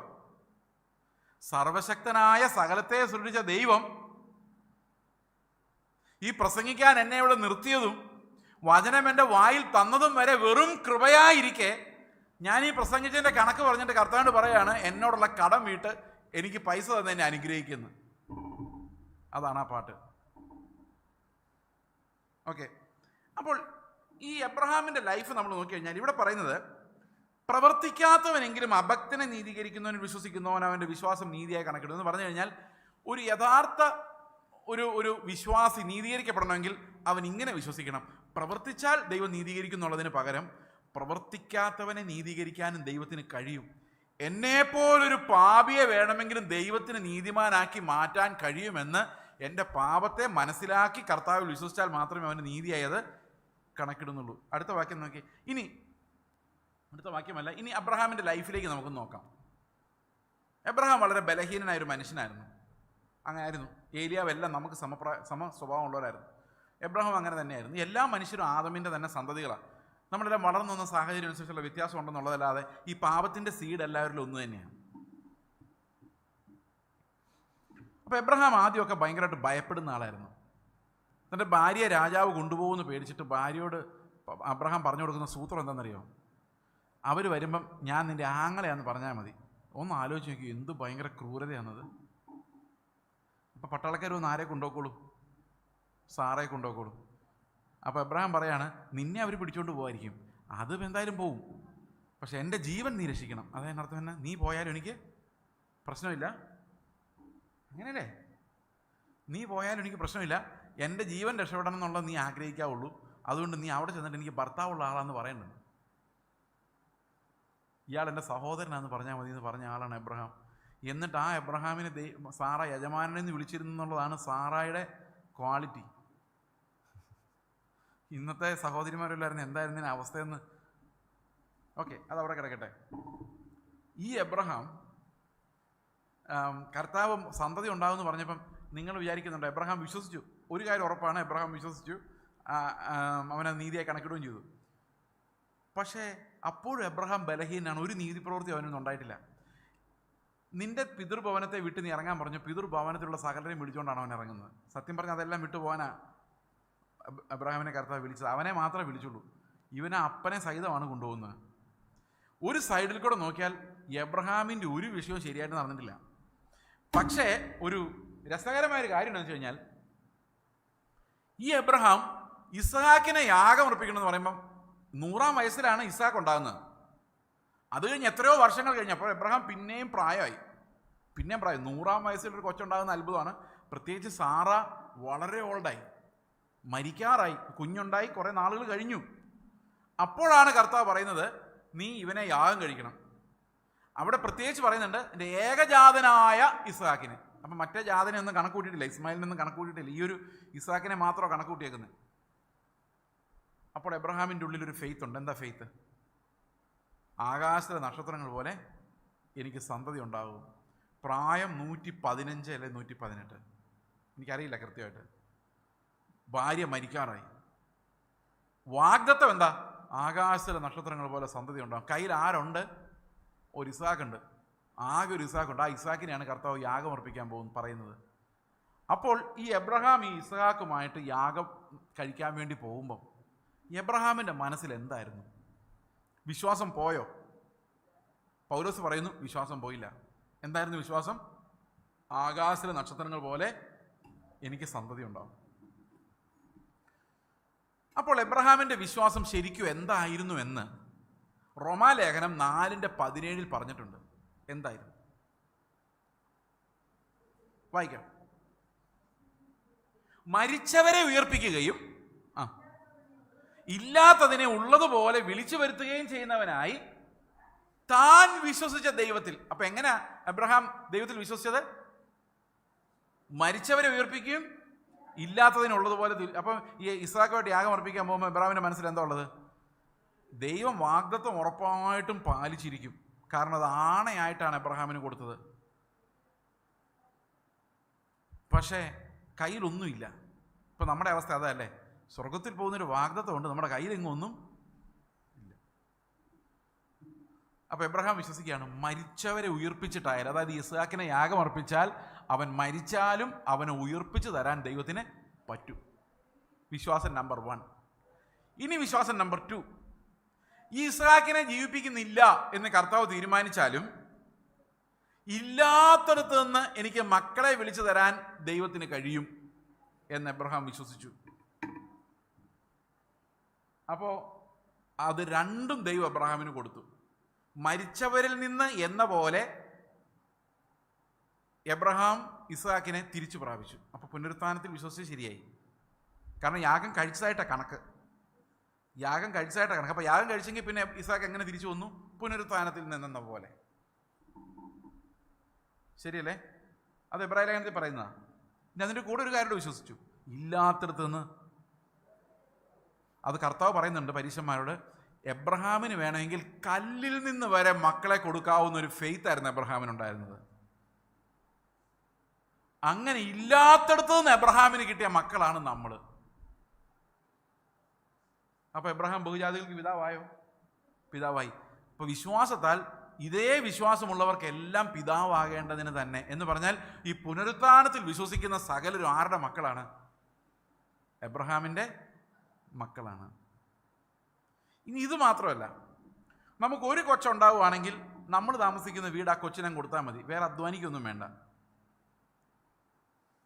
സർവശക്തനായ സകലത്തെ സൃഷ്ടിച്ച ദൈവം ഈ പ്രസംഗിക്കാൻ എന്നെ ഇവിടെ നിർത്തിയതും വചനം എൻ്റെ വായിൽ തന്നതും വരെ വെറും കൃപയായിരിക്കെ ഞാൻ ഈ പ്രസംഗിച്ചതിൻ്റെ കണക്ക് പറഞ്ഞിട്ട് കർത്താവിനോട് പറയാണ്, എന്നോടുള്ള കടം വീട്ട് എനിക്ക് പൈസ തന്നെ എന്നെ അനുഗ്രഹിക്കുന്നു. അതാണ് ആ പാട്ട്. ഓക്കെ. അപ്പോൾ ഈ എബ്രഹാമിൻ്റെ ലൈഫ് നമ്മൾ നോക്കിക്കഴിഞ്ഞാൽ ഇവിടെ പറയുന്നത്, പ്രവർത്തിക്കാത്തവനെങ്കിലും അഭക്തനെ നീതീകരിക്കുന്നവൻ വിശ്വസിക്കുന്നവൻ അവൻ്റെ വിശ്വാസം നീതിയായി കണക്കിടുന്നു എന്ന് പറഞ്ഞു കഴിഞ്ഞാൽ, ഒരു യഥാർത്ഥ ഒരു വിശ്വാസി നീതീകരിക്കപ്പെടണമെങ്കിൽ അവൻ ഇങ്ങനെ വിശ്വസിക്കണം: പ്രവർത്തിച്ചാൽ ദൈവം നീതീകരിക്കുന്നുള്ളതിന് പകരം പ്രവർത്തിക്കാത്തവനെ നീതീകരിക്കാനും ദൈവത്തിന് കഴിയും. എന്നെപ്പോലൊരു പാപിയെ വേണമെങ്കിലും ദൈവത്തിന് നീതിമാനാക്കി മാറ്റാൻ കഴിയുമെന്ന് എൻ്റെ പാപത്തെ മനസ്സിലാക്കി കർത്താവിൽ വിശ്വസിച്ചാൽ മാത്രമേ അവന് നീതിയായത് കണക്കിടുന്നുള്ളൂ. അടുത്ത വാക്യം നോക്കി. അടുത്ത വാക്യമല്ല, ഇനി അബ്രഹാമിൻ്റെ ലൈഫിലേക്ക് നമുക്ക് നോക്കാം. എബ്രഹാം വളരെ ബലഹീനനായൊരു മനുഷ്യനായിരുന്നു. അങ്ങനെ ആയിരുന്നു. ഏലിയാവെല്ലാം നമുക്ക് സമ സ്വഭാവമുള്ളവരായിരുന്നു. എബ്രഹാം അങ്ങനെ തന്നെയായിരുന്നു. എല്ലാ മനുഷ്യരും ആദമിൻ്റെ തന്നെ സന്തതികളാണ്. നമ്മളെല്ലാം വളർന്നു വന്ന സാഹചര്യം അനുസരിച്ചുള്ള വ്യത്യാസം ഉണ്ടെന്നുള്ളതല്ലാതെ ഈ പാപത്തിൻ്റെ സീഡ് എല്ലാവരിലും ഒന്ന് തന്നെയാണ്. അപ്പോൾ എബ്രഹാം ആദ്യമൊക്കെ ഭയങ്കരമായിട്ട് ഭയപ്പെടുന്ന ആളായിരുന്നു. തൻ്റെ ഭാര്യയെ രാജാവ് കൊണ്ടുപോകുമെന്ന് പേടിച്ചിട്ട് ഭാര്യയോട് അബ്രഹാം പറഞ്ഞു കൊടുക്കുന്ന സൂത്രം എന്താണെന്നറിയോ? അവർ വരുമ്പം ഞാൻ നിൻ്റെ ആങ്ങളെയാണെന്ന് പറഞ്ഞാൽ മതി. ഒന്ന് ആലോചിച്ച് നോക്കി, എന്ത് ഭയങ്കര ക്രൂരതയാണത്. അപ്പോൾ പട്ടാളക്കാർ ഒന്ന് ആരെ കൊണ്ടുപോയിക്കോളും? സാറയെ കൊണ്ടുപോയിക്കോളും. അപ്പോൾ എബ്രഹാം പറയാണ്, നിന്നെ അവർ പിടിച്ചോണ്ട് പോകായിരിക്കും, അത് എന്തായാലും പോവും, പക്ഷെ എൻ്റെ ജീവൻ നീ രക്ഷിക്കണം. അതതിനർത്ഥം തന്നെ, നീ പോയാലും എനിക്ക് പ്രശ്നമില്ല. അങ്ങനെയല്ലേ? നീ പോയാലും എനിക്ക് പ്രശ്നമില്ല, എൻ്റെ ജീവൻ രക്ഷപ്പെടണം എന്നുള്ളത് നീ ആഗ്രഹിക്കാവുള്ളൂ. അതുകൊണ്ട് നീ അവിടെ ചെന്നിട്ട് എനിക്ക് ഭർത്താവുള്ള ആളാണെന്ന് പറയുന്നുണ്ട്. ഇയാൾ എൻ്റെ സഹോദരനാണെന്ന് പറഞ്ഞാൽ മതി എന്ന് പറഞ്ഞ ആളാണ് എബ്രഹാം. എന്നിട്ട് ആ എബ്രഹാമിനെ സാറ യജമാനെന്ന് വിളിച്ചിരുന്നു എന്നുള്ളതാണ് സാറായുടെ ക്വാളിറ്റി. ഇന്നത്തെ സഹോദരിമാരെല്ലായിരുന്നു എന്തായിരുന്നു അവസ്ഥയെന്ന്. ഓക്കെ, അതവിടെ കിടക്കട്ടെ. ഈ എബ്രഹാം കർത്താവ് സന്തതി ഉണ്ടാകുമെന്ന് പറഞ്ഞപ്പം നിങ്ങൾ വിചാരിക്കുന്നുണ്ട് എബ്രഹാം വിശ്വസിച്ചു. ഒരു കാര്യം ഉറപ്പാണ്, എബ്രഹാം വിശ്വസിച്ചു, അവനെ നീതിയായി കണക്കിടുകയും ചെയ്തു. പക്ഷേ അപ്പോഴും എബ്രഹാം ബലഹീനാണ്. ഒരു നീതിപ്രവൃത്തി അവനൊന്നും ഉണ്ടായിട്ടില്ല. നിന്റെ പിതൃഭവനത്തെ വിട്ട് നീ ഇറങ്ങാൻ പറഞ്ഞു. പിതൃഭവനത്തിലുള്ള സകലരെയും വിളിച്ചുകൊണ്ടാണ് അവൻ ഇറങ്ങുന്നത്. സത്യം പറഞ്ഞാൽ അതെല്ലാം വിട്ടുപോകാനാ എബ്രഹാമിനെ കർത്താവ് വിളിച്ചത്. അവനെ മാത്രമേ വിളിച്ചുള്ളൂ. ഇവനെ അപ്പനെ സഹിതമാണ് കൊണ്ടുപോകുന്നത്. ഒരു സൈഡിൽ കൂടെ നോക്കിയാൽ എബ്രഹാമിൻ്റെ ഒരു വിഷയവും ശരിയായിട്ട് നടന്നിട്ടില്ല. പക്ഷേ ഒരു രസകരമായൊരു കാര്യം എന്താണെന്ന് വെച്ച് കഴിഞ്ഞാൽ, ഈ എബ്രഹാം ഇസ്ഹാക്കിനെ യാഗം അർപ്പിക്കണമെന്ന് പറയുമ്പം 100-ാം വയസ്സിലാണ് ഇസ്ഹാക്ക് ഉണ്ടാകുന്നത്. അത് കഴിഞ്ഞ് എത്രയോ വർഷങ്ങൾ കഴിഞ്ഞപ്പോൾ എബ്രഹാം പിന്നെയും പ്രായമായി. 100-ാം വയസ്സിലൊരു കൊച്ചുണ്ടാകുന്ന അത്ഭുതമാണ്. പ്രത്യേകിച്ച് സാറ വളരെ ഓൾഡായി, മരിക്കാറായി, കുഞ്ഞുണ്ടായി കുറേ നാളുകൾ കഴിഞ്ഞു. അപ്പോഴാണ് കർത്താവ് പറയുന്നത്, നീ ഇവനെ യാഗം കഴിക്കണം. അവിടെ പ്രത്യേകിച്ച് പറയുന്നുണ്ട് എൻ്റെ ഏകജാതനായ ഇസ്ഹാക്കിനെ. അപ്പം മറ്റേ ജാതനെ ഒന്നും കണക്ക് കൂട്ടിയിട്ടില്ല, ഇസ്മായിലിനൊന്നും കണക്ക് കൂട്ടിയിട്ടില്ല. ഈ ഒരു ഇസ്ഹാക്കിനെ മാത്രമാണ് കണക്ക് കൂട്ടിയേക്കുന്നത്. അപ്പോൾ എബ്രഹാമിൻ്റെ ഉള്ളിലൊരു ഫെയ്ത്ത് ഉണ്ട്. എന്താ ഫെയ്ത്ത്? ആകാശത്തിലെ നക്ഷത്രങ്ങൾ പോലെ എനിക്ക് സന്തതി ഉണ്ടാകും. പ്രായം 115 അല്ലെ 118, എനിക്കറിയില്ല കൃത്യമായിട്ട്. ഭാര്യ മരിക്കാറായി. വാഗ്ദത്തം എന്താ? ആകാശത്തിലെ നക്ഷത്രങ്ങൾ പോലെ സന്തതി ഉണ്ടാകും. കയ്യിൽ ആരുണ്ട്? ഒരു ഇസ്ഹാക്കുണ്ട്. ആകെ ഒരു ഇസ്ഹാക്കുണ്ട്. ആ ഇസ്ഹാക്കിനെയാണ് കർത്താവ് യാഗം അർപ്പിക്കാൻ പറയുന്നത്. അപ്പോൾ ഈ എബ്രഹാം ഈ ഇസ്ഹാക്കുമായിട്ട് യാഗം കഴിക്കാൻ വേണ്ടി പോകുമ്പം എബ്രഹാമിൻ്റെ മനസ്സിൽ എന്തായിരുന്നു? വിശ്വാസം പോയോ? പൗലോസ് പറയുന്നു വിശ്വാസം പോയില്ല. എന്തായിരുന്നു വിശ്വാസം? ആകാശത്തിലെ നക്ഷത്രങ്ങൾ പോലെ എനിക്ക് സന്തതി ഉണ്ടാവും. അപ്പോൾ എബ്രഹാമിൻ്റെ വിശ്വാസം ശരിക്കും എന്തായിരുന്നു എന്ന് റോമാലേഖനം 4:17 പറഞ്ഞിട്ടുണ്ട്. എന്തായിരുന്നു? വായിക്കാം. മരിച്ചവരെ ഉയർപ്പിക്കുകയും ഇല്ലാത്തതിനെ ഉള്ളതുപോലെ വിളിച്ചു വരുത്തുകയും ചെയ്യുന്നവനായി താൻ വിശ്വസിച്ച ദൈവത്തിൽ. അപ്പൊ എങ്ങനെയാ എബ്രഹാം ദൈവത്തിൽ വിശ്വസിച്ചത്? മരിച്ചവരെ ഉയർപ്പിക്കും, ഇല്ലാത്തതിനുള്ളതുപോലെ. അപ്പം ഈ ഇസ്ഹാക്കുമായിട്ട് യാഗം അർപ്പിക്കാൻ പോകുമ്പോൾ എബ്രാഹിമിൻ്റെ മനസ്സിൽ എന്താ ഉള്ളത്? ദൈവം വാഗ്ദത്തം ഉറപ്പായിട്ടും പാലിച്ചിരിക്കും. കാരണം അത് ആണയായിട്ടാണ് എബ്രഹാമിന് കൊടുത്തത്. പക്ഷേ കയ്യിലൊന്നുമില്ല. ഇപ്പം നമ്മുടെ അവസ്ഥ അതല്ലേ? സ്വർഗത്തിൽ പോകുന്നൊരു വാഗ്ദത്തം ഉണ്ട്, നമ്മുടെ കയ്യിലെങ്ങൊന്നും ഇല്ല. അപ്പോൾ എബ്രഹാം വിശ്വസിക്കുകയാണ്, മരിച്ചവരെ ഉയർപ്പിച്ചിട്ടായാലും, അതായത് ഇസ്ഹാക്കിനെ യാഗം അർപ്പിച്ചാൽ അവൻ മരിച്ചാലും അവനെ ഉയർപ്പിച്ച് തരാൻ ദൈവത്തിന് പറ്റും. വിശ്വാസം നമ്പർ 1. ഇനി വിശ്വാസം നമ്പർ 2. ഈ ഇസ്ഹാക്കിനെ ജീവിപ്പിക്കുന്നില്ല എന്ന് കർത്താവ് തീരുമാനിച്ചാലും ഇല്ലാത്തടത്ത് നിന്ന് എനിക്ക് മക്കളെ വിളിച്ചു തരാൻ ദൈവത്തിന് കഴിയും എന്ന് എബ്രഹാം വിശ്വസിച്ചു. അപ്പോൾ അത് രണ്ടും ദൈവം എബ്രഹാമിന് കൊടുത്തു. മരിച്ചവരിൽ നിന്ന് എന്ന പോലെ എബ്രഹാം ഇസ്ഹാക്കിനെ തിരിച്ചു പ്രാപിച്ചു. അപ്പോൾ പുനരുത്ഥാനത്തിൽ വിശ്വസിച്ച് ശരിയായി. കാരണം യാഗം കഴിച്ചതായിട്ടാണ് കണക്ക്. അപ്പോൾ യാഗം കഴിച്ചെങ്കിൽ പിന്നെ ഇസ്ഹാക്ക് എങ്ങനെ തിരിച്ചു വന്നു? പുനരുത്ഥാനത്തിൽ നിന്നെന്ന പോലെ. ശരിയല്ലേ? അത് എബ്രായ ലേഖനത്തിൽ പറയുന്നതാണ്. പിന്നെ അതിൻ്റെ കൂടെ ഒരു കാര്യം വിശ്വസിച്ചു, ഇല്ലാത്തടത്ത് നിന്ന്. അത് കർത്താവ് പറയുന്നുണ്ട് പരീശന്മാരോട്, എബ്രഹാമിന് വേണമെങ്കിൽ കല്ലിൽ നിന്ന് വരെ മക്കളെ കൊടുക്കാവുന്ന ഒരു ഫെയ്ത്ത് ആയിരുന്നു എബ്രഹാമിനുണ്ടായിരുന്നത്. അങ്ങനെ ഇല്ലാത്തടത്ത് നിന്ന് എബ്രഹാമിന് കിട്ടിയ മക്കളാണ് നമ്മൾ. അപ്പോൾ എബ്രഹാം ബഹുജാതികൾക്ക് പിതാവായോ? പിതാവായി. അപ്പോൾ വിശ്വാസത്താൽ ഇതേ വിശ്വാസമുള്ളവർക്കെല്ലാം പിതാവാകേണ്ടതിന് തന്നെ എന്ന് പറഞ്ഞാൽ ഈ പുനരുത്ഥാനത്തിൽ വിശ്വസിക്കുന്ന സകലരും ആരുടെ മക്കളാണ്? എബ്രഹാമിൻ്റെ മക്കളാണ്. ഇനി ഇത് മാത്രമല്ല, നമുക്കൊരു കൊച്ചുണ്ടാവുകയാണെങ്കിൽ നമ്മൾ താമസിക്കുന്ന വീട് ആ കൊച്ചിനെ കൊടുത്താൽ മതി, വേറെ അധ്വാനിക്കൊന്നും വേണ്ട.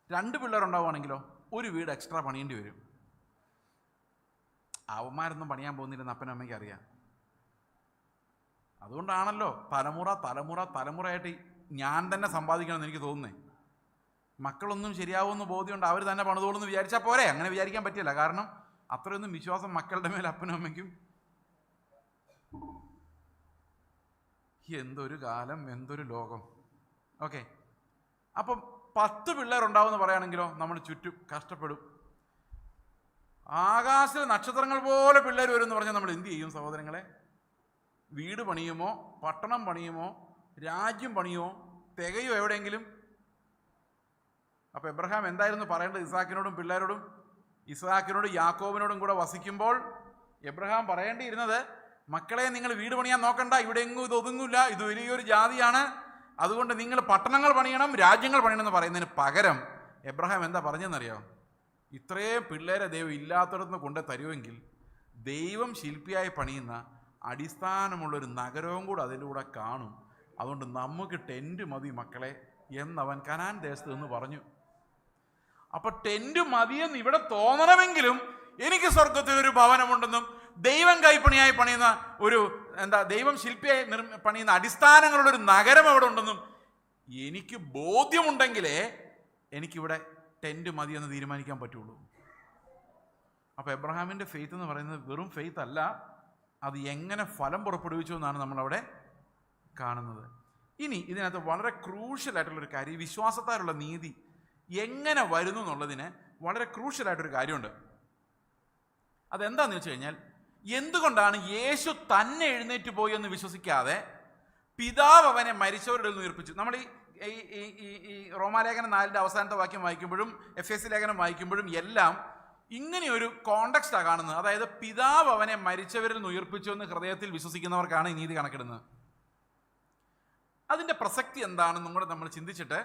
2 പിള്ളേരുണ്ടാവുകയാണെങ്കിലോ ഒരു വീട് എക്സ്ട്രാ പണിയേണ്ടി വരും. അവന്മാരൊന്നും പണിയാൻ പോകുന്നില്ലെന്ന് അപ്പനും അമ്മയ്ക്ക് അറിയാം. അതുകൊണ്ടാണല്ലോ തലമുറയായിട്ട് ഞാൻ തന്നെ സമ്പാദിക്കണമെന്ന് എനിക്ക് തോന്നുന്നേ. മക്കളൊന്നും ശരിയാവുമെന്ന് ബോധ്യമുണ്ട്, അവർ തന്നെ പണിതോളെന്ന് വിചാരിച്ചാൽ പോരെ. അങ്ങനെ വിചാരിക്കാൻ പറ്റില്ല. കാരണം അത്രയൊന്നും വിശ്വാസം മക്കളുടെ മേൽ അപ്പനും അമ്മയ്ക്കും. എന്തൊരു കാലം, എന്തൊരു ലോകം. ഓക്കെ, അപ്പം 10 പിള്ളേരുണ്ടാവുമെന്ന് പറയുകയാണെങ്കിലോ നമ്മൾ ചുറ്റും കഷ്ടപ്പെടും. ആകാശ നക്ഷത്രങ്ങൾ പോലെ പിള്ളേർ വരും എന്ന് പറഞ്ഞാൽ നമ്മൾ എന്ത് ചെയ്യും സഹോദരങ്ങളെ? വീട് പണിയുമോ, പട്ടണം പണിയുമോ, രാജ്യം പണിയുമോ, തികയോ എവിടെയെങ്കിലും? അപ്പോൾ എബ്രഹാം എന്തായിരുന്നു പറയേണ്ടത് ഇസ്ഹാക്കിനോടും പിള്ളേരോടും? ഇസ്ഹാക്കിനോടും യാക്കോബിനോടും കൂടെ വസിക്കുമ്പോൾ എബ്രഹാം പറയേണ്ടിയിരുന്നത്, മക്കളെ നിങ്ങൾ വീട് പണിയാൻ നോക്കണ്ട, ഇവിടെ എങ്ങും ഇത് ഒതുങ്ങില്ല, ഇത് വലിയൊരു ജാതിയാണ്, അതുകൊണ്ട് നിങ്ങൾ പട്ടണങ്ങൾ പണിയണം, രാജ്യങ്ങൾ പണിയണം എന്ന് പറയുന്നതിന് പകരം എബ്രഹാം എന്താ പറഞ്ഞതെന്നറിയാം? ഇത്രയും പിള്ളേരെ ദൈവം ഇല്ലാത്തടത്തുനിന്ന് കൊണ്ട് തരുമെങ്കിൽ ദൈവം ശില്പിയായി പണിയുന്ന അടിസ്ഥാനമുള്ളൊരു നഗരവും കൂടെ അതിൻ്റെ കൂടെ കാണും. അതുകൊണ്ട് നമുക്ക് ടെൻറ്റ് മതി മക്കളെ എന്നവൻ കനാൻ ദേശത്ത് നിന്ന് പറഞ്ഞു. അപ്പൊ ടെൻറ്റ് മതിയെന്ന് ഇവിടെ തോന്നണമെങ്കിലും എനിക്ക് സ്വർഗത്തിൽ ഒരു ഭവനമുണ്ടെന്നും ദൈവം കൈപ്പണിയായി പണിയുന്ന ഒരു ദൈവം ശില്പിയായി പണിയുന്ന അടിസ്ഥാനങ്ങളുള്ളൊരു നഗരം അവിടെ ഉണ്ടെന്നും എനിക്ക് ബോധ്യമുണ്ടെങ്കിലേ എനിക്കിവിടെ ടെൻറ്റ് മതിയെന്ന് തീരുമാനിക്കാൻ പറ്റുള്ളൂ. അപ്പോൾ എബ്രഹാമിൻ്റെ ഫെയ്ത്ത് എന്ന് പറയുന്നത് വെറും ഫെയ്ത്ത് അല്ല, അത് എങ്ങനെ ഫലം പുറപ്പെടുവിച്ചു എന്നാണ് നമ്മളവിടെ കാണുന്നത്. ഇനി ഇതിനകത്ത് വളരെ ക്രൂഷ്യലായിട്ടുള്ളൊരു കാര്യം, വിശ്വാസത്താലുള്ള നീതി എങ്ങനെ വരുന്നു എന്നുള്ളതിന് വളരെ ക്രൂഷ്യലായിട്ടൊരു കാര്യമുണ്ട്. അതെന്താണെന്ന് വെച്ച് കഴിഞ്ഞാൽ, എന്തുകൊണ്ടാണ് യേശു തന്നെ എഴുന്നേറ്റ് പോയി എന്ന് വിശ്വസിക്കാതെ പിതാവ് അവനെ മരിച്ചവരുടെ ഉയർപ്പിച്ചു? നമ്മൾ ഈ റോമാലേഖനം 4 അവസാനത്തെ വാക്യം വായിക്കുമ്പോഴും എഫേസ്യ ലേഖനം വായിക്കുമ്പോഴും എല്ലാം ഇങ്ങനെയൊരു കോണ്ടക്സ്റ്റാണ് കാണുന്നത്. അതായത് പിതാവ് അവനെ മരിച്ചവരിൽ നിന്ന് ഉയർപ്പിച്ചു എന്ന് ഹൃദയത്തിൽ വിശ്വസിക്കുന്നവർക്കാണ് ഈ നീതി കണക്കിടുന്നത്. അതിൻ്റെ പ്രസക്തി എന്താണെന്നും കൂടെ നമ്മൾ ചിന്തിച്ചിട്ട്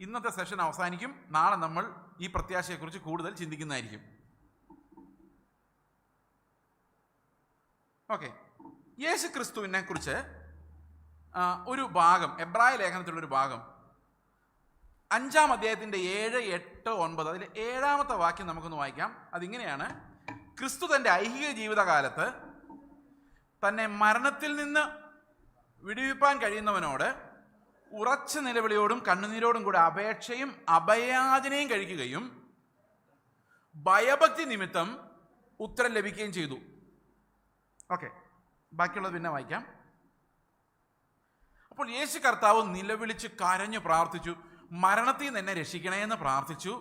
ഇന്നത്തെ സെഷൻ അവസാനിക്കും. നാളെ നമ്മൾ ഈ പ്രത്യാശയെക്കുറിച്ച് കൂടുതൽ ചിന്തിക്കുന്നതായിരിക്കും. ഓക്കെ, യേശു ക്രിസ്തുവിനെ കുറിച്ച് ഒരു ഭാഗം, എബ്രായ ലേഖനത്തിലുള്ളൊരു ഭാഗം 5-ാം അധ്യായത്തിൻ്റെ 7, 8, 9 അതിൽ 7-ാമത്തെ വാക്യം നമുക്കൊന്ന് വായിക്കാം. അതിങ്ങനെയാണ്: ക്രിസ്തു തൻ്റെ ഐഹിക ജീവിതകാലത്ത് തന്നെ മരണത്തിൽ നിന്ന് വിടുവിപ്പാൻ കഴിയുന്നവനോട് ഉറച്ച നിലവിളിയോടും കണ്ണുനീരോടും കൂടെ അപേക്ഷയും അഭയാചനയും കഴിക്കുകയും ഭയഭക്തി നിമിത്തം ഉത്തരം ലഭിക്കുകയും ചെയ്തു. ഓക്കെ, ബാക്കിയുള്ളത് പിന്നെ വായിക്കാം. അപ്പോൾ യേശു കർത്താവ് നിലവിളിച്ച് കരഞ്ഞു പ്രാർത്ഥിച്ചു, മരണത്തിൽ നിന്ന് എന്നെ രക്ഷിക്കണേ എന്ന് പ്രാർത്ഥിച്ചു.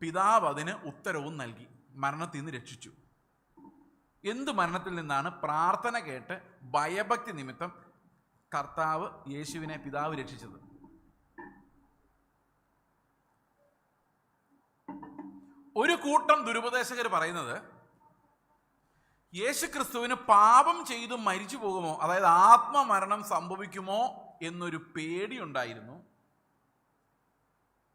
പിതാവ് അതിന് ഉത്തരവും നൽകി, മരണത്തിൽ നിന്ന് രക്ഷിച്ചു. എന്ത് മരണത്തിൽ നിന്നാണ്? പ്രാർത്ഥന കേട്ട് ഭയഭക്തി നിമിത്തം കർത്താവ് യേശുവിനെ പിതാവ് രക്ഷിച്ചത്. ഒരു കൂട്ടം ദുരുപദേശകർ പറയുന്നത് യേശു ക്രിസ്തുവിന് പാപം ചെയ്തു മരിച്ചു പോകുമോ, അതായത് ആത്മമരണം സംഭവിക്കുമോ എന്നൊരു പേടിയുണ്ടായിരുന്നു.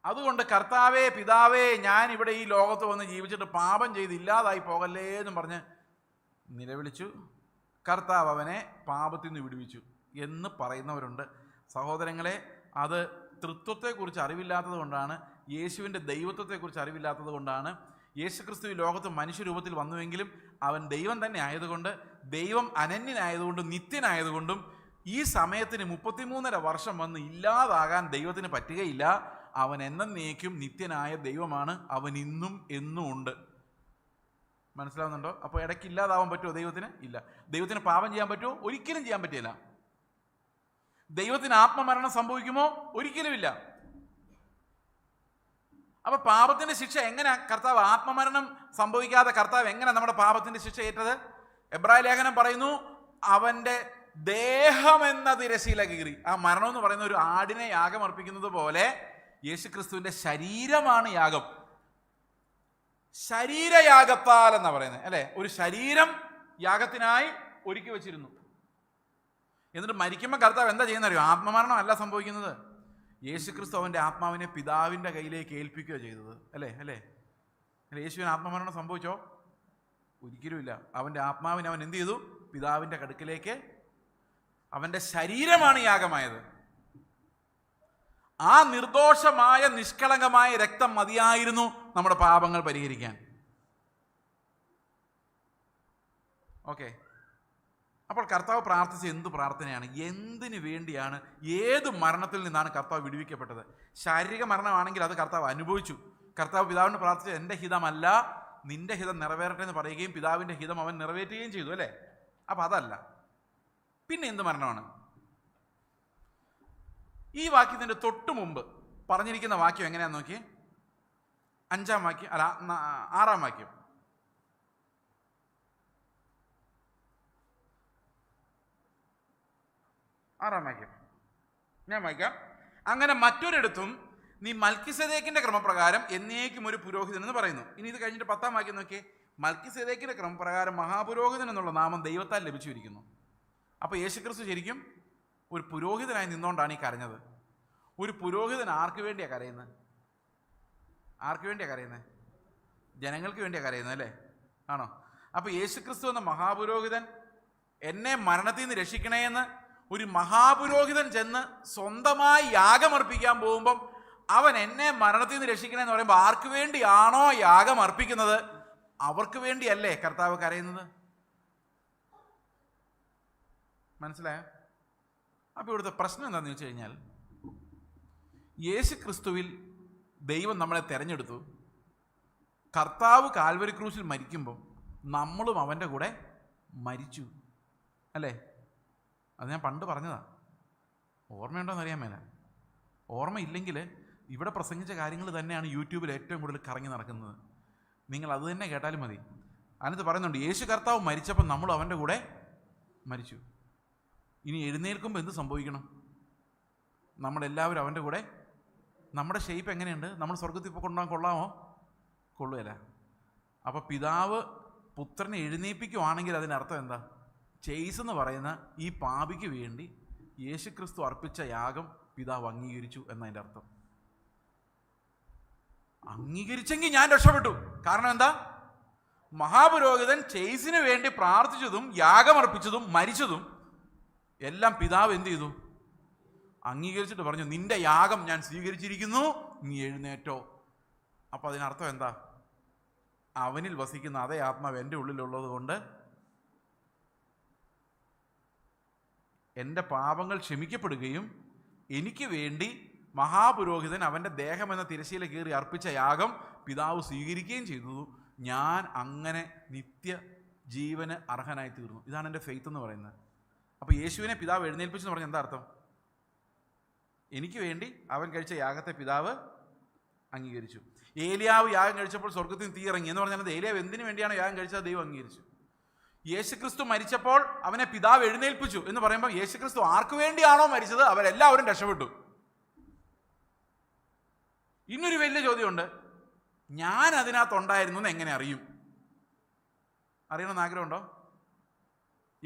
അതുകൊണ്ട് കർത്താവേ, പിതാവേ, ഞാൻ ഇവിടെ ഈ ലോകത്ത് വന്ന് ജീവിച്ചിട്ട് പാപം ചെയ്ത് ഇല്ലാതായി പോകല്ലേ എന്ന് പറഞ്ഞ് നിലവിളിച്ചു. കർത്താവ് അവനെ പാപത്തിൽ നിന്ന് വിടുവിച്ചു എന്ന് പറയുന്നവരുണ്ട്. സഹോദരങ്ങളെ, അത് തൃത്വത്തെക്കുറിച്ച് അറിവില്ലാത്തത് കൊണ്ടാണ്, യേശുവിൻ്റെ ദൈവത്വത്തെക്കുറിച്ച് അറിവില്ലാത്തത് കൊണ്ടാണ്. യേശുക്രിസ്തു ഈ ലോകത്ത് മനുഷ്യരൂപത്തിൽ വന്നുവെങ്കിലും അവൻ ദൈവം തന്നെ ആയതുകൊണ്ട്, ദൈവം അനന്യനായതുകൊണ്ടും നിത്യനായതുകൊണ്ടും ഈ സമയത്തിന് 33.5 വർഷം വന്ന് ഇല്ലാതാകാൻ ദൈവത്തിന് പറ്റുകയില്ല. അവൻ എന്നേക്കും നിത്യനായ ദൈവമാണ്. അവൻ ഇന്നും എന്നും ഉണ്ട്. മനസ്സിലാവുന്നുണ്ടോ? അപ്പോൾ ഇടയ്ക്ക് ഇല്ലാതാവാൻ പറ്റുമോ ദൈവത്തിന്? ഇല്ല. ദൈവത്തിന് പാപം ചെയ്യാൻ പറ്റുമോ? ഒരിക്കലും ചെയ്യാൻ പറ്റില്ല. ദൈവത്തിന് ആത്മമരണം സംഭവിക്കുമോ? ഒരിക്കലുമില്ല. അപ്പൊ പാപത്തിന്റെ ശിക്ഷ എങ്ങനെ കർത്താവ്, ആത്മമരണം സംഭവിക്കാതെ കർത്താവ് എങ്ങനെ നമ്മുടെ പാപത്തിന്റെ ശിക്ഷ ഏറ്റത്? എബ്രായ ലേഖനം പറയുന്നു, അവന്റെ ദേഹം എന്ന തിരശീല കീറി. ആ മരണം എന്ന് പറയുന്ന ഒരു ആടിനെ യാഗം അർപ്പിക്കുന്നത് പോലെ യേശുക്രിസ്തുവിന്റെ ശരീരമാണ് യാഗം. ശരീരയാഗത്താൽ എന്നാ പറയുന്നത് അല്ലെ. ഒരു ശരീരം യാഗത്തിനായി ഒരുക്കി വെച്ചിരുന്നു. എന്നിട്ട് മരിക്കുമ്പോൾ കർത്താവ് എന്താ ചെയ്യുന്നറിയോ? ആത്മമരണം അല്ല സംഭവിക്കുന്നത്. യേശുക്രിസ്തു അവൻ്റെ ആത്മാവിനെ പിതാവിൻ്റെ കയ്യിലേക്ക് ഏൽപ്പിക്കുകയോ ചെയ്തത് അല്ലേ. യേശുവിന് ആത്മമരണം സംഭവിച്ചോ? ഒരിക്കലുമില്ല. അവൻ്റെ ആത്മാവിനെ അവൻ എന്ത് ചെയ്തു? പിതാവിൻ്റെ കടുക്കിലേക്ക്. അവൻ്റെ ശരീരമാണ് യാഗമായത്. ആ നിർദോഷമായ നിഷ്കളങ്കമായ രക്തം മതിയായിരുന്നു നമ്മുടെ പാപങ്ങൾ പരിഹരിക്കാൻ. ഓക്കെ. അപ്പോൾ കർത്താവ് പ്രാർത്ഥിച്ച എന്ത് പ്രാർത്ഥനയാണ്? എന്തിനു വേണ്ടിയാണ്? ഏത് മരണത്തിൽ നിന്നാണ് കർത്താവ് വിടുവിക്കപ്പെട്ടത്? ശാരീരിക മരണമാണെങ്കിൽ അത് കർത്താവ് അനുഭവിച്ചു. കർത്താവ് പിതാവിന് പ്രാർത്ഥിച്ചത് എൻ്റെ ഹിതമല്ല നിന്റെ ഹിതം നിറവേറട്ടെ എന്ന് പറയുകയും പിതാവിൻ്റെ ഹിതം അവൻ നിറവേറ്റുകയും ചെയ്തു അല്ലേ. അപ്പം അതല്ല. പിന്നെ എന്ത് മരണമാണ്? ഈ വാക്യത്തിൻ്റെ തൊട്ടു മുമ്പ് പറഞ്ഞിരിക്കുന്ന വാക്യം എങ്ങനെയാന്ന് നോക്കിയേ. 5-ാം വാക്യം, അല്ല 6-ാം വാക്യം. ഞാൻ വായിക്കാം. അങ്ങനെ മറ്റൊരിടത്തും നീ മൽക്കിസേദേക്കിന്റെ ക്രമപ്രകാരം എന്നേക്കും ഒരു പുരോഹിതൻ എന്ന് പറയുന്നു. ഇനി ഇത് കഴിഞ്ഞിട്ട് 10-ാം വാക്യം നോക്കിയേ. മൽക്കിസേദേക്കിന്റെ ക്രമപ്രകാരം മഹാപുരോഹിതൻ എന്നുള്ള നാമം ദൈവത്താൽ ലഭിച്ചിരിക്കുന്നു. അപ്പോൾ യേശുക്രിസ്തു ശരിക്കും ഒരു പുരോഹിതനായി നിന്നുകൊണ്ടാണ് ഈ കരഞ്ഞത്. ഒരു പുരോഹിതൻ ആർക്ക് വേണ്ടിയാണ് കരയുന്നത്? ആർക്ക് വേണ്ടിയാണ് കരയുന്നത്? ജനങ്ങൾക്ക് വേണ്ടിയാണ് കരയുന്നത് അല്ലേ. ആണോ? അപ്പോൾ യേശുക്രിസ്തു എന്ന മഹാപുരോഹിതൻ എന്നെ മരണത്തിൽ നിന്ന് രക്ഷിക്കണേ എന്ന് ഒരു മഹാപുരോഹിതൻ ചെന്ന് സ്വന്തമായി യാഗമർപ്പിക്കാൻ പോകുമ്പം അവൻ എന്നെ മരണത്തിൽ നിന്ന് രക്ഷിക്കണേ എന്ന് പറയുമ്പോൾ ആർക്ക് വേണ്ടിയാണോ യാഗം അർപ്പിക്കുന്നത് അവർക്ക് വേണ്ടിയല്ലേ കർത്താവ് കരയുന്നത്? മനസ്സിലായോ? അപ്പോൾ ഇവിടുത്തെ പ്രശ്നം എന്താണെന്ന് വെച്ച് കഴിഞ്ഞാൽ, യേശു ക്രിസ്തുവിൽ ദൈവം നമ്മളെ തിരഞ്ഞെടുത്തു. കർത്താവ് കാൽവരി ക്രൂശിൽ മരിക്കുമ്പം നമ്മളും അവൻ്റെ കൂടെ മരിച്ചു അല്ലേ. അത് ഞാൻ പണ്ട് പറഞ്ഞതാണ്. ഓർമ്മയുണ്ടോയെന്ന് അറിയാൻ മേല. ഓർമ്മയില്ലെങ്കിൽ ഇവിടെ പ്രസംഗിച്ച കാര്യങ്ങൾ തന്നെയാണ് യൂട്യൂബിൽ ഏറ്റവും കൂടുതൽ കറങ്ങി നടക്കുന്നത്. നിങ്ങൾ അത് തന്നെ കേട്ടാലും മതി. അതിനകത്ത് പറയുന്നുണ്ട് യേശു കർത്താവ് മരിച്ചപ്പോൾ നമ്മൾ അവൻ്റെ കൂടെ മരിച്ചു. ഇനി എഴുന്നേൽക്കുമ്പോൾ എന്ത് സംഭവിക്കണം? നമ്മളെല്ലാവരും അവൻ്റെ കൂടെ. നമ്മുടെ ഷേപ്പ് എങ്ങനെയുണ്ട്? നമ്മൾ സ്വർഗത്തിൽ കൊണ്ടുപോകാൻ കൊള്ളാമോ? കൊള്ളുകയില്ല. അപ്പോൾ പിതാവ് പുത്രനെ എഴുന്നേൽപ്പിക്കുവാണെങ്കിൽ അതിനർത്ഥം എന്താ? ചെയ്സ് എന്ന് പറയുന്ന ഈ പാപിക്ക് വേണ്ടി യേശുക്രിസ്തു അർപ്പിച്ച യാഗം പിതാവ് അംഗീകരിച്ചു എന്നതിൻ്റെ അർത്ഥം. അംഗീകരിച്ചെങ്കിൽ ഞാൻ രക്ഷപ്പെട്ടു. കാരണം എന്താ? മഹാപുരോഹിതൻ ചെയ്സിന് വേണ്ടി പ്രാർത്ഥിച്ചതും യാഗമർപ്പിച്ചതും മരിച്ചതും എല്ലാം പിതാവ് എന്ത് ചെയ്തു? അംഗീകരിച്ചിട്ട് പറഞ്ഞു, നിന്റെ യാഗം ഞാൻ സ്വീകരിച്ചിരിക്കുന്നു, നീ എഴുന്നേറ്റോ. അപ്പം അതിനർത്ഥം എന്താ? അവനിൽ വസിക്കുന്ന അതേ ആത്മാവ് എൻ്റെ ഉള്ളിലുള്ളത് കൊണ്ട് എൻ്റെ പാപങ്ങൾ ക്ഷമിക്കപ്പെടുകയും എനിക്ക് വേണ്ടി മഹാപുരോഹിതൻ അവൻ്റെ ദേഹം എന്ന തിരശ്ശീല കീറി അർപ്പിച്ച യാഗം പിതാവ് സ്വീകരിക്കുകയും ചെയ്തു. ഞാൻ അങ്ങനെ നിത്യ ജീവന് അർഹനായി തീർന്നു. ഇതാണ് എൻ്റെ ഫെയ്ത്ത് എന്ന് പറയുന്നത്. അപ്പോൾ യേശുവിനെ പിതാവ് എഴുന്നേൽപ്പിച്ചെന്ന് പറഞ്ഞാൽ എന്താ അർത്ഥം? എനിക്ക് വേണ്ടി അവൻ കഴിച്ച യാഗത്തെ പിതാവ് അംഗീകരിച്ചു. ഏലിയാവ് യാഗം കഴിച്ചപ്പോൾ സ്വർഗത്തിൽ നിന്ന് തീ ഇറങ്ങി എന്ന് പറഞ്ഞാൽ ഏലിയാവ് എന്തിനു വേണ്ടിയാണ് യാഗം കഴിച്ചത്? ദൈവം അംഗീകരിച്ചു. യേശുക്രിസ്തു മരിച്ചപ്പോൾ അവനെ പിതാവ് എഴുന്നേൽപ്പിച്ചു എന്ന് പറയുമ്പോൾ യേശുക്രിസ്തു ആർക്കു വേണ്ടിയാണോ മരിച്ചത് അവരെല്ലാവരും രക്ഷപ്പെട്ടു. ഇന്നൊരു വലിയ ചോദ്യമുണ്ട്, ഞാൻ അതിനകത്തുണ്ടായിരുന്നു എന്ന് എങ്ങനെ അറിയും? അറിയണമെന്ന് ആഗ്രഹമുണ്ടോ?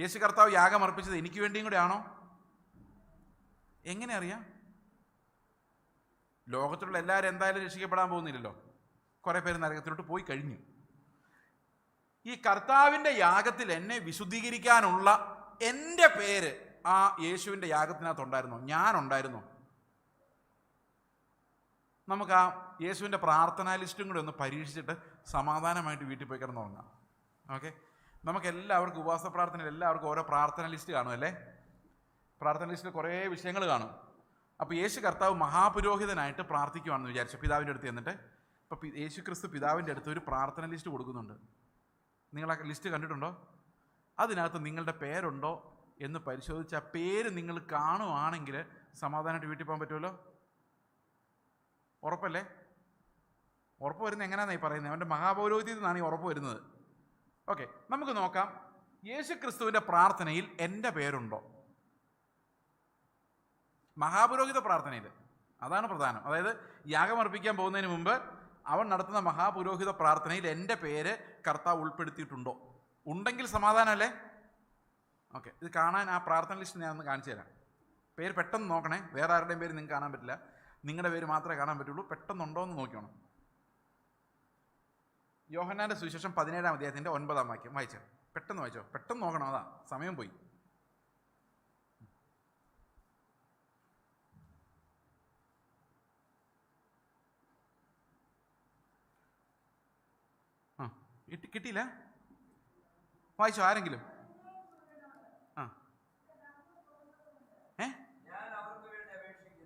യേശു കർത്താവ് യാഗം അർപ്പിച്ചത് എനിക്ക് വേണ്ടിയും കൂടെ ആണോ? എങ്ങനെ അറിയാം? ലോകത്തിലുള്ള എല്ലാവരും എന്തായാലും രക്ഷിക്കപ്പെടാൻ പോകുന്നില്ലല്ലോ. കുറെ പേര് നരകത്തിലോട്ട് പോയി കഴിഞ്ഞു. ഈ കർത്താവിൻ്റെ യാഗത്തിൽ എന്നെ വിശുദ്ധീകരിക്കാനുള്ള എൻ്റെ പേര് ആ യേശുവിൻ്റെ യാഗത്തിനകത്തുണ്ടായിരുന്നോ? ഞാനുണ്ടായിരുന്നോ? നമുക്ക് ആ യേശുവിൻ്റെ പ്രാർത്ഥനാ ലിസ്റ്റും കൂടെ ഒന്ന് പരീക്ഷിച്ചിട്ട് സമാധാനമായിട്ട് വീട്ടിൽ പോയി കിടന്നുറങ്ങാം. ഓക്കെ, നമുക്ക് എല്ലാവർക്കും ഉപവാസ പ്രാർത്ഥനയിൽ എല്ലാവർക്കും ഓരോ പ്രാർത്ഥന ലിസ്റ്റ് കാണും അല്ലേ? പ്രാർത്ഥന ലിസ്റ്റിൽ കുറേ വിഷയങ്ങൾ കാണും. അപ്പോൾ യേശു കർത്താവ് മഹാപുരോഹിതനായിട്ട് പ്രാർത്ഥിക്കുവാണെന്ന് വിചാരിച്ചു പിതാവിൻ്റെ അടുത്ത് എന്നിട്ട്. അപ്പോൾ യേശു ക്രിസ്തു പിതാവിൻ്റെ അടുത്ത് ഒരു പ്രാർത്ഥന ലിസ്റ്റ് കൊടുക്കുന്നുണ്ട്. നിങ്ങൾ ആ ലിസ്റ്റ് കണ്ടിട്ടുണ്ടോ? അതിനകത്ത് നിങ്ങളുടെ പേരുണ്ടോ എന്ന് പരിശോധിച്ച് ആ പേര് നിങ്ങൾ കാണുവാണെങ്കിൽ സമാധാനമായിട്ട് വീട്ടിൽ പോകാൻ പറ്റുമല്ലോ. ഉറപ്പല്ലേ? ഉറപ്പ് വരുന്നത് എങ്ങനെയാണെന്നായി പറയുന്നത്? അവൻ്റെ മഹാപൗരോഹിത്യത്തിൽ നിന്നാണ് ഈ ഉറപ്പ് വരുന്നത്. ഓക്കെ, നമുക്ക് നോക്കാം. യേശു ക്രിസ്തുവിൻ്റെ പ്രാർത്ഥനയിൽ എൻ്റെ പേരുണ്ടോ? മഹാപുരോഹിത പ്രാർത്ഥനയിൽ അതാണ് പ്രധാനം. അതായത് യാഗമർപ്പിക്കാൻ പോകുന്നതിന് മുമ്പ് അവൻ നടത്തുന്ന മഹാപുരോഹിത പ്രാർത്ഥനയിൽ എൻ്റെ പേര് കർത്താവ് ഉൾപ്പെടുത്തിയിട്ടുണ്ടോ? ഉണ്ടെങ്കിൽ സമാധാനമല്ലേ? ഓക്കെ, ഇത് കാണാൻ ആ പ്രാർത്ഥന ലിസ്റ്റ് ഞാനൊന്ന് കാണിച്ചു തരാം. പേര് പെട്ടെന്ന് നോക്കണേ, വേറെ ആരുടെയും പേര് നിങ്ങൾക്ക് കാണാൻ പറ്റില്ല, നിങ്ങളുടെ പേര് മാത്രമേ കാണാൻ പറ്റുള്ളൂ. പെട്ടെന്നുണ്ടോ എന്ന് നോക്കണം. യോഹന്നാൻ്റെ സുവിശേഷം 17-ാം അധ്യായത്തിൻ്റെ 9-ാം വാക്യം വായിച്ചോ. പെട്ടെന്ന് വായിച്ചോ, പെട്ടെന്ന് നോക്കണം, അതാ സമയം പോയി. കിട്ടിയില്ല? വായിച്ചോ ആരെങ്കിലും?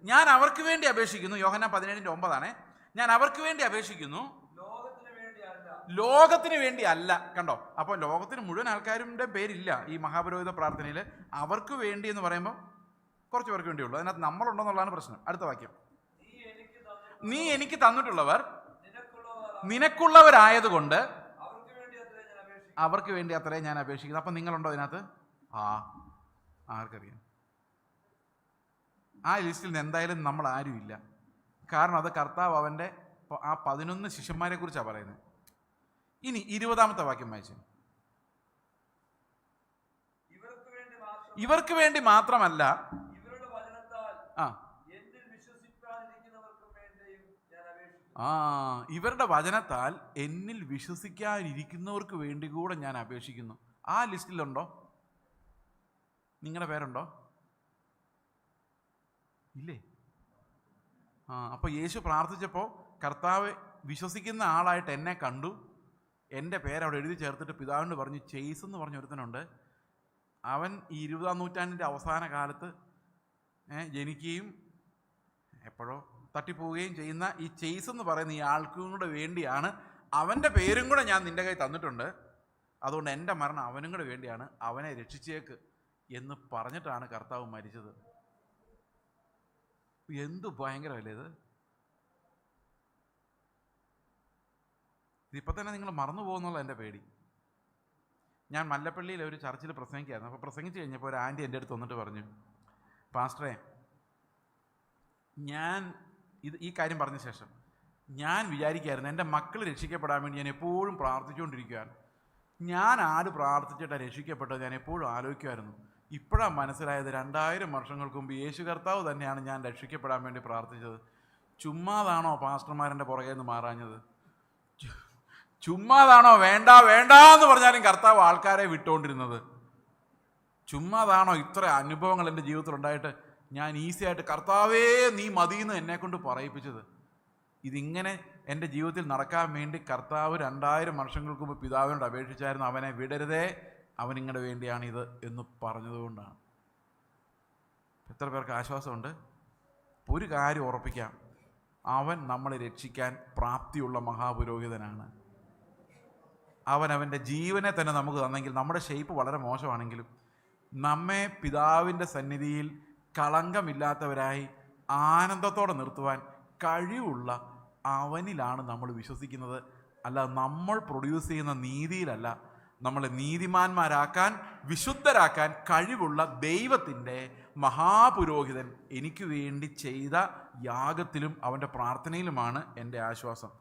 ഞാൻ അവർക്ക് വേണ്ടി അപേക്ഷിക്കുന്നു. യോഹന്നാൻ 17:9 ഞാൻ അവർക്ക് വേണ്ടി അപേക്ഷിക്കുന്നു, ലോകത്തിന് വേണ്ടി അല്ല. കണ്ടോ? അപ്പോൾ ലോകത്തിന് മുഴുവൻ ആൾക്കാരുടെ പേരില്ല ഈ മഹാപുരോഹിത പ്രാർത്ഥനയിൽ. അവർക്ക് വേണ്ടി എന്ന് പറയുമ്പോൾ കുറച്ച് പേർക്ക് വേണ്ടിയുള്ളൂ. അതിനകത്ത് നമ്മളുണ്ടെന്നുള്ളതാണ് പ്രശ്നം. അടുത്ത വാക്യം, നീ എനിക്ക് തന്നിട്ടുള്ളവർ നിനക്കുള്ളവരായതുകൊണ്ട് അവർക്ക് വേണ്ടി അത്രേ ഞാൻ അപേക്ഷിക്കുന്നു. അപ്പം നിങ്ങളുണ്ടോ അതിനകത്ത്? ആർക്കറിയാം? ആ ലിസ്റ്റിൽ നിന്ന് എന്തായാലും നമ്മൾ ആരുമില്ല. കാരണം അത് കർത്താവ് അവൻ്റെ ആ 11 ശിഷ്യന്മാരെ കുറിച്ചാണ് പറയുന്നത്. ഇനി 20-ാമത്തെ വാക്യം വായിച്ചു. ഇവർക്ക് വേണ്ടി മാത്രമല്ല, ഇവരുടെ വചനത്താൽ എന്നിൽ വിശ്വസിക്കാനിരിക്കുന്നവർക്ക് വേണ്ടി കൂടെ ഞാൻ അപേക്ഷിക്കുന്നു. ആ ലിസ്റ്റിലുണ്ടോ? നിങ്ങളുടെ പേരുണ്ടോ? ഇല്ലേ? അപ്പോൾ യേശു പ്രാർത്ഥിച്ചപ്പോൾ കർത്താവ് വിശ്വസിക്കുന്ന ആളായിട്ട് എന്നെ കണ്ടു. എൻ്റെ പേര് അവിടെ എഴുതി ചേർത്തിട്ട് പിതാവിനോട് പറഞ്ഞു. ചെയ്സ് എന്ന് പറഞ്ഞ ഒരുത്തനുണ്ട്. അവൻ ഈ 20-ാം നൂറ്റാണ്ടിൻ്റെ അവസാന കാലത്ത് ജനിക്കുകയും എപ്പോഴോ തട്ടിപ്പോവുകയും ചെയ്യുന്ന ഈ ചെയ്സ് എന്ന് പറയുന്ന ഈ ആൾക്കും കൂടെ വേണ്ടിയാണ്. അവൻ്റെ പേരും കൂടെ ഞാൻ നിൻ്റെ കയ്യിൽ തന്നിട്ടുണ്ട്. അതുകൊണ്ട് എൻ്റെ മരണം അവനും കൂടെ വേണ്ടിയാണ്. അവനെ രക്ഷിച്ചേക്ക് എന്ന് പറഞ്ഞിട്ടാണ് കർത്താവ് മരിച്ചത്. എന്ത് ഭയങ്കരമല്ലേ ഇത്! ഇതിപ്പോൾ തന്നെ നിങ്ങൾ മറന്നു പോകുന്നുള്ള എൻ്റെ പേടി. ഞാൻ മല്ലപ്പള്ളിയിൽ ഒരു ചർച്ചിൽ പ്രസംഗിക്കുകയായിരുന്നു. അപ്പോൾ പ്രസംഗിച്ച് കഴിഞ്ഞപ്പോൾ ഒരു ആൻറ്റി എൻ്റെ അടുത്ത് വന്നിട്ട് പറഞ്ഞു, പാസ്റ്ററെ, ഞാൻ ഈ കാര്യം പറഞ്ഞ ശേഷം ഞാൻ വിചാരിക്കുകയായിരുന്നു എൻ്റെ മക്കൾ രക്ഷിക്കപ്പെടാൻ വേണ്ടി ഞാൻ എപ്പോഴും പ്രാർത്ഥിച്ചുകൊണ്ടിരിക്കുകയാണ്. ഞാൻ ആര് പ്രാർത്ഥിച്ചിട്ടാണ് രക്ഷിക്കപ്പെട്ടത് ഞാൻ എപ്പോഴും ആലോചിക്കുമായിരുന്നു. ഇപ്പോഴാണ് മനസ്സിലായത് 2000 വർഷങ്ങൾക്ക് മുമ്പ് യേശു കർത്താവ് തന്നെയാണ് ഞാൻ രക്ഷിക്കപ്പെടാൻ വേണ്ടി പ്രാർത്ഥിച്ചത്. ചുമ്മാതാണോ പാസ്റ്റർമാരെൻ്റെ പുറകെ നിന്ന് മാറാഞ്ഞത്? ചുമ്മാതാണോ വേണ്ട വേണ്ട എന്ന് പറഞ്ഞാലും കർത്താവ് ആൾക്കാരെ വിട്ടുകൊണ്ടിരുന്നത്? ചുമ്മാതാണോ ഇത്ര അനുഭവങ്ങൾ എൻ്റെ ജീവിതത്തിലുണ്ടായിട്ട് ഞാൻ ഈസിയായിട്ട് കർത്താവേ നീ മതിയെന്ന് എന്നെക്കൊണ്ട് പറയിപ്പിച്ചത്? ഇതിങ്ങനെ എൻ്റെ ജീവിതത്തിൽ നടക്കാൻ വേണ്ടി കർത്താവ് 2000 വർഷങ്ങൾക്ക് മുമ്പ് പിതാവിനോട് അപേക്ഷിച്ചായിരുന്നു, അവനെ വിടരുതേ, അവനിങ്ങടെ വേണ്ടിയാണിത് എന്ന് പറഞ്ഞതുകൊണ്ടാണ്. എത്ര പേർക്ക് ആശ്വാസമുണ്ട്? ഒരു കാര്യം ഉറപ്പിക്കാം, അവൻ നമ്മളെ രക്ഷിക്കാൻ പ്രാപ്തിയുള്ള മഹാപുരോഹിതനാണ്. അവൻ അവൻ്റെ ജീവനെ തന്നെ നമുക്ക് തന്നെങ്കിൽ, നമ്മുടെ ഷേപ്പ് വളരെ മോശമാണെങ്കിലും നമ്മെ പിതാവിൻ്റെ സന്നിധിയിൽ കളങ്കമില്ലാത്തവരായി ആനന്ദത്തോടെ നിർത്തുവാൻ കഴിവുള്ള അവനിലാണ് നമ്മൾ വിശ്വസിക്കുന്നത്. അല്ല നമ്മൾ പ്രൊഡ്യൂസ് ചെയ്യുന്ന നീതിയിലല്ല. നമ്മളെ നീതിമാന്മാരാക്കാൻ, വിശുദ്ധരാക്കാൻ കഴിവുള്ള ദൈവത്തിൻ്റെ മഹാപുരോഹിതൻ എനിക്ക് വേണ്ടി ചെയ്ത യാഗത്തിലും അവൻ്റെ പ്രാർത്ഥനയിലുമാണ് എൻ്റെ ആശ്വാസം.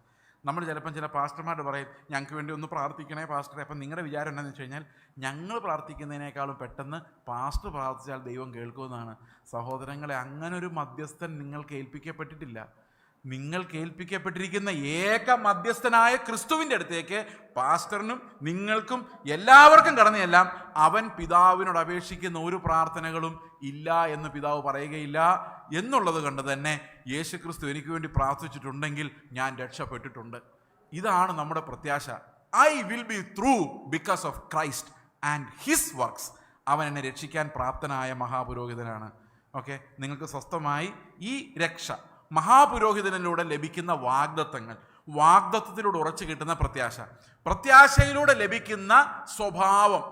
നമ്മൾ ചിലപ്പം ചില പാസ്റ്റർമാർ പറയും, ഞങ്ങൾക്ക് വേണ്ടി ഒന്ന് പ്രാർത്ഥിക്കണേ പാസ്റ്ററെ. അപ്പം നിങ്ങളുടെ വിചാരം എന്താണെന്ന് വെച്ച് കഴിഞ്ഞാൽ ഞങ്ങൾ പ്രാർത്ഥിക്കുന്നതിനേക്കാളും പെട്ടെന്ന് പാസ്റ്റർ പ്രാർത്ഥിച്ചാൽ ദൈവം കേൾക്കുമെന്നാണ്. സഹോദരങ്ങളെ, അങ്ങനൊരു മധ്യസ്ഥൻ നിങ്ങൾക്ക് ഏൽപ്പിക്കപ്പെട്ടിട്ടില്ല. നിങ്ങൾക്ക് ഏൽപ്പിക്കപ്പെട്ടിരിക്കുന്ന ഏക മധ്യസ്ഥനായ ക്രിസ്തുവിൻ്റെ അടുത്തേക്ക് പാസ്റ്ററിനും നിങ്ങൾക്കും എല്ലാവർക്കും കടന്നെല്ലാം അവൻ പിതാവിനോട് അപേക്ഷിക്കുന്ന ഒരു പ്രാർത്ഥനകളും ഇല്ല എന്ന് പിതാവ് പറയുകയില്ല എന്നുള്ളത് കൊണ്ട് തന്നെ യേശുക്രിസ്തു എനിക്ക് വേണ്ടി പ്രാർത്ഥിച്ചിട്ടുണ്ടെങ്കിൽ ഞാൻ രക്ഷപ്പെട്ടിട്ടുണ്ട്. ഇതാണ് നമ്മുടെ പ്രത്യാശ. I will be through because of Christ and his works. അവൻ എന്നെ രക്ഷിക്കാൻ പ്രാപ്തനായ മഹാപുരോഹിതനാണ്. ഓക്കെ, നിങ്ങൾക്ക് സ്വസ്ഥമായി ഈ രക്ഷ, മഹാപുരോഹിതനിലൂടെ ലഭിക്കുന്ന വാഗ്ദത്തങ്ങൾ, വാഗ്ദത്തത്തിലൂടെ ഉറച്ചു കിട്ടുന്ന പ്രത്യാശ, പ്രത്യാശയിലൂടെ ലഭിക്കുന്ന സ്വഭാവം,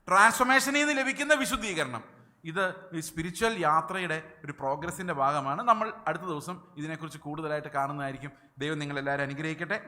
ട്രാൻസ്ഫോർമേഷനിൽ നിന്ന് ലഭിക്കുന്ന വിശുദ്ധീകരണം, ഇത് ഈ സ്പിരിച്വൽ യാത്രയുടെ ഒരു പ്രോഗ്രസിൻ്റെ ഭാഗമാണ്. നമ്മൾ അടുത്ത ദിവസം ഇതിനെക്കുറിച്ച് കൂടുതലായിട്ട് കാണുന്നതായിരിക്കും. ദൈവം നിങ്ങളെല്ലാവരും അനുഗ്രഹിക്കട്ടെ.